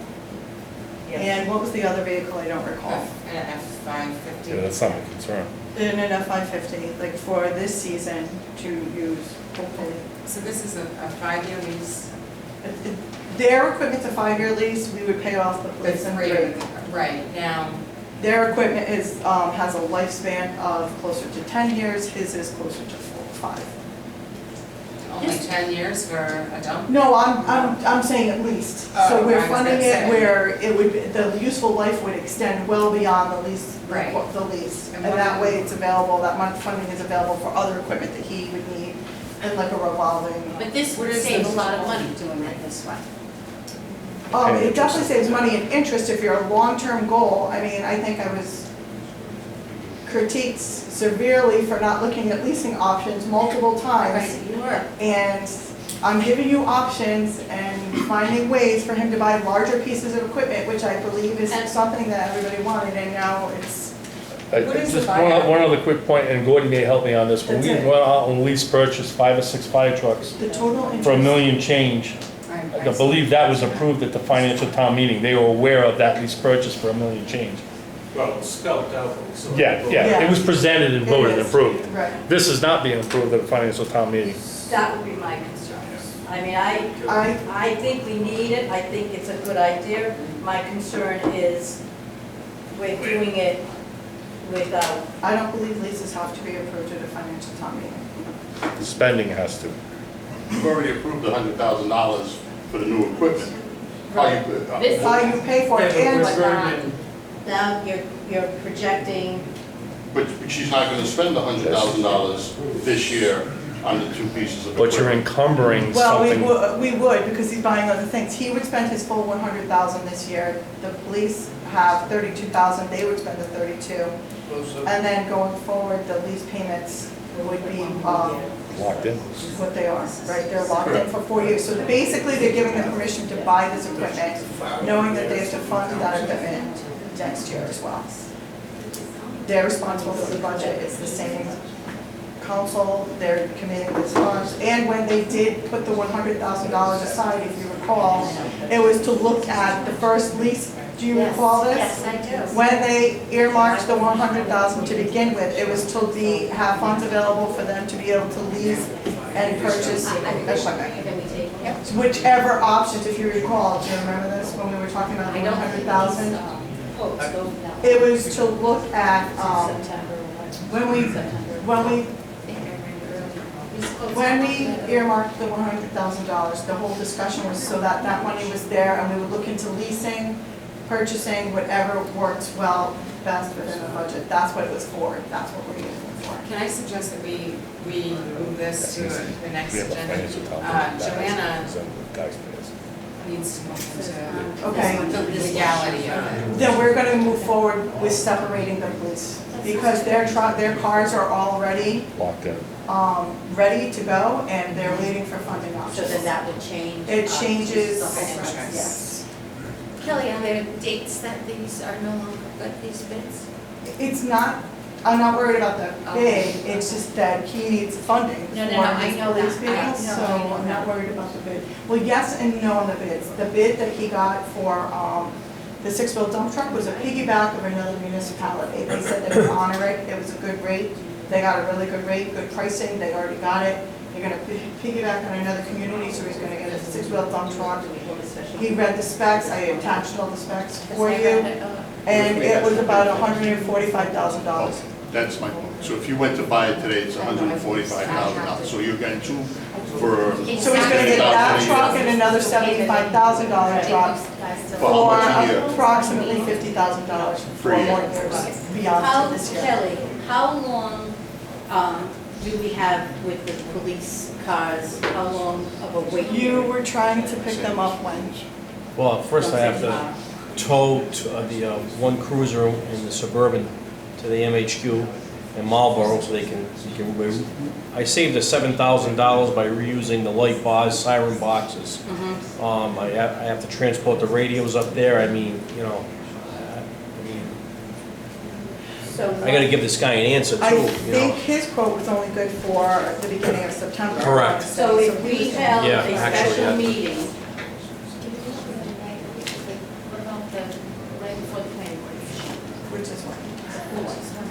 And what was the other vehicle, I don't recall? An F-550. Yeah, that's not a concern. In an F-550, like for this season to use, hopefully. So this is a 5-year lease? Their equipment's a 5-year lease, we would pay off the police in 3. Right, now. Their equipment is, has a lifespan of closer to 10 years, his is closer to 5. Only 10 years for a dump? No, I'm saying at least. So Oh, we're I was funding gonna it say. where it would, the useful life would extend well beyond the lease, Right. the lease. And And what- that way it's available, that much funding is available for other equipment that he would need and like a revolving. But this What would is save a this? lot of money doing it this way. It definitely saves money and interest if you're a long-term goal. I mean, I think I was critiqued severely for not looking at leasing options multiple times. You were. And I'm giving you options and finding ways for him to buy larger pieces of equipment, which I believe is something that everybody wanted, and now it's, what is the Just buyout? one other quick point, and Gordon may help me on this. When we That's it. went out and lease purchased 5 or 6 fire trucks The total interest. for $1 million change, I believe that was approved at the financial town meeting. They were aware of that lease purchase for $1 million change. Well, it's spelled out, so. Yeah, it was presented and voted and It is, approved. Right. This is not being approved at the financial town meeting. That would be my concern. I mean, I think we need it, I think it's a good idea. My concern is we're doing it without. I don't believe leases have to be approved at a financial town meeting. Spending has to. You've already approved $100,000 for the new equipment. How you- How you pay for it and Now you're projecting, But she's not gonna spend $100,000 this year on the 2 pieces of equipment. But you're encumbering Well, something. we would, because he's buying other things. He would spend his full 100,000 this year. The police have 32,000, they would spend the 32. And then going forward, the lease payments would be, Locked in. what they are, right? They're locked in for 4 years. So basically, they're giving them permission to buy this equipment, knowing that they have to fund that equipment next year as well. They're responsible for the budget, it's the same council, they're committing these funds. And when they did put the $100,000 aside, if you recall, it was to look at the first lease. Do you recall this? Yes, I do. When they earmarked the 100,000 to begin with, it was to have funds available for them to be able to lease and purchase equipment. can we take Whichever options, if you recall, do you remember this, when we were talking about the 100,000? It was to look at, when we earmarked the $100,000, the whole discussion was so that that money was there and we would look into leasing, purchasing, whatever works well, best within the budget. That's what it was for, that's what we're using it for. Can I suggest that we move this to the next We have a agenda? financial topic. Joanna Guys, needs to look into Okay. the legality of it. Then we're gonna move forward with separating the police, because their cars are already, locked in. ready to go, and they're waiting for funding So options. then that would change. It changes, the whole yes. process. Kelly, are there dates that these are no longer good, these bids? It's not, I'm not worried about the bid, it's just that he needs funding No, no, for no, I his know police that. vehicles, I know, so I know I'm not that. worried about the bid. Well, yes and no on the bids. The bid that he got for, the six-wheel dump truck was a piggyback of another municipality. They said they would honor it, it was a good rate, they got a really good rate, good pricing, they already got it. They're gonna piggyback on another community, so he's gonna get a six-wheel dump truck. He read the specs, I attached all the specs for you, and it was about $145,000. That's my point. So if you went to buy it today, it's $145,000. So you're getting two for. So he's gonna get that truck and another $75,000 truck For how much a year? for approximately $50,000 for Per year. more years beyond How, this year. Kelly, how long do we have with the police cars? How long of a wait? You were trying to pick them up when? Well, first I have to tow the one cruiser in the Suburban to the MHQ in Marlboro so they can, I saved us $7,000 by reusing the light bars, siren boxes. I have to transport the radios up there, I mean, you know, So I gotta give this guy an answer too, I you think know. his quote was only good for the beginning of September. Correct. So if we held Yeah, a actually, special yeah. meeting, What about the night before the planning board? Which is what?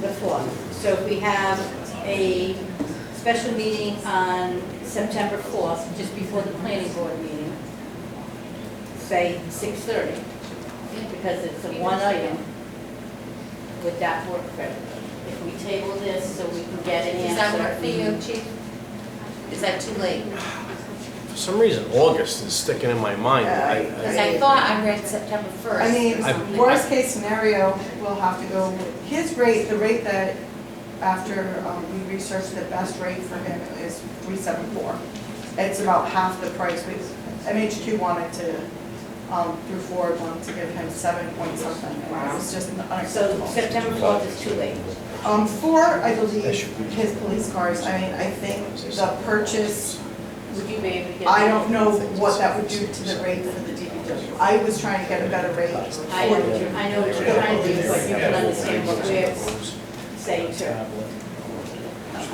before, so if we have a special meeting on September 4th, just before the planning board meeting, say 6:30, because it's a one item, would that work for everybody? If we table this so we can get an answer. Does that work for you, chief? Is that too late? For some reason, August is sticking in my mind. Because I thought I read September 1st. I mean, or something. worst case scenario, we'll have to go with his rate, the rate that, after we researched, the best rate for him is 374. It's about half the price. MHQ wanted to, through Ford, wanted to give him 7 point something. It was just So unacceptable. September 4th is too late. For, I believe, his police cars, I mean, I think the purchase, Would you be able to get? I don't know what that would do to the rate for the DPW. I was trying to get a better rate. I know what you're trying to do, but you can understand what we're saying too.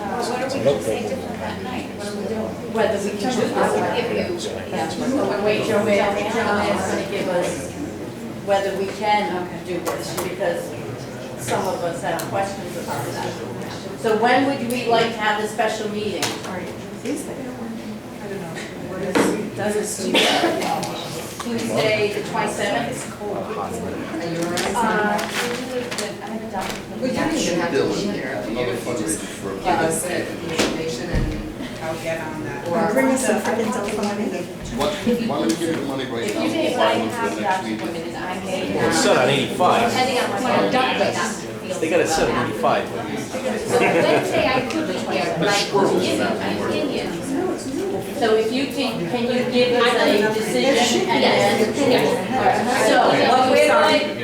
What are we going to say different that night? What are we doing? Whether we can do this, I would give you, wait, Joanne is gonna give us whether we can do this, because some of us have questions about that. So when would we like to have the special meeting? Tuesday, the 27th? We don't even have to be here. Another fundraiser for a Give us the information and I'll get on that. Or bring us some freaking telephone. Why don't we give you the money right If now? you did, Buy I one for have the next meeting. documented, I made. Well, it's set on 85. Depending on what I'm done with. They got it set at 85. So Wednesday I could be here, but I couldn't give you my opinion. So if you can you give us a decision and then? So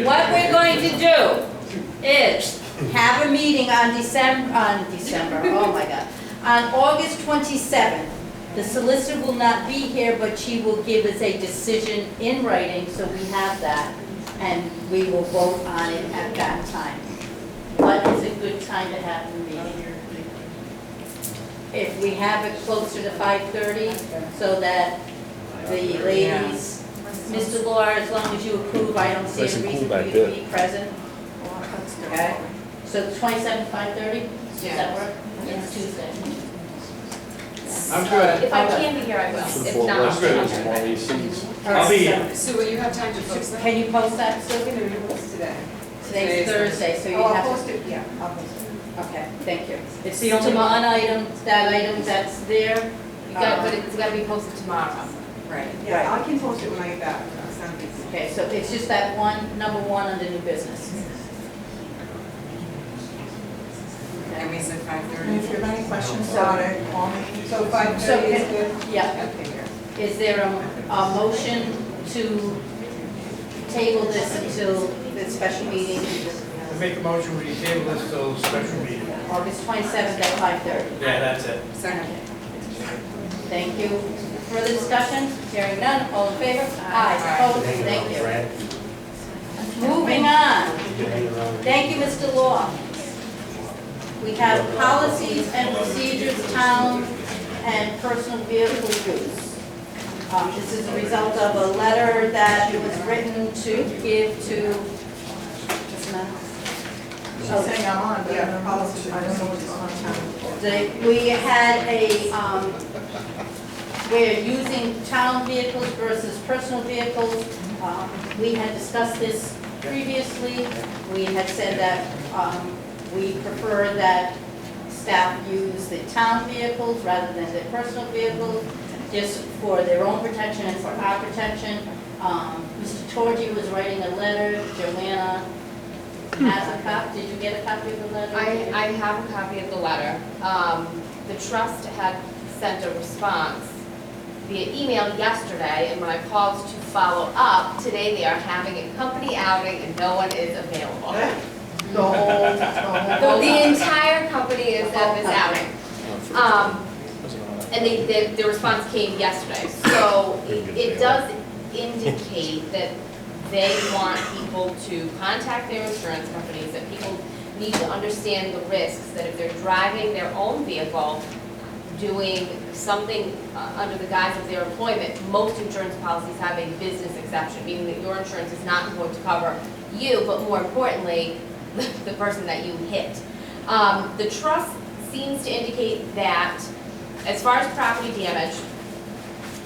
what we're going to do is have a meeting on December, oh my God, on August 27th. The solicitor will not be here, but she will give us a decision in writing, so we have that, and we will vote on it at that time. What is a good time to have the meeting? If we have it closer to 5:30, so that the ladies, Mr. Laura, as long as you approve, I don't see Nice a and cool reason for back you to there. be present. Okay, so the 27th, 5:30, does that work? It's Tuesday. Yes. I'm good. If I can be here, I will. If not, I'm good. I'll be here. Sue, will you have time to post that? Can you post that, Sue? Today. Today's Thursday, so you Oh, I'll have to. post it, yeah, I'll post it. Okay, thank you. It's the only one item, that item that's there. You got, but it's gotta be posted tomorrow. Right. Yeah, I can post it when I get back. Okay, so it's just that one, number one under new business. And we said And if 5:30. you have any questions about it, call me. So 5:30 is good? Yeah. Is there a motion to table this until the special meeting, I make a motion, we table this till special meeting. August 27th at 5:30? Yeah, that's it. Second. Thank you. Further discussion? Hearing none, all in favor? Aye. Opposed? Thank you. Moving on. Thank you, Mr. Law. We have policies and procedures, town and personal vehicle use. This is a result of a letter that was written to give to, what's the matter? She's saying I'm on, but I don't know what's on. We had we're using town vehicles versus personal vehicles. We had discussed this previously. We had said that we prefer that staff use the town vehicles rather than their personal vehicles, just for their own protection and for our protection. Mr. Torgy was writing a letter. Joanna has a copy. Did you get a copy of the letter? I have a copy of the letter. The trust had sent a response via email yesterday, and when I called to follow up, today they are having a company outing and no one is available. The entire company is at this outing. And the response came yesterday. So it does indicate that they want people to contact their insurance companies, that people need to understand the risks, that if they're driving their own vehicle, doing something under the guise of their employment, most insurance policies have a business exception, meaning that your insurance is not going to cover you, but more importantly, the person that you hit. The trust seems to indicate that as far as property damage,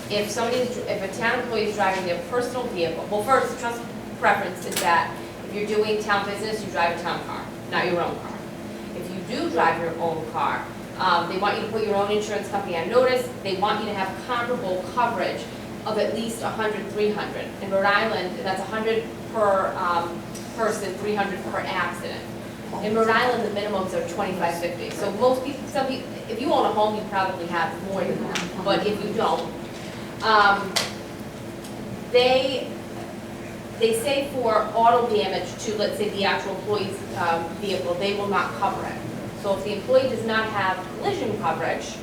if a town employee is driving their personal vehicle, well, first, the trust preference is that if you're doing town business, you drive a town car, not your own car. If you do drive your own car, they want you to put your own insurance company on notice. They want you to have comparable coverage of at least 100, 300. In Rhode Island, that's 100 per person, 300 per accident. In Rhode Island, the minimums are 2550. So most people, if you own a home, you probably have more than that. But if you don't, they say for auto damage to, let's say, the actual employee's vehicle, they will not cover it. So if the employee does not have collision coverage,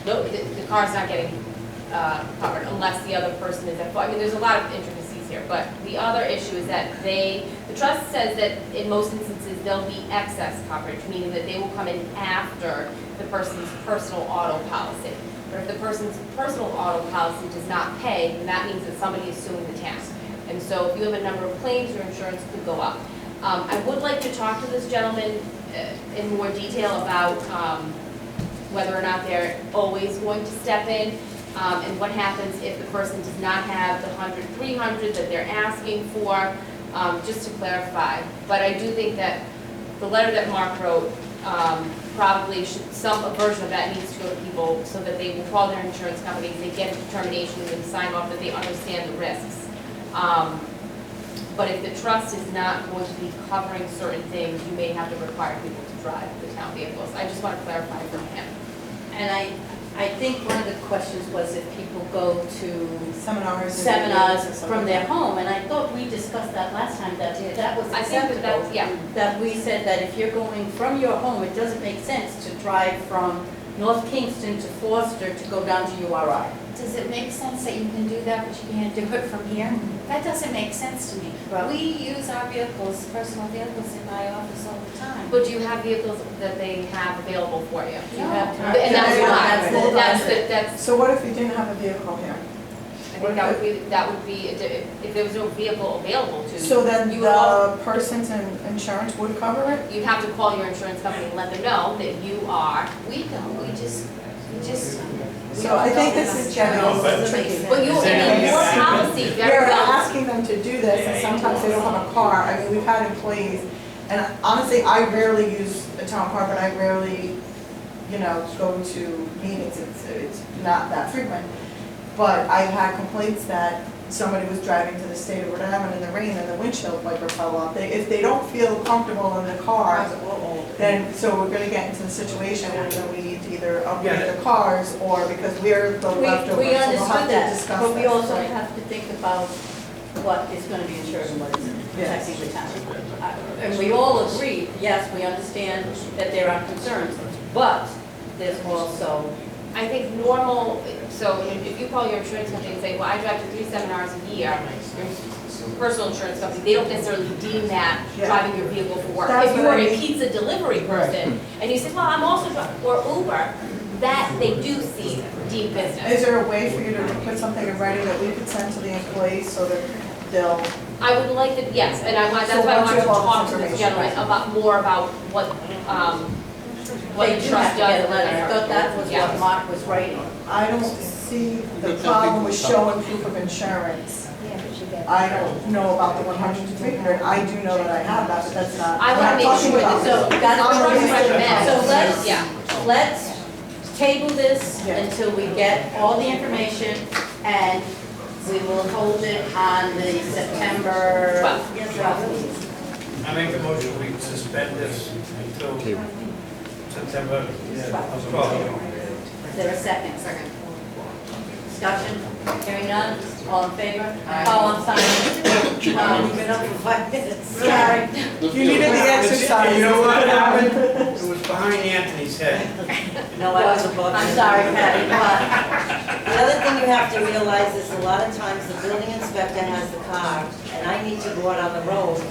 the car's not getting covered unless the other person is at fault. I mean, there's a lot of intricacies here, but the other issue is that the trust says that in most instances there'll be excess coverage, meaning that they will come in after the person's personal auto policy. But if the person's personal auto policy does not pay, then that means that somebody is suing the town. And so if you have a number of claims, your insurance could go up. I would like to talk to this gentleman in more detail about whether or not they're always going to step in, and what happens if the person does not have the 100, 300 that they're asking for, just to clarify. But I do think that the letter that Mark wrote probably should, a version of that needs to go to people so that they will call their insurance companies, they get a determination and they sign off that they understand the risks. But if the trust is not going to be covering certain things, you may have to require people to drive the town vehicles. I just want to clarify from him. And I think one of the questions was if people go to seminars from their home, and I thought we discussed that last time, that was I think acceptable. that's, yeah. That we said that if you're going from your home, it doesn't make sense to drive from North Kingston to Foster to go down to URI. Does it make sense that you can do that, but you can't do it from here? That doesn't make sense to me. Well- We use our vehicles, personal vehicles in my office all the time. But do you have vehicles that they have available for you? Do you have time? And that's Yeah, why, that's, So what if you didn't have a vehicle here? I think that would be, if there was no vehicle available to you. So then you would all- the person's insurance would cover it? You'd have to call your insurance company and let them know that you are. We don't, we just Just, So I think this is getting a little tricky. But you need more policy, very We're well. asking them to do this, and sometimes they don't have a car. I mean, we've had employees, and honestly, I rarely use a town car, but I rarely, go to meetings. It's not that frequent. But I've had complaints that somebody was driving to the state of Rhode Island in the rain and the windshield wiper fell off. If they don't feel comfortable in the car, then, so we're gonna get into the situation where we need to either upgrade the cars, or because we're the leftovers, so We we'll have understood to that, discuss but we that. also have to think about what is gonna be insured and what isn't, protecting the town. And we all agree, yes, we understand that there are concerns, but there's also, I think normal, so if you call your insurance company and say, well, I drive to 3 seminars a year, your personal insurance company, they don't necessarily deem that driving your vehicle for work. That's If you what are I a mean. pizza delivery person, and you say, well, I'm also, or Uber, that they do see deem business. Is there a way for you to put something in writing that we could send to the employees so that they'll, I would like to, yes, and that's So why I once wanted you to have all talk this to this information, gentleman about, more about what they the do trust have to get does. a letter. I thought that was Yeah. what Mark was writing. I don't see the problem with showing proof of insurance. I don't know about the 100 to 300, I do know that I have that, but that's not. I I'm wanna not make talking sure about that, so this. that's what I'm I raising the recommend. policy. So let's table this until we get all the information, and we will hold it on the September 12th meeting. I make a motion, we suspend this until September 12th. Is there a second? Second. Discussion, hearing none, all in favor? Oh, I'm sorry. You've been up for 5 minutes, sorry. You needed the exercise. You know what happened? It was behind Anthony's head. No, I was above. I'm sorry, Patty, but The other thing you have to realize is a lot of times the building inspector has the car, and I need to go out on the road,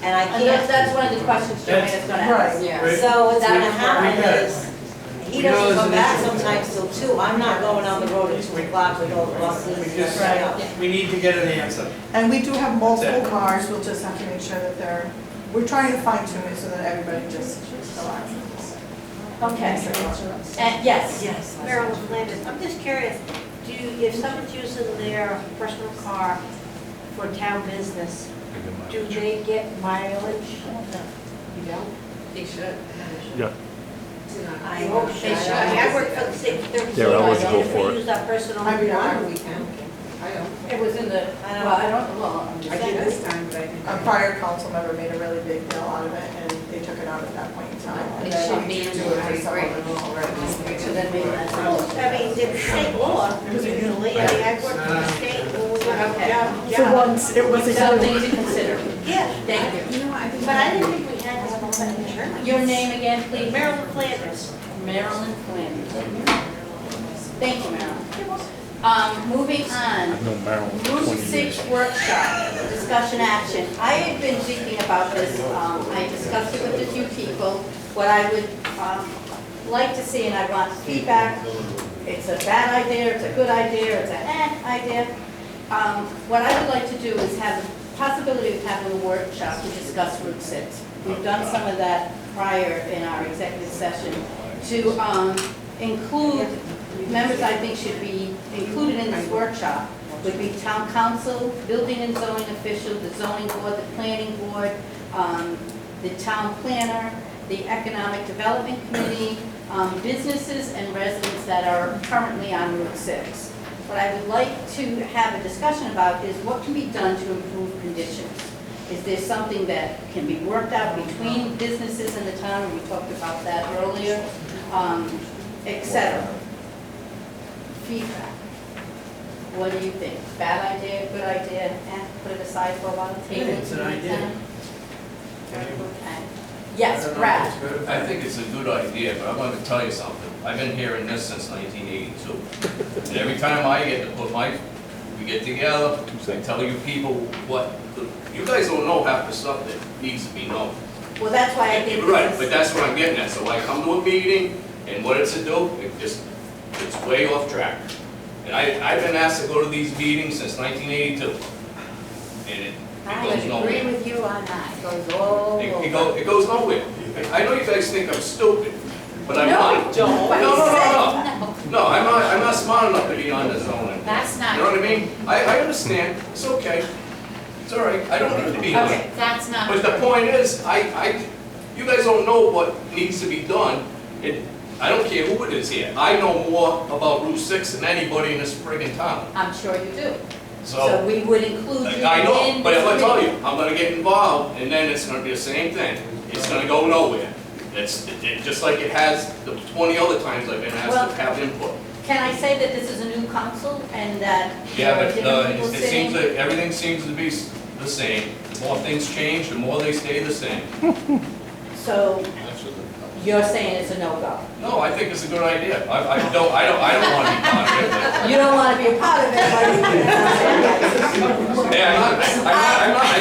and I and can't. that's one of the questions Joanna's gonna ask. Right. So what's gonna We happen got it. is, he We know doesn't there's come an back issue. sometimes till 2. I'm not going on the road at 2 o'clock with all the buses and We just, everything else. we need to get an answer. And we do have multiple That's it. cars, we'll just have to make sure that we're trying to fine tune it so that everybody just relaxes. Okay. And yes. Yes. Marilyn Flanders, I'm just curious, if someone's using their personal car for town business, do they get mileage? You don't? They should. I hope so. They should. I work for the city, They're eligible for if it. we use our personal. I mean, I- we can. I don't. It was in the, well, I'm just saying. time, but I didn't. A prior council member made a really big deal out of it, and they took it out at that point in time. And It then should we be do in it the for some right of them already. So then maybe that's. I mean, it's state law usually, I mean, I work for the state when we have a job. For once, it was a Something huge. to consider. Yeah, Thank you. but I didn't think we had this much insurance. Your name again, please? Marilyn Flanders. Marilyn Flanders. Thank you, Marilyn. Moving on. I've known Marilyn for Route 20 years. 6 workshop, discussion action. I have been thinking about this, I discussed it with a few people. What I would like to see, and I want feedback, it's a bad idea, it's a good idea, it's a idea. What I would like to do is have the possibility of having a workshop to discuss Route 6. We've done some of that prior in our executive session to include, members I think should be included in this workshop would be town council, building and zoning official, the zoning board, the planning board, the town planner, the economic development committee, businesses and residents that are currently on Route 6. What I would like to have a discussion about is what can be done to improve conditions. Is there something that can be worked out between businesses in the town? We talked about that earlier, et cetera. Feedback. What do you think? Bad idea, good idea, put it aside for a while? Table It's an idea. Okay. Yes, Brad. I think it's a good idea, but I'm going to tell you something. I've been hearing this since 1982. And every time I get to we get together, I tell you people what, you guys don't know half the stuff that needs to be known. Well, that's why I think. Right, but that's what I'm getting at. So I come to a meeting, and what it's to do, it's way off track. And I've been asked to go to these meetings since 1982. And it I goes would nowhere. agree with you on that, it goes all It goes nowhere. I know you guys think I'm stupid, but I'm No, not. I don't. No, smart enough to be on the zoning. That's not. You know what I mean? I understand, it's okay. It's all right, I don't need to be on it. Okay, that's not. But the point is, you guys don't know what needs to be done. I don't care who it is here. I know more about Route 6 than anybody in this friggin' town. I'm sure you do. So So, we would include you in. I know, but if I this tell you, meeting. I'm gonna get involved, and then it's gonna be the same thing. It's gonna go nowhere. Just like it has the 20 other times I've been asked to have input. Can I say that this is a new council and that there Yeah, are but different people it seems sitting? that everything seems to be the same. The more things change, the more they stay the same. So you're saying it's a no-go? No, I think it's a good idea. I don't want to be part of it. You don't want to be a part of it, but you can. Yeah, I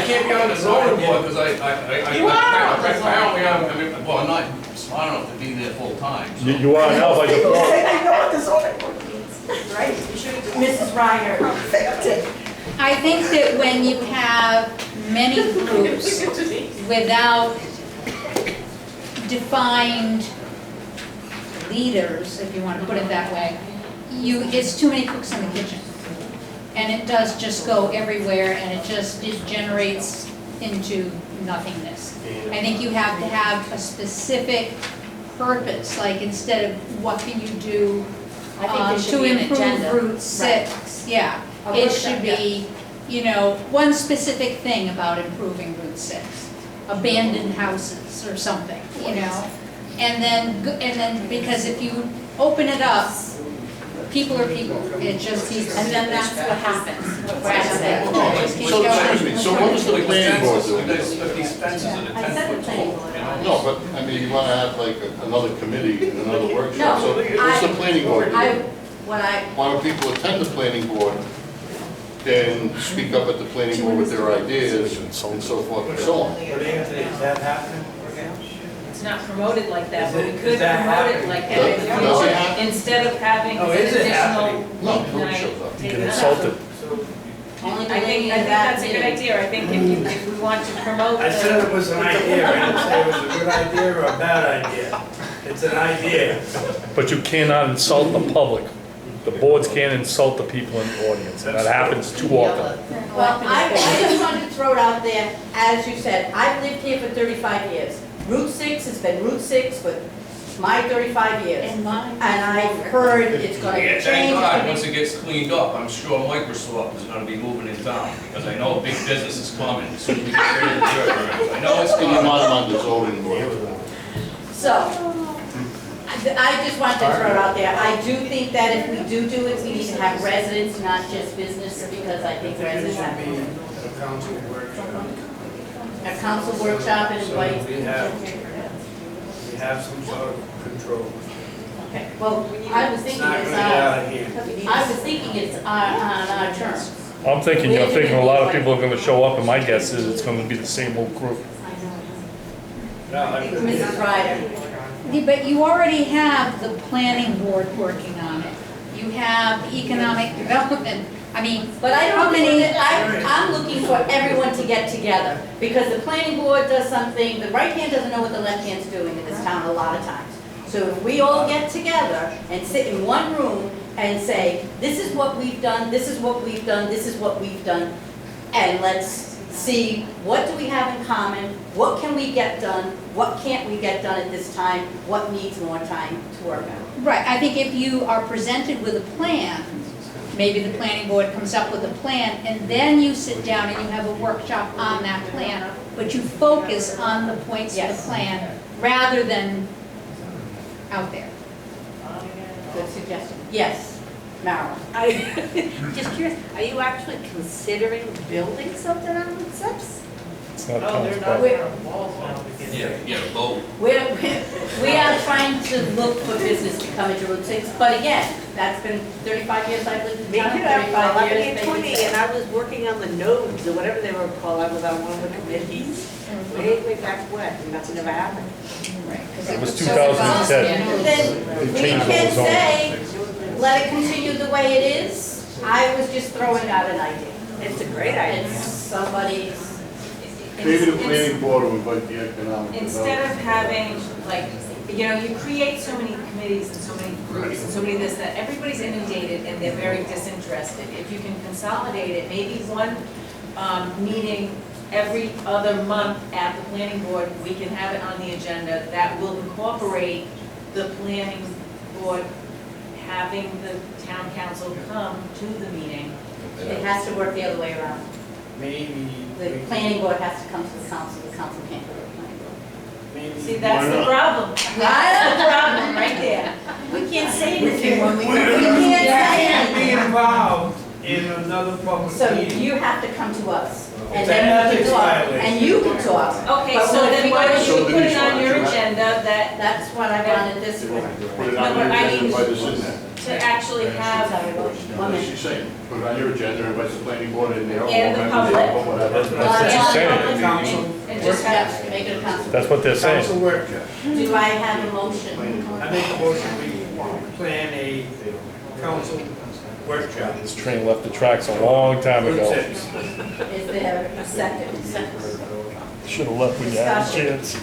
can't be on the zoning board because apparently I'm not smart enough to be there full time. So. You are now by People default. say they know what the zoning board means, right? Mrs. Reiner, I think that when you have many groups without defined leaders, if you want to put it that way, it's too many cooks in the kitchen. And it does just go everywhere, and it generates into nothingness. I think you have to have a specific purpose, like instead of what can you do I think there should to be an improve agenda. Route 6, yeah. A It workshop, should be, one specific thing about improving Route 6, abandoned houses or something, And then, because if you open it up, people are people, it just keeps, And then that's what happens. So, excuse me, so what does the planning board do? If these fences are the 10-foot tall, you know? No, but, I mean, you wanna have like another committee, another workshop, No, so what's the planning board do? Why don't people attend the planning board and speak up at the planning board with their ideas and so forth and so on? But Anthony, is that happening again? It's not promoted like that, but we Is could that promote it happening? like Does it that. happen? Instead of having an Oh, is it additional happening? No, week nobody night, shows up. You take get it out. insulted. only I think that's a good idea. I think if we want to promote. I said it was an idea, I didn't say it was a good idea or a bad idea. It's an idea. But you cannot insult the public. The boards can't insult the people in the audience, and that happens too often. Well, I just wanted to throw it out there, as you said, I've lived here for 35 years. Route 6 has been Route 6 for my 35 years. And mine. And I've heard it's gonna Yeah, change. thank God, once it gets cleaned up, I'm sure Microsoft is gonna be moving in town, because I know big business is coming, as soon as we get rid of the dirt roads. I know it's And you coming. want them on the zoning board. So, I just wanted to throw it out there. I do think that if we do it, we need to have residents, not just business, because I think residents have Be a council workshop. a council workshop and invite. We have some sort of control. Okay, well, I was It's thinking not it's, gonna get out of here. I was thinking it's on our terms. I'm thinking a lot of people are gonna show up, and my guess is it's gonna be the same old group. Mrs. Ryder. But you already have the planning board working on it. You have economic development. But I don't think that, I'm looking for everyone to get together, because the planning board does something, the right hand doesn't know what the left hand's doing in this town a lot of times. So if we all get together and sit in one room and say, this is what we've done, this is what we've done, this is what we've done, and let's see, what do we have in common, what can we get done, what can't we get done at this time, what needs more time to work on. Right, I think if you are presented with a plan, maybe the planning board comes up with a plan, and then you sit down and you have a workshop on that plan, but you focus on the points of the plan, rather than out there. Good suggestion. Yes, Marilyn. Just curious, are you actually considering building something on Route 6? It's not Oh, they're town's not property. Yeah, both. We are trying to look for business to come into Route 6, but again, that's been 35 years I've lived in Me too, town, I'm 35 years. 11 and 20, and I was working on the nodes, or whatever they were called, I was on one of the committees, way back when, and nothing ever happened. It was 2010. Then we changed all can the zoning. say, let it continue the way it is. I was just throwing out an idea. It's a great idea. It's somebody's, Maybe the planning board will invite the economic Instead of development. having, like, you know, you create so many committees and so many groups and so many this, that everybody's inundated and they're very disinterested. If you can consolidate it, maybe one meeting every other month at the planning board, we can have it on the agenda that will incorporate the planning board having the town council come to the meeting. It has to work the other way around. Maybe. The planning board has to come to the council can't go to the planning board. Maybe. See, that's the problem. That's the problem right there. We can't say anything when we We can't can't say be anything. involved in another public So meeting. you have to come to us, and It's an then we can ethics talk, violation. and you can talk. Okay, But so when then we why go don't to- you put it on your agenda that, That's what I wanted this way. Put it No, on but your I agenda, mean- invite us in there. to actually have, What is she saying? Put it on your agenda, invite the planning board in there. And the or public. or whatever. That's what she's saying. Council, and just have, Yeah, make it a council. That's what they're saying. council workshop. Do I have a motion? I make a motion, we plan a council workshop. This train left the tracks a long time ago. Is there a second? Should have left when you had a Discussion. chance.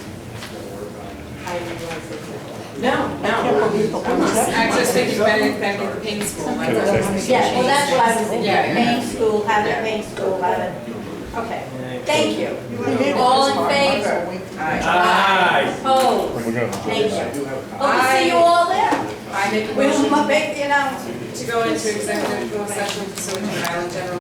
I realize it. No, I just think it's better at the paint school. Yeah, well, that's what I was thinking, Yeah. main school, have it main school, have it, okay, thank you. All in favor? Aye. Opposed? We're gonna- Thank you. Hope to see you all there. I make a We motion will make the announcement. to go into executive session pursuant to Rhode Island General